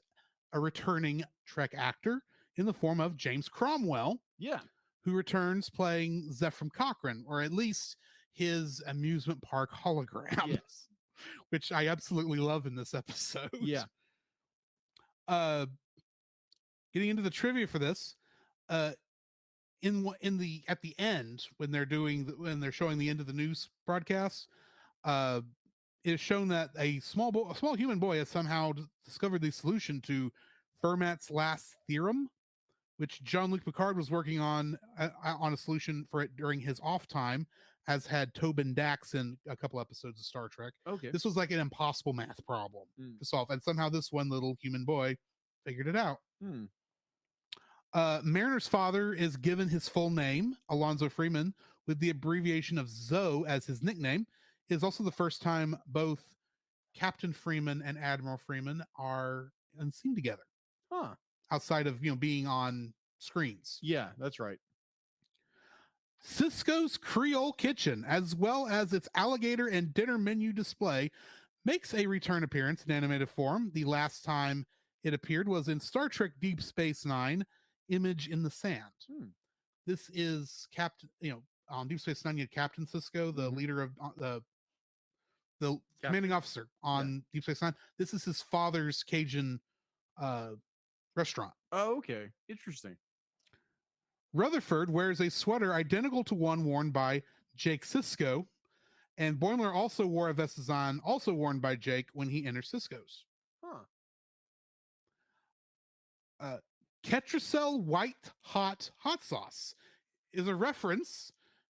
a returning Trek actor in the form of James Cromwell. Who returns playing Zephram Cochrane, or at least his amusement park hologram. Which I absolutely love in this episode. Getting into the trivia for this, at the end when they're showing the end of the news broadcast, it is shown that a small human boy has somehow discovered the solution to Fermat's last theorem, which Jean-Luc Picard was working on a solution for it during his off time, as had Tobin Dax in a couple episodes of Star Trek. This was like an impossible math problem to solve, and somehow this one little human boy figured it out. Mariner's father is given his full name, Alonzo Freeman, with the abbreviation of ZO as his nickname. It is also the first time both Captain Freeman and Admiral Freeman are seen together. Outside of being on screens. Yeah, that's right. Cisco's Creole Kitchen, as well as its alligator and dinner menu display, makes a return appearance in animated form. The last time it appeared was in Star Trek Deep Space Nine, Image in the Sand. This is on Deep Space Nine, you had Captain Cisco, the leader of the commanding officer on Deep Space Nine. This is his father's Cajun restaurant. Oh, okay. Interesting. Rutherford wears a sweater identical to one worn by Jake Sisko, and Boimler also wore a vestizon also worn by Jake when he enters Sisko's. Ketracel White Hot Sauce is a reference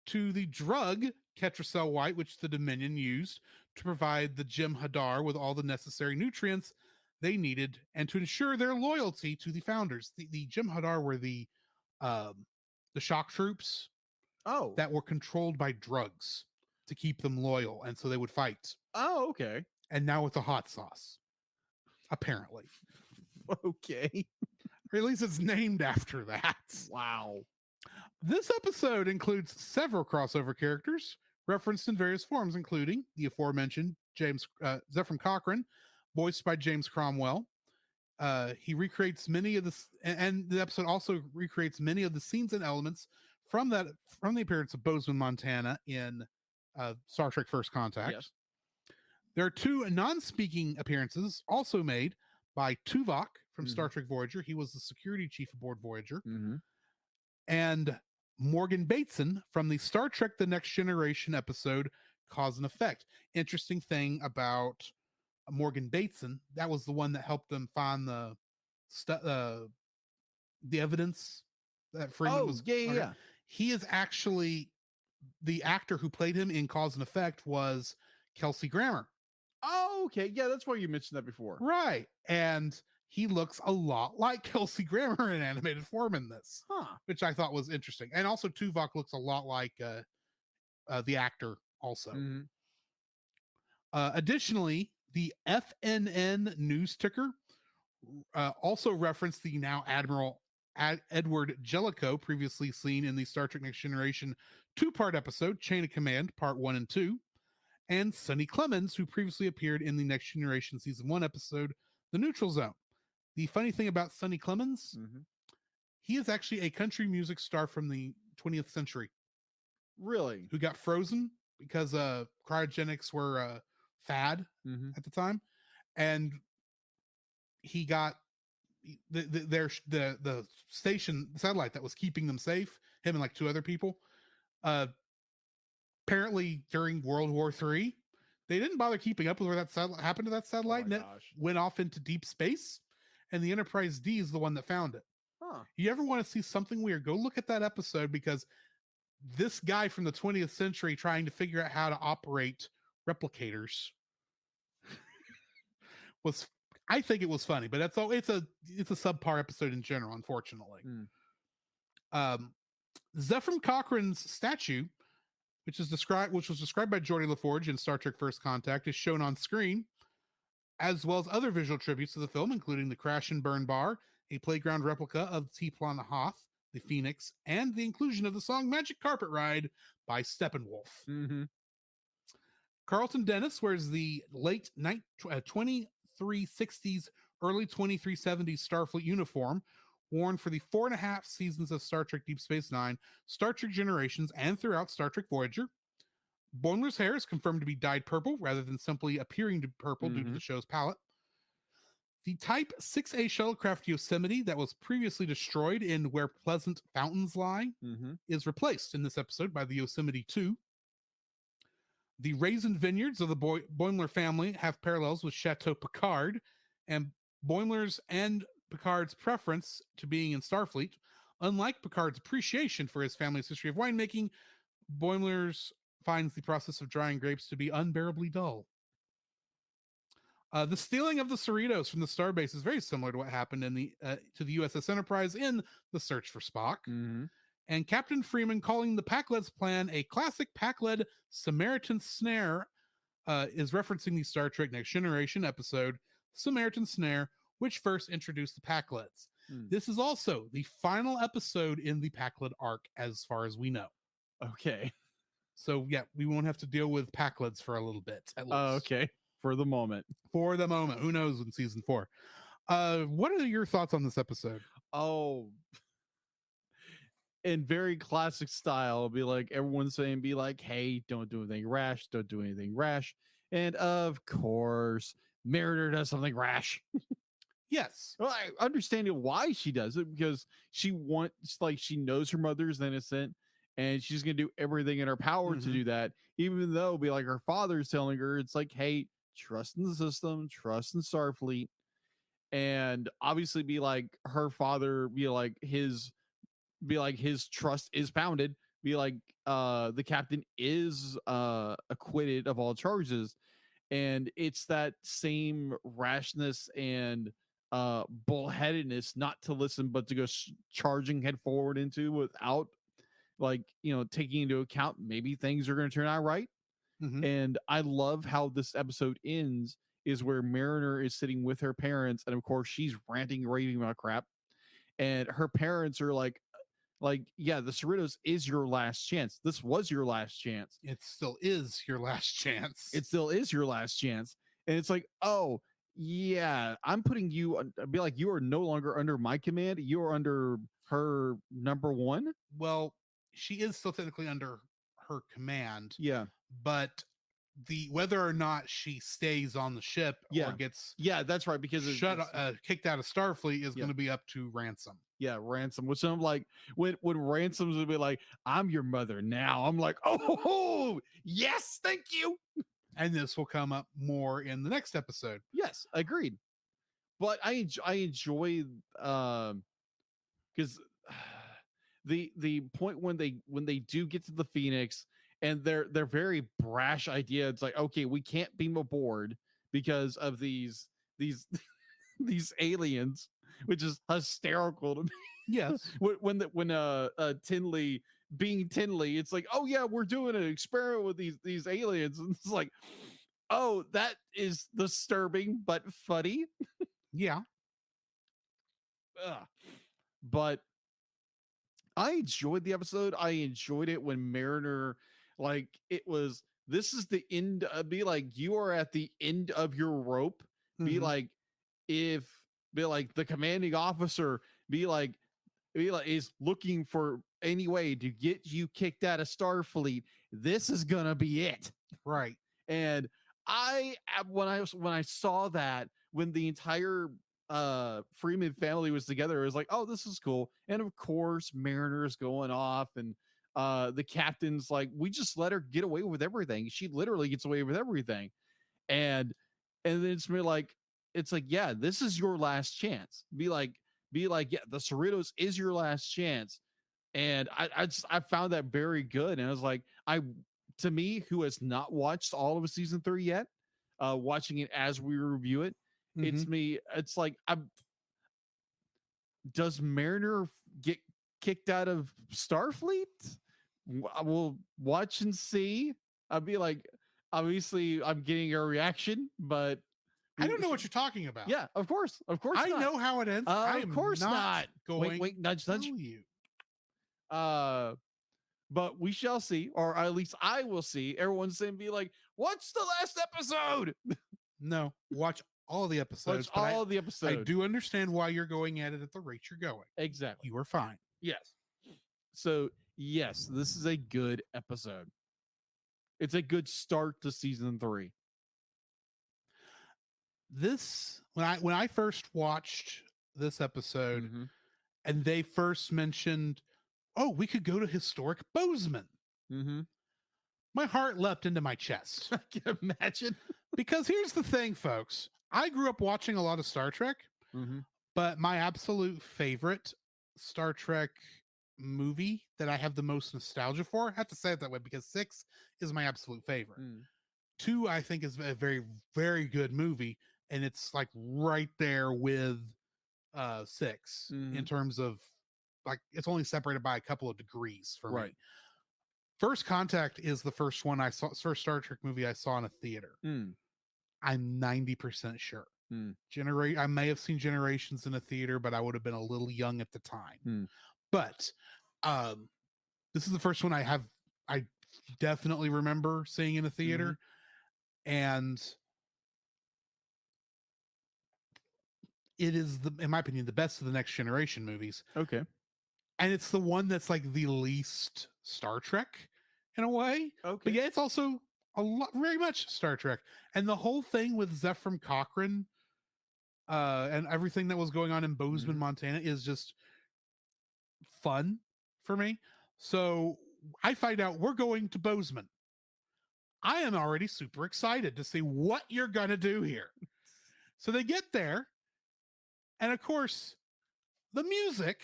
to the drug Ketracel White, which the Dominion used to provide the Jem'Hadar with all the necessary nutrients they needed and to ensure their loyalty to the founders. The Jem'Hadar were the shock troops that were controlled by drugs to keep them loyal, and so they would fight. Oh, okay. And now it's a hot sauce, apparently. Okay. Or at least it's named after that. Wow. This episode includes several crossover characters referenced in various forms, including the aforementioned Zephyr Cochrane, voiced by James Cromwell. He recreates many of and the episode also recreates many of the scenes and elements from the appearance of Bozeman, Montana in Star Trek First Contact. Yes. There are two non-speaking appearances also made by Tuvok from Star Trek Voyager. He was the security chief aboard Voyager. And Morgan Bateson from the Star Trek The Next Generation episode Cause and Effect. Interesting thing about Morgan Bateson, that was the one that helped them find the evidence that Freeman was. Yeah. He is actually the actor who played him in Cause and Effect was Kelsey Grammer. Oh, okay. Yeah, that's why you mentioned that before. Right. And he looks a lot like Kelsey Grammer in animated form in this, which I thought was interesting. And also Tuvok looks a lot like the actor also. Additionally, the FNN news ticker also referenced the now Admiral Edward Jellicoe, previously seen in the Star Trek Next Generation two-part episode, Chain of Command, Part 1 and 2, and Sonny Clemens, who previously appeared in the Next Generation Season 1 episode, The Neutral Zone. The funny thing about Sonny Clemens, he is actually a country music star from the 20th century. Really? Who got frozen because cryogenics were a fad at the time. And he got the station satellite that was keeping them safe, him and like two other people. Apparently during World War III, they didn't bother keeping up with where that satellite happened to that satellite, and it went off into deep space. And the Enterprise D is the one that found it. You ever want to see something weird? Go look at that episode, because this guy from the 20th century trying to figure out how to operate replicators was, I think it was funny, but it's a subpar episode in general, unfortunately. Zephyr Cochrane's statue, which was described by Geordi LaForge in Star Trek First Contact, is shown on screen, as well as other visual tributes to the film, including the Crash and Burn Bar, a playground replica of T-Plan Hoth, the Phoenix, and the inclusion of the song Magic Carpet Ride by Steppenwolf. Carlton Dennis wears the late 2360s, early 2370s Starfleet uniform, worn for the 4.5 seasons of Star Trek Deep Space Nine, Star Trek Generations, and throughout Star Trek Voyager. Boimler's hair is confirmed to be dyed purple rather than simply appearing to purple due to the show's palette. The Type 6A shuttlecraft Yosemite that was previously destroyed in Where Pleasant Fountains Lie is replaced in this episode by the Yosemite 2. The Raisin Vineyards of the Boimler family have parallels with Chateau Picard, and Boimler's and Picard's preference to being in Starfleet. Unlike Picard's appreciation for his family's history of winemaking, Boimler's finds the process of drying grapes to be unbearably dull. The stealing of the Cerritos from the starbase is very similar to what happened in to the USS Enterprise in The Search for Spock. And Captain Freeman calling the Packled's plan a classic Packlet Samaritan Snare is referencing the Star Trek Next Generation episode Samaritan Snare, which first introduced the Packlets. This is also the final episode in the Packlet arc, as far as we know. Okay. So yeah, we won't have to deal with Packlets for a little bit. At least. Okay. For the moment. For the moment. Who knows in season 4? What are your thoughts on this episode? Oh, in very classic style, be like everyone's saying, be like, hey, don't do anything rash. Don't do anything rash. And of course, Mariner does something rash. Yes. Well, I understanding why she does it, because she wants, like, she knows her mother's innocent and she's gonna do everything in her power to Mhm. do that, even though be like her father's telling her it's like, hey, trust in the system, trust in Starfleet, and obviously be like her father, be like his trust is founded, be like the captain is acquitted of all charges, and it's that same rashness and bullheadedness not to listen but to go charging head forward into without, like, taking into account maybe things are going to turn out right. Mhm. And I love how this episode ends, is where Mariner is sitting with her parents, and of course she's ranting raving about crap, and her parents are like, yeah, the Cerritos is your last chance. This was your last chance. It still is your last chance. It still is your last chance. And it's like, oh, yeah, I'm putting you, be like, you are no longer under my command. You are under her number one. Well, she is still technically under her command, Yeah. but the whether or not she stays on the ship Yeah. or gets Yeah, that's right. Because kicked out of Starfleet is Yeah. going to be up to Ransom. Yeah, Ransom. Which I'm like, when Ransom's would be like, I'm your mother now. I'm like, oh, yes, thank you. And this will come up more in the next episode. Yes, agreed. But I enjoy because the point when they do get to the Phoenix, and their very brash idea, it's like, okay, we can't beam aboard because of these these aliens, which is hysterical to me. Yes. when Tinley, being Tinley, it's like, oh yeah, we're doing an experiment with these aliens, and it's like, oh, that is disturbing but funny. Yeah. Ugh. But I enjoyed the episode. I enjoyed it when Mariner, like, it was, this is the end, be like, you are at the end of your rope. Be Mhm. like, if, be like, the commanding officer, be like is looking for any way to get you kicked out of Starfleet, this is gonna be it. Right. And when I saw that, when the entire Freeman family was together, it was like, oh, this is cool. And of course, Mariner's going off, and the captain's like, we just let her get away with everything. She literally gets away with everything. And then it's me like, yeah, this is your last chance. Be like, yeah, the Cerritos is your last chance. And I found that very good. And I was like, to me, who has not watched all of season 3 yet, watching it as we review it, it's me. It's like, does Mariner get kicked out of Starfleet? I will watch and see. I'll be like, obviously, I'm getting a reaction, but I don't know what you're talking about. yeah, of course, I not. know how it ends. I Of am course not. going Wait, nudge, to nudge. tell you. But we shall see, or at least I will see. Everyone's saying, be like, what's the last episode? No, watch all the episodes. Watch but all the episodes. I do understand why you're going at it at the rate you're going. Exactly. You are fine. Yes. So yes, this is a good episode. It's a good start to season 3. This when I first watched this episode, Mhm. and they first mentioned, oh, we could go to historic Bozeman. Mm-hmm. My heart leapt into my chest. I can imagine. Because here's the thing, folks. I grew up watching a lot of Star Trek, Mm-hmm. but my absolute favorite Star Trek movie that I have the most nostalgia for, I have to say it that way because 6 is my absolute favorite. 2, I think, is a very, very good movie, and it's like right there with 6 in terms of, like, it's only separated by a couple of degrees for me. First Contact is the first one I saw, first Star Trek movie I saw in a theater. I'm 90% sure. I may have seen Generations in a theater, but I would have been a little young at the time. But this is the first one I definitely remember seeing in a theater. And it is, in my opinion, the best of the Next Generation movies. Okay. And it's the one that's like the least Star Trek in a way. Okay. But yeah, it's also a lot, very much Star Trek. And the whole thing with Zephyr Cochrane, and everything that was going on in Bozeman, Montana is just fun for me. So I find out we're going to Bozeman. I am already super excited to see what you're going to do here. So they get there, and of course, the music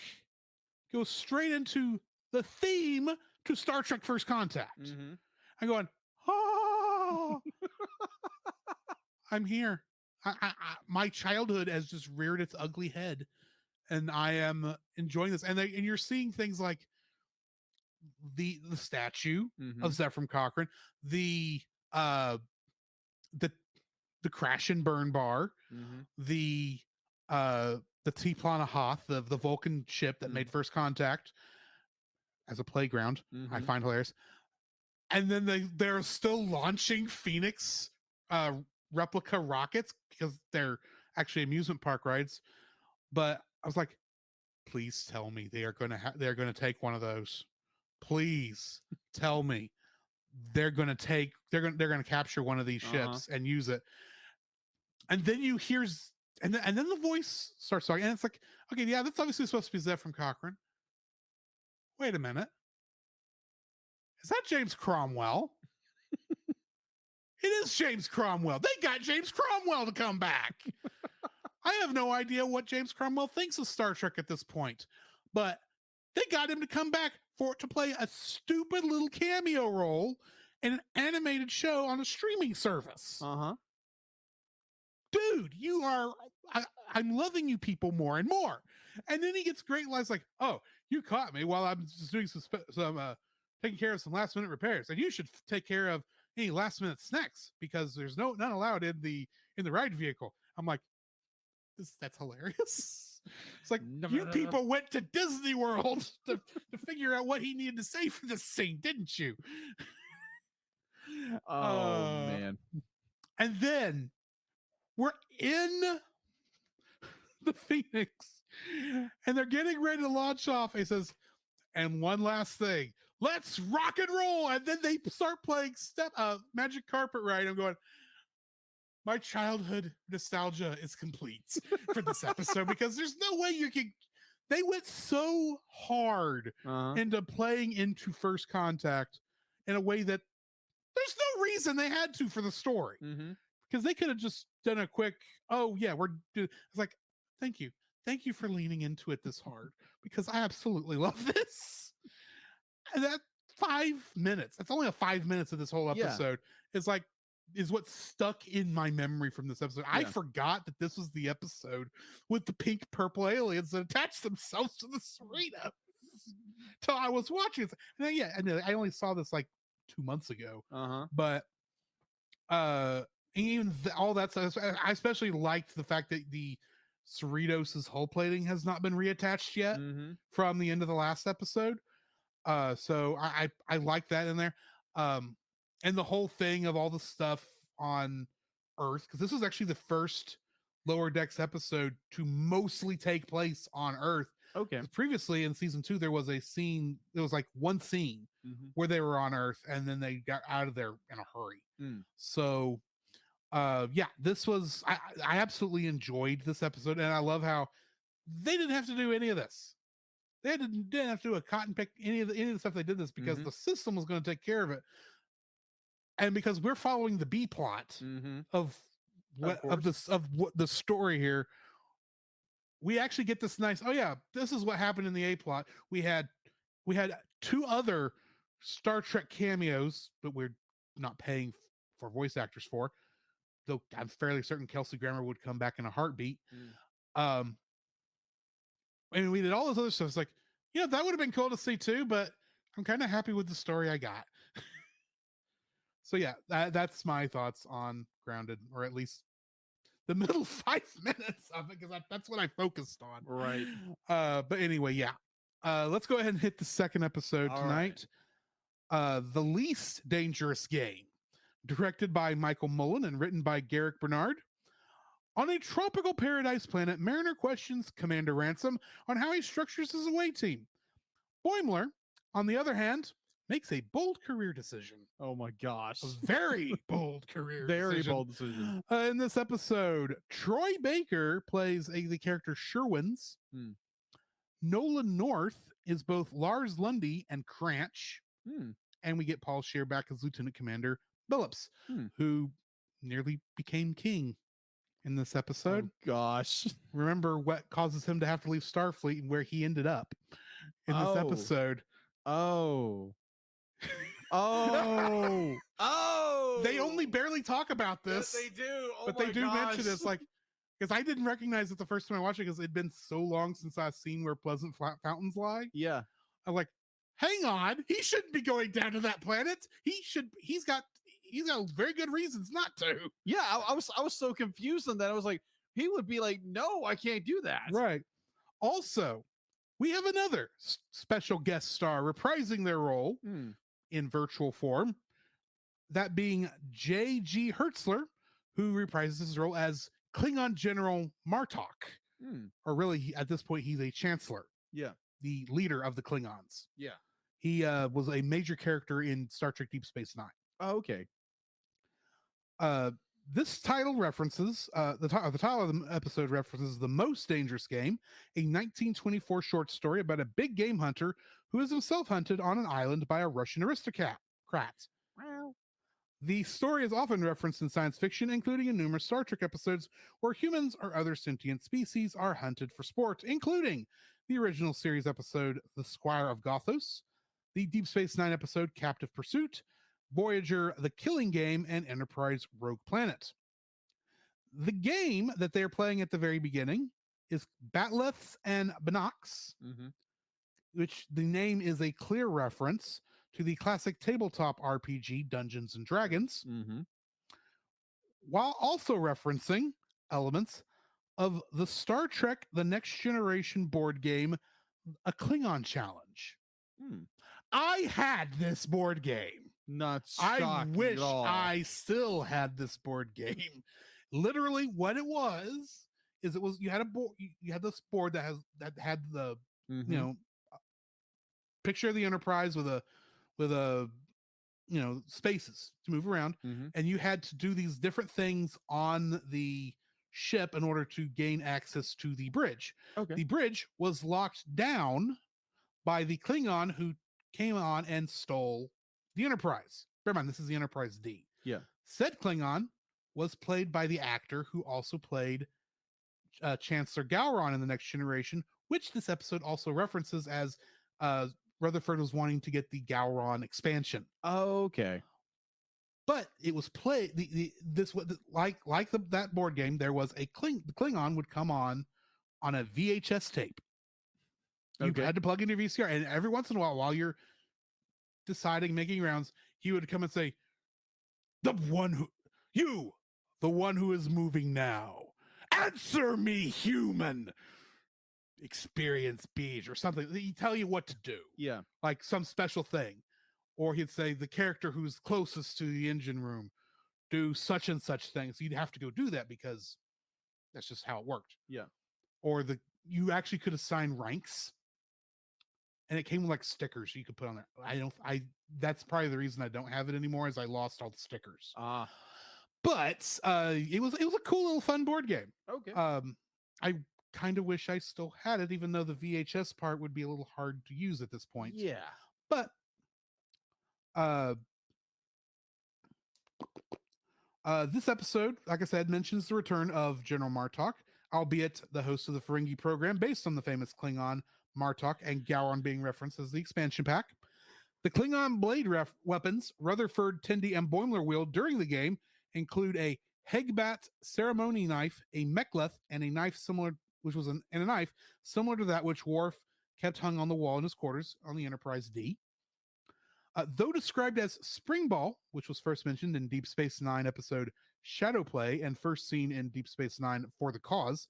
goes straight into the theme to Star Trek First Contact. I'm going, oh, I'm here. My childhood has just reared its ugly head, and I am enjoying this. And you're seeing things like the statue of Zephram Cochrane, the crash and burn bar, the T-Plana Hoth, the Vulcan ship that made First Contact as a playground. I find hilarious. And then they're still launching Phoenix replica rockets because they're actually amusement park rides. But I was like, please tell me they're going to take one of those. Please tell me they're going to capture one of these ships and use it. And then you hear, and then the voice starts talking, and it's like, okay, yeah, that's obviously supposed to be Zephram Cochrane. Wait a minute. Is that James Cromwell? It is James Cromwell. They got James Cromwell to come back. I have no idea what James Cromwell thinks of Star Trek at this point, but they got him to come back to play a stupid little cameo role in an animated show on a streaming service. Dude, I'm loving you people more and more. And then he gets great lines like, oh, you caught me while I'm just doing some taking care of some last minute repairs, and you should take care of any last minute snacks because there's none allowed in the ride vehicle. I'm like, that's hilarious. It's like, you people went to Disney World to figure out what he needed to say for this scene, didn't you? Man. And then we're in the Phoenix, and they're getting ready to launch off. He says, and one last thing, let's rock and roll. And then they start playing Magic Carpet Ride. I'm going, my childhood nostalgia is complete for this episode because there's no way they went so hard into playing into First Contact in a way that there's no reason they had to for the story. Because they could have just done a quick, it's like, thank you for leaning into it this hard because I absolutely love this. And that 5 minutes, that's only 5 minutes of this whole episode, is what stuck in my memory from this episode. I forgot that this was the episode with the pink purple aliens that attached themselves to the Cerritos till I was watching it. And then, I only saw this like 2 months ago, but even all that stuff, I especially liked the fact that the Cerritos' hull plating has not been reattached yet from the end of the last episode. So I like that in there. And the whole thing of all the stuff on Earth, because this was actually the first Lower Decks episode to mostly take place on Earth. Okay. Previously in season 2, there was like one scene where they were on Earth and then they got out of there in a hurry. So this was, I absolutely enjoyed this episode, and I love how they didn't have to do any of this. They didn't have to do a cotton pick any of the stuff they did this because the system was going to take care of it. And because we're following the B plot of the story here, we actually get this nice, this is what happened in the A plot. We had 2 other Star Trek cameos, but we're not paying for voice actors for, though I'm fairly certain Kelsey Grammer would come back in a heartbeat. And we did all this other stuff. It's like, that would have been cool to see too, but I'm kind of happy with the story I got. So that's my thoughts on Grounded, or at least the middle 5 minutes of it, because that's what I focused on. Right. But anyway, let's go ahead and hit the second episode tonight. Right. The Least Dangerous Game, directed by Michael Mullen and written by Garrick Bernard. On a tropical paradise planet, Mariner questions Commander Ransom on how he structures his away team. Boimler, on the other hand, makes a bold career decision. Oh my gosh. A very bold career Very decision. bold decision. In this episode, Troy Baker plays the character Sherwins. Hmm. Nolan North is both Lars Lundy and Cranch. Hmm. And we get Paul Scheer back as Lieutenant Commander Billups, Hmm. who nearly became king in this episode. Oh gosh. Remember what causes him to have to leave Starfleet and where he ended up in this Oh. episode. Oh. Oh. Oh. They only barely talk about this. Yes, they do. Oh but my they do mention gosh. it's like, because I didn't recognize it the first time I watched it because it'd been so long since I've seen where pleasant fountains lie. Yeah. I'm like, hang on, he shouldn't be going down to that planet. He's got very good reasons not to. Yeah, I was so confused on that. I was like, he would be like, no, I can't do that. Right. Also, we have another special guest star reprising their role in virtual form. That being J.G. Hertzler, who reprises his role as Klingon General Martok. Or really, at this point, he's a Chancellor. Yeah. The leader of the Klingons. Yeah. He was a major character in Star Trek Deep Space Nine. Oh, okay. This title references, the title of the episode references The Most Dangerous Game, a 1924 short story about a big game hunter who is himself hunted on an island by a Russian aristocrat. The story is often referenced in science fiction, including in numerous Star Trek episodes where humans or other sentient species are hunted for sport, including the original series episode The Squire of Gothos, the Deep Space Nine episode Captive Pursuit, Voyager The Killing Game, and Enterprise Rogue Planet. The game that they're playing at the very beginning is Batleths and Binocs, which the name is a clear reference to the classic tabletop RPG Dungeons and Dragons, while also referencing elements of the Star Trek The Next Generation board game, A Klingon Challenge. I had this board game. Not I shocking wish at all. I still had this board game. Literally, what it was is you had a board. You had this board that had the picture of the Enterprise with a spaces to move around, and you had to do these different things on the ship in order to gain access to the bridge. Okay. The bridge was locked down by the Klingon who came on and stole the Enterprise. Bear in mind, this is the Enterprise D. Yeah. Said Klingon was played by the actor who also played Chancellor Gowron in The Next Generation, which this episode also references as Rutherford was wanting to get the Gowron expansion. Okay. But it was played that board game. There was the Klingon would come on a VHS tape. You had to plug in your VCR, and every once in a while you're making rounds, he would come and say, the one who is moving now, answer me, human. Experience beach or something. He'd tell you what to do. Yeah. Like some special thing. Or he'd say the character who's closest to the engine room do such and such things. So you'd have to go do that because that's just how it worked. Yeah. Or you actually could assign ranks. And it came with like stickers you could put on there. That's probably the reason I don't have it anymore is I lost all the stickers. But it was a cool little fun board game. Okay. I kind of wish I still had it, even though the VHS part would be a little hard to use at this point. Yeah. But this episode, like I said, mentions the return of General Martok, albeit the host of the Ferengi program based on the famous Klingon Martok, and Gowron being referenced as the expansion pack. The Klingon blade weapons Rutherford, Tendi, and Boimler wield during the game include a Hegbat ceremony knife, a Mek'leth, and a knife similar to that which Worf kept hung on the wall in his quarters on the Enterprise D. Though described as Spring Ball, which was first mentioned in Deep Space Nine episode Shadow Play and first seen in Deep Space Nine For the Cause,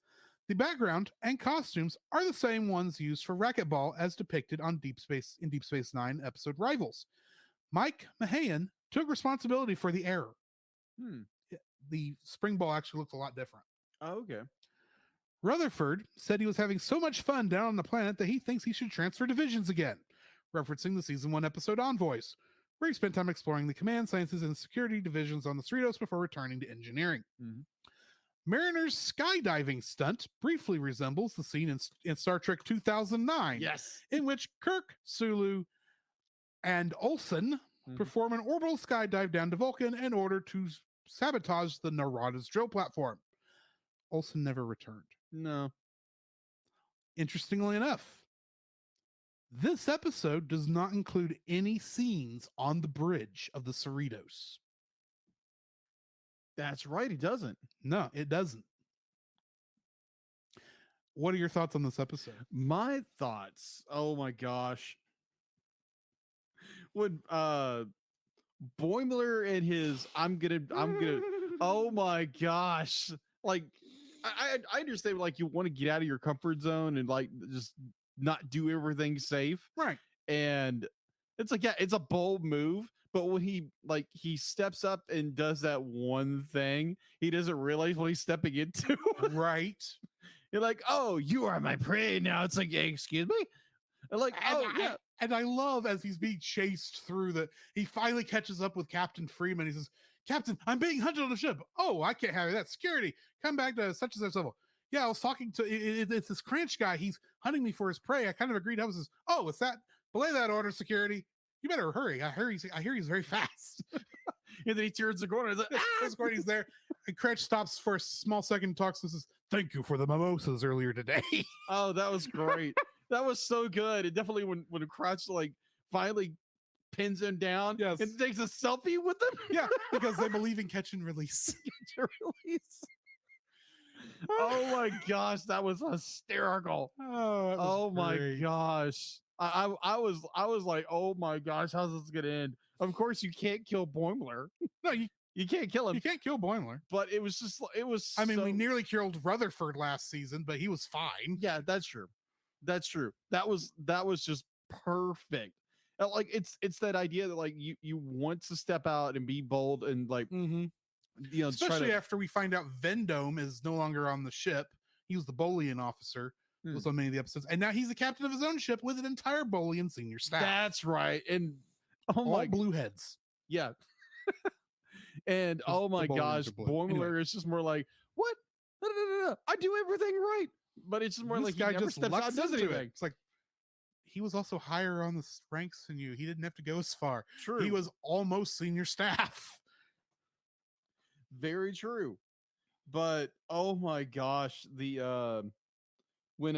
the background and costumes are the same ones used for Racquetball as depicted in Deep Space Nine episode Rivals. Mike Mahan took responsibility for the error. The Spring Ball actually looks a lot different. Oh, okay. Rutherford said he was having so much fun down on the planet that he thinks he should transfer divisions again. referencing the season 1 episode Envoys, where he spent time exploring the command sciences and security divisions on the Cerritos before returning to engineering. Mhm. Mariner's skydiving stunt briefly resembles the scene in Star Trek 2009, Yes. in which Kirk, Sulu, and Olsen perform an orbital skydive down to Vulcan in order to sabotage the Narada's drill platform. Olsen never returned. No. Interestingly enough, this episode does not include any scenes on the bridge of the Cerritos. That's right. He doesn't. No, it doesn't. What are your thoughts on this episode? My thoughts. Oh my gosh. When Boimler and his I'm gonna oh my gosh. Like I understand like you want to get out of your comfort zone and like just not do everything safe. Right. And it's like, yeah, it's a bold move, but when he steps up and does that one thing, he doesn't realize what he's stepping into. Right. You're like, oh, you are my prey now. It's like, excuse me? And like, yeah. And I love as he's being chased through he finally catches up with Captain Freeman. He says, Captain, I'm being hunted on the ship. Oh, I can't have that. Security, come back to such and such level. Yeah, I was talking to, it's this Cranch guy. He's hunting me for his prey. I kind of agreed. I was just, oh, it's that, belay that order, security. You better hurry. I hear he's very fast. And then he turns the corner. He's like, He's there. And Cranch stops for a small second and talks and says, thank you for the mimosas earlier today. Oh, that was great. That was so good. And definitely when Crouch like finally pins him down and takes a selfie with him. Yeah, because they believe in catch and release. Catch and release. Oh my gosh, that was hysterical. Oh my gosh. I was like, oh my gosh, how's this gonna end? Of course you can't kill Boimler. No, you can't kill him. You can't kill Boimler. But it was just I mean, we nearly killed Rutherford last season, but he was fine. Yeah, that's true. That's true. That was just perfect. Like it's that idea that like you want to step out and be bold and like you know, especially after we find out Vendome is no longer on the ship. He was the Bolian officer. Was on many of the episodes, and now he's the captain of his own ship with an entire Bolian senior staff. That's right. And all blue heads. Yeah. And oh my gosh, Boimler is just more like, what? No. I do everything right. But it's just more like guy he never just steps out and does anything. It's like he was also higher on the ranks than you. He didn't have to go as far. True. He was almost senior staff. Very true. But oh my gosh, the when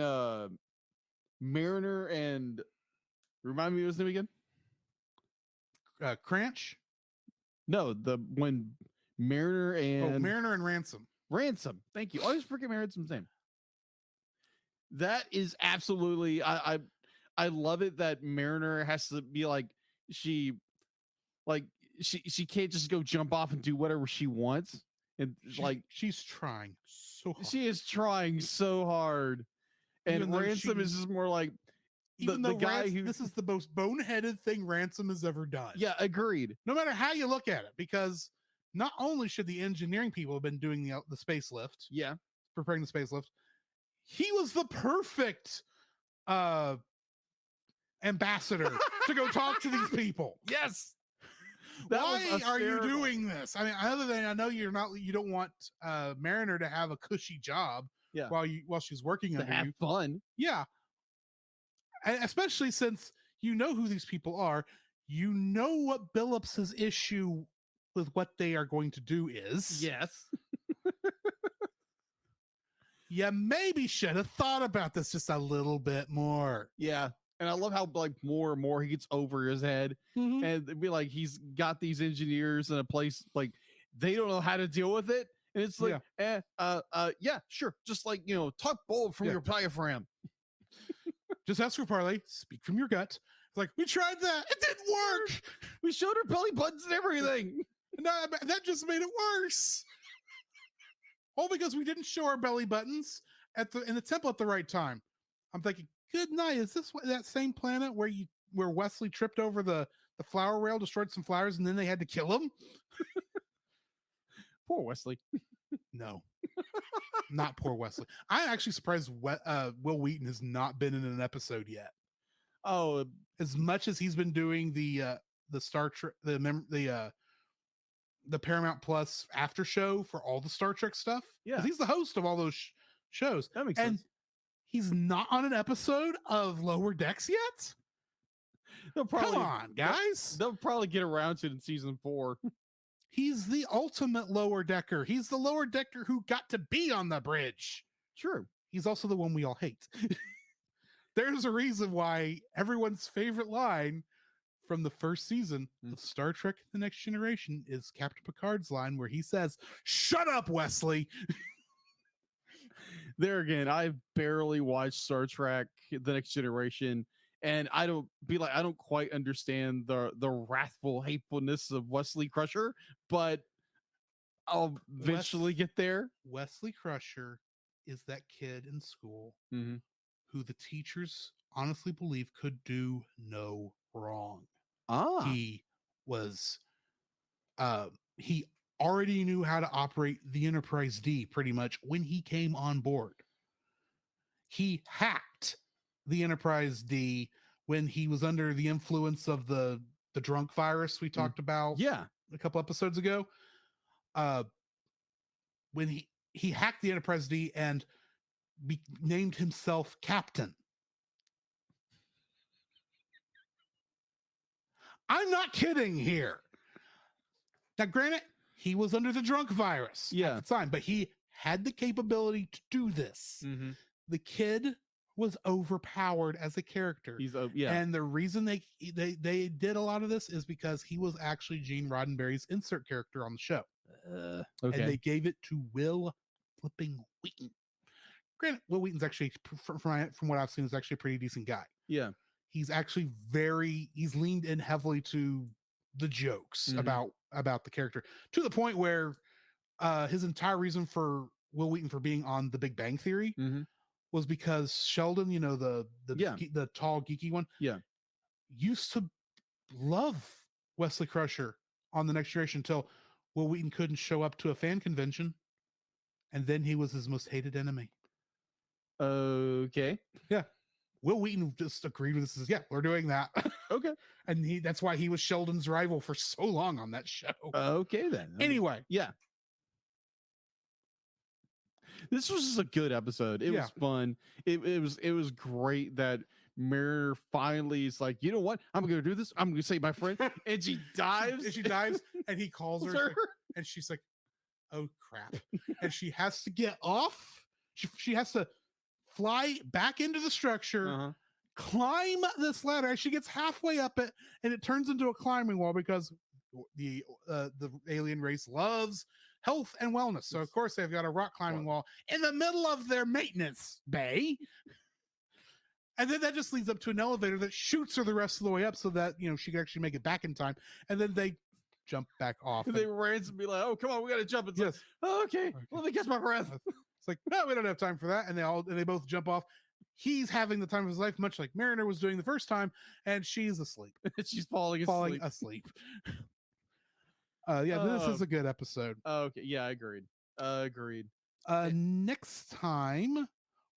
Mariner and remind me of his name again? Cranch? No, when Mariner and Mariner and Ransom. Ransom. Thank you. I always forget Ransom's name. That is absolutely I love it that Mariner has to be like she can't just go jump off and do whatever she wants. And she's trying so hard. She is trying so hard. And Ransom is just more like the guy who this is the most boneheaded thing Ransom has ever done. Yeah, agreed. No matter how you look at it, because not only should the engineering people have been doing the space lift, preparing the space lift, he was the perfect ambassador to go talk to these people. Yes. Why are you doing this? I mean, other than I know you don't want Mariner to have a cushy job while she's working to under have you. Fun. Yeah. And especially since you know who these people are, you know what Billups's issue with what they are going to do is. Yes. You maybe should have thought about this just a little bit more. Yeah. And I love how like more and more he gets over his head and it'd be like he's got these engineers in a place like they don't know how to deal with it. And it's like, yeah, sure. Just like, you know, talk bold from your diaphragm. Just ask for parlay, speak from your gut. It's like, we tried that. It didn't work. We showed her belly buttons and everything. No, that just made it worse. All because we didn't show our belly buttons in the temple at the right time. I'm thinking, good night. Is this that same planet where Wesley tripped over the flower rail, destroyed some flowers, and then they had to kill him? Poor Wesley. No, not poor Wesley. I'm actually surprised Will Wheaton has not been in an episode yet. Oh, As much as he's been doing the Star Trek, the Paramount Plus after show for all the Star Trek stuff. 'Cause Yeah. he's the host of all those shows. that makes And sense. he's not on an episode of Lower Decks yet. They'll probably, Come on, guys. They'll probably get around to it in season 4. He's the ultimate lower decker. He's the lower decker who got to be on the bridge. True. He's also the one we all hate. There's a reason why everyone's favorite line from the first season of Star Trek The Next Generation is Captain Picard's line where he says, "Shut up, Wesley." There again, I barely watched Star Trek The Next Generation, and I don't quite understand the wrathful hatefulness of Wesley Crusher, but I'll eventually get there. Wesley Crusher is that kid in school Mm-hmm. who the teachers honestly believe could do no wrong. He was he already knew how to operate the Enterprise D pretty much when he came on board. He hacked the Enterprise D when he was under the influence of the drunk virus we talked about Yeah. a couple episodes ago. When he hacked the Enterprise D and named himself Captain. I'm not kidding here. Now, granted, he was under the drunk virus at the time, but he had the capability to do this. Mm-hmm. The kid was overpowered as a character. He's And the reason they did a lot of this is because he was actually Gene Roddenberry's insert character on the show. Okay. And they gave it to Will flipping Wheaton. Granted, Will Wheaton's actually, from what I've seen, is actually a pretty decent guy. Yeah. He's actually he's leaned in heavily to the jokes about the character, to the point where his entire reason for Will Wheaton for being on The Big Bang Theory was because Sheldon, the tall geeky one, used to love Wesley Crusher on The Next Generation until Will Wheaton couldn't show up to a fan convention, and then he was his most hated enemy. Okay. Yeah. Will Wheaton just agreed with this. Yeah, we're doing that. Okay. And that's why he was Sheldon's rival for so long on that show. Okay, then. Anyway. Yeah. This was just a good episode. It was fun. It was great that Mariner finally is like, you know what? I'm going to do this. I'm going to save my friend. And she dives. She dives, and he calls her. And she's like, oh, crap. And she has to get off. She has to fly back into the structure, climb this ladder. She gets halfway up it, and it turns into a climbing wall because the alien race loves health and wellness. So of course they've got a rock climbing wall in the middle of their maintenance bay. And then that just leads up to an elevator that shoots her the rest of the way up so that, she can actually make it back in time. And then they jump back off. And they randomly like, oh, come on, we got to jump. It's like, oh, okay. Let me catch my breath. It's like, no, we don't have time for that. And they both jump off. He's having the time of his life, much like Mariner was doing the first time, and she's asleep. She's falling asleep. This is a good episode. Okay, yeah, agreed. Agreed. Next time,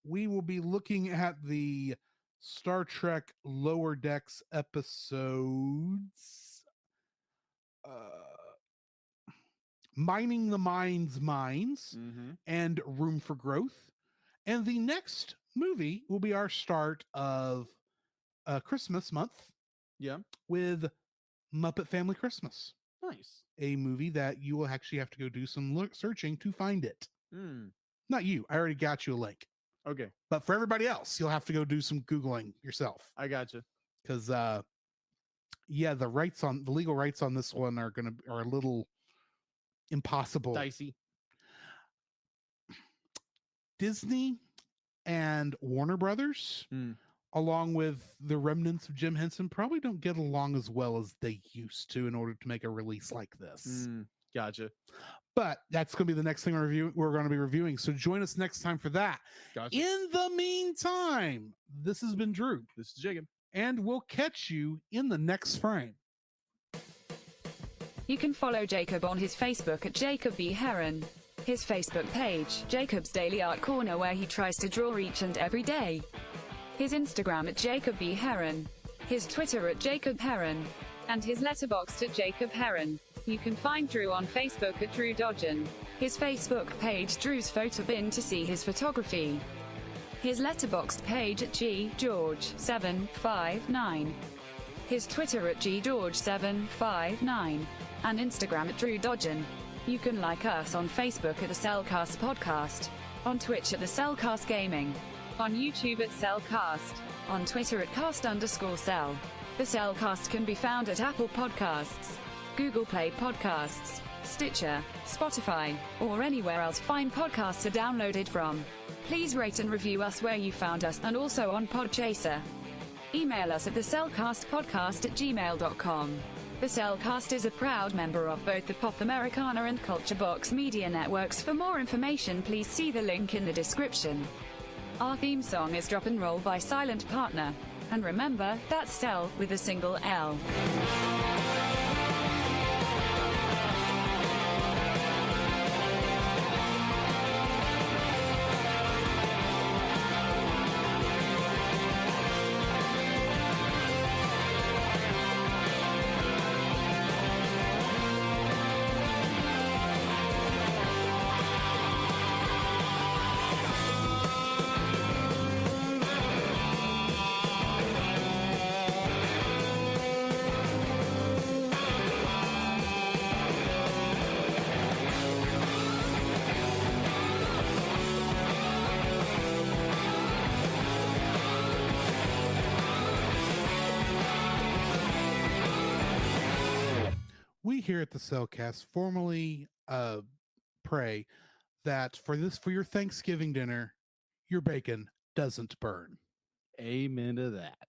we will be looking at the Star Trek Lower Decks episodes. Mining the Mind's Mines and Room for Growth. And the next movie will be our start of Christmas month. Yeah. With Muppet Family Christmas. Nice. A movie that you will actually have to go do some searching to find it. Not you. I already got you a link. Okay. But for everybody else, you'll have to go do some Googling yourself. I got you. Because the legal rights on this one are a little impossible. Dicey. Disney and Warner Brothers, along with the remnants of Jim Henson, probably don't get along as well as they used to in order to make a release like this. Gotcha. But that's going to be the next thing we're going to be reviewing. So join us next time for that. Gotcha. In the meantime, this has been Drew. This is Jacob. And we'll catch you in the next frame. You can follow Jacob on his Facebook at Jacob B. Heron. His Facebook page, Jacob's Daily Art Corner, where he tries to draw each and every day. his Instagram at Jacob B. Heron, his Twitter at Jacob Heron, and his letterboxd at Jacob Heron. You can find Drew on Facebook at Drew Dodgen. his Facebook page Drew's Photo Bin to see his photography, his letterboxd page at ggeorge759, his Twitter at ggeorge759, and Instagram at Drew Dodgen. You can like us on Facebook at the Cellcast Podcast, on Twitch at the Cellcast Gaming, on YouTube at Cellcast, on Twitter at cast_cell. The Cellcast can be found at Apple Podcasts, Google Play Podcasts, Stitcher, Spotify, or anywhere else fine podcasts are downloaded from. Please rate and review us where you found us, and also on Podchaser. Email us at thecellcastpodcast@gmail.com. The Cellcast is a proud member of both the Pop Americana and Culture Box media networks. For more information, please see the link in the description. Our theme song is Drop and Roll by Silent Partner. And remember, that's Cell with a single L. We here at the Cellcast formally pray that for your Thanksgiving dinner, your bacon doesn't burn. Amen to that.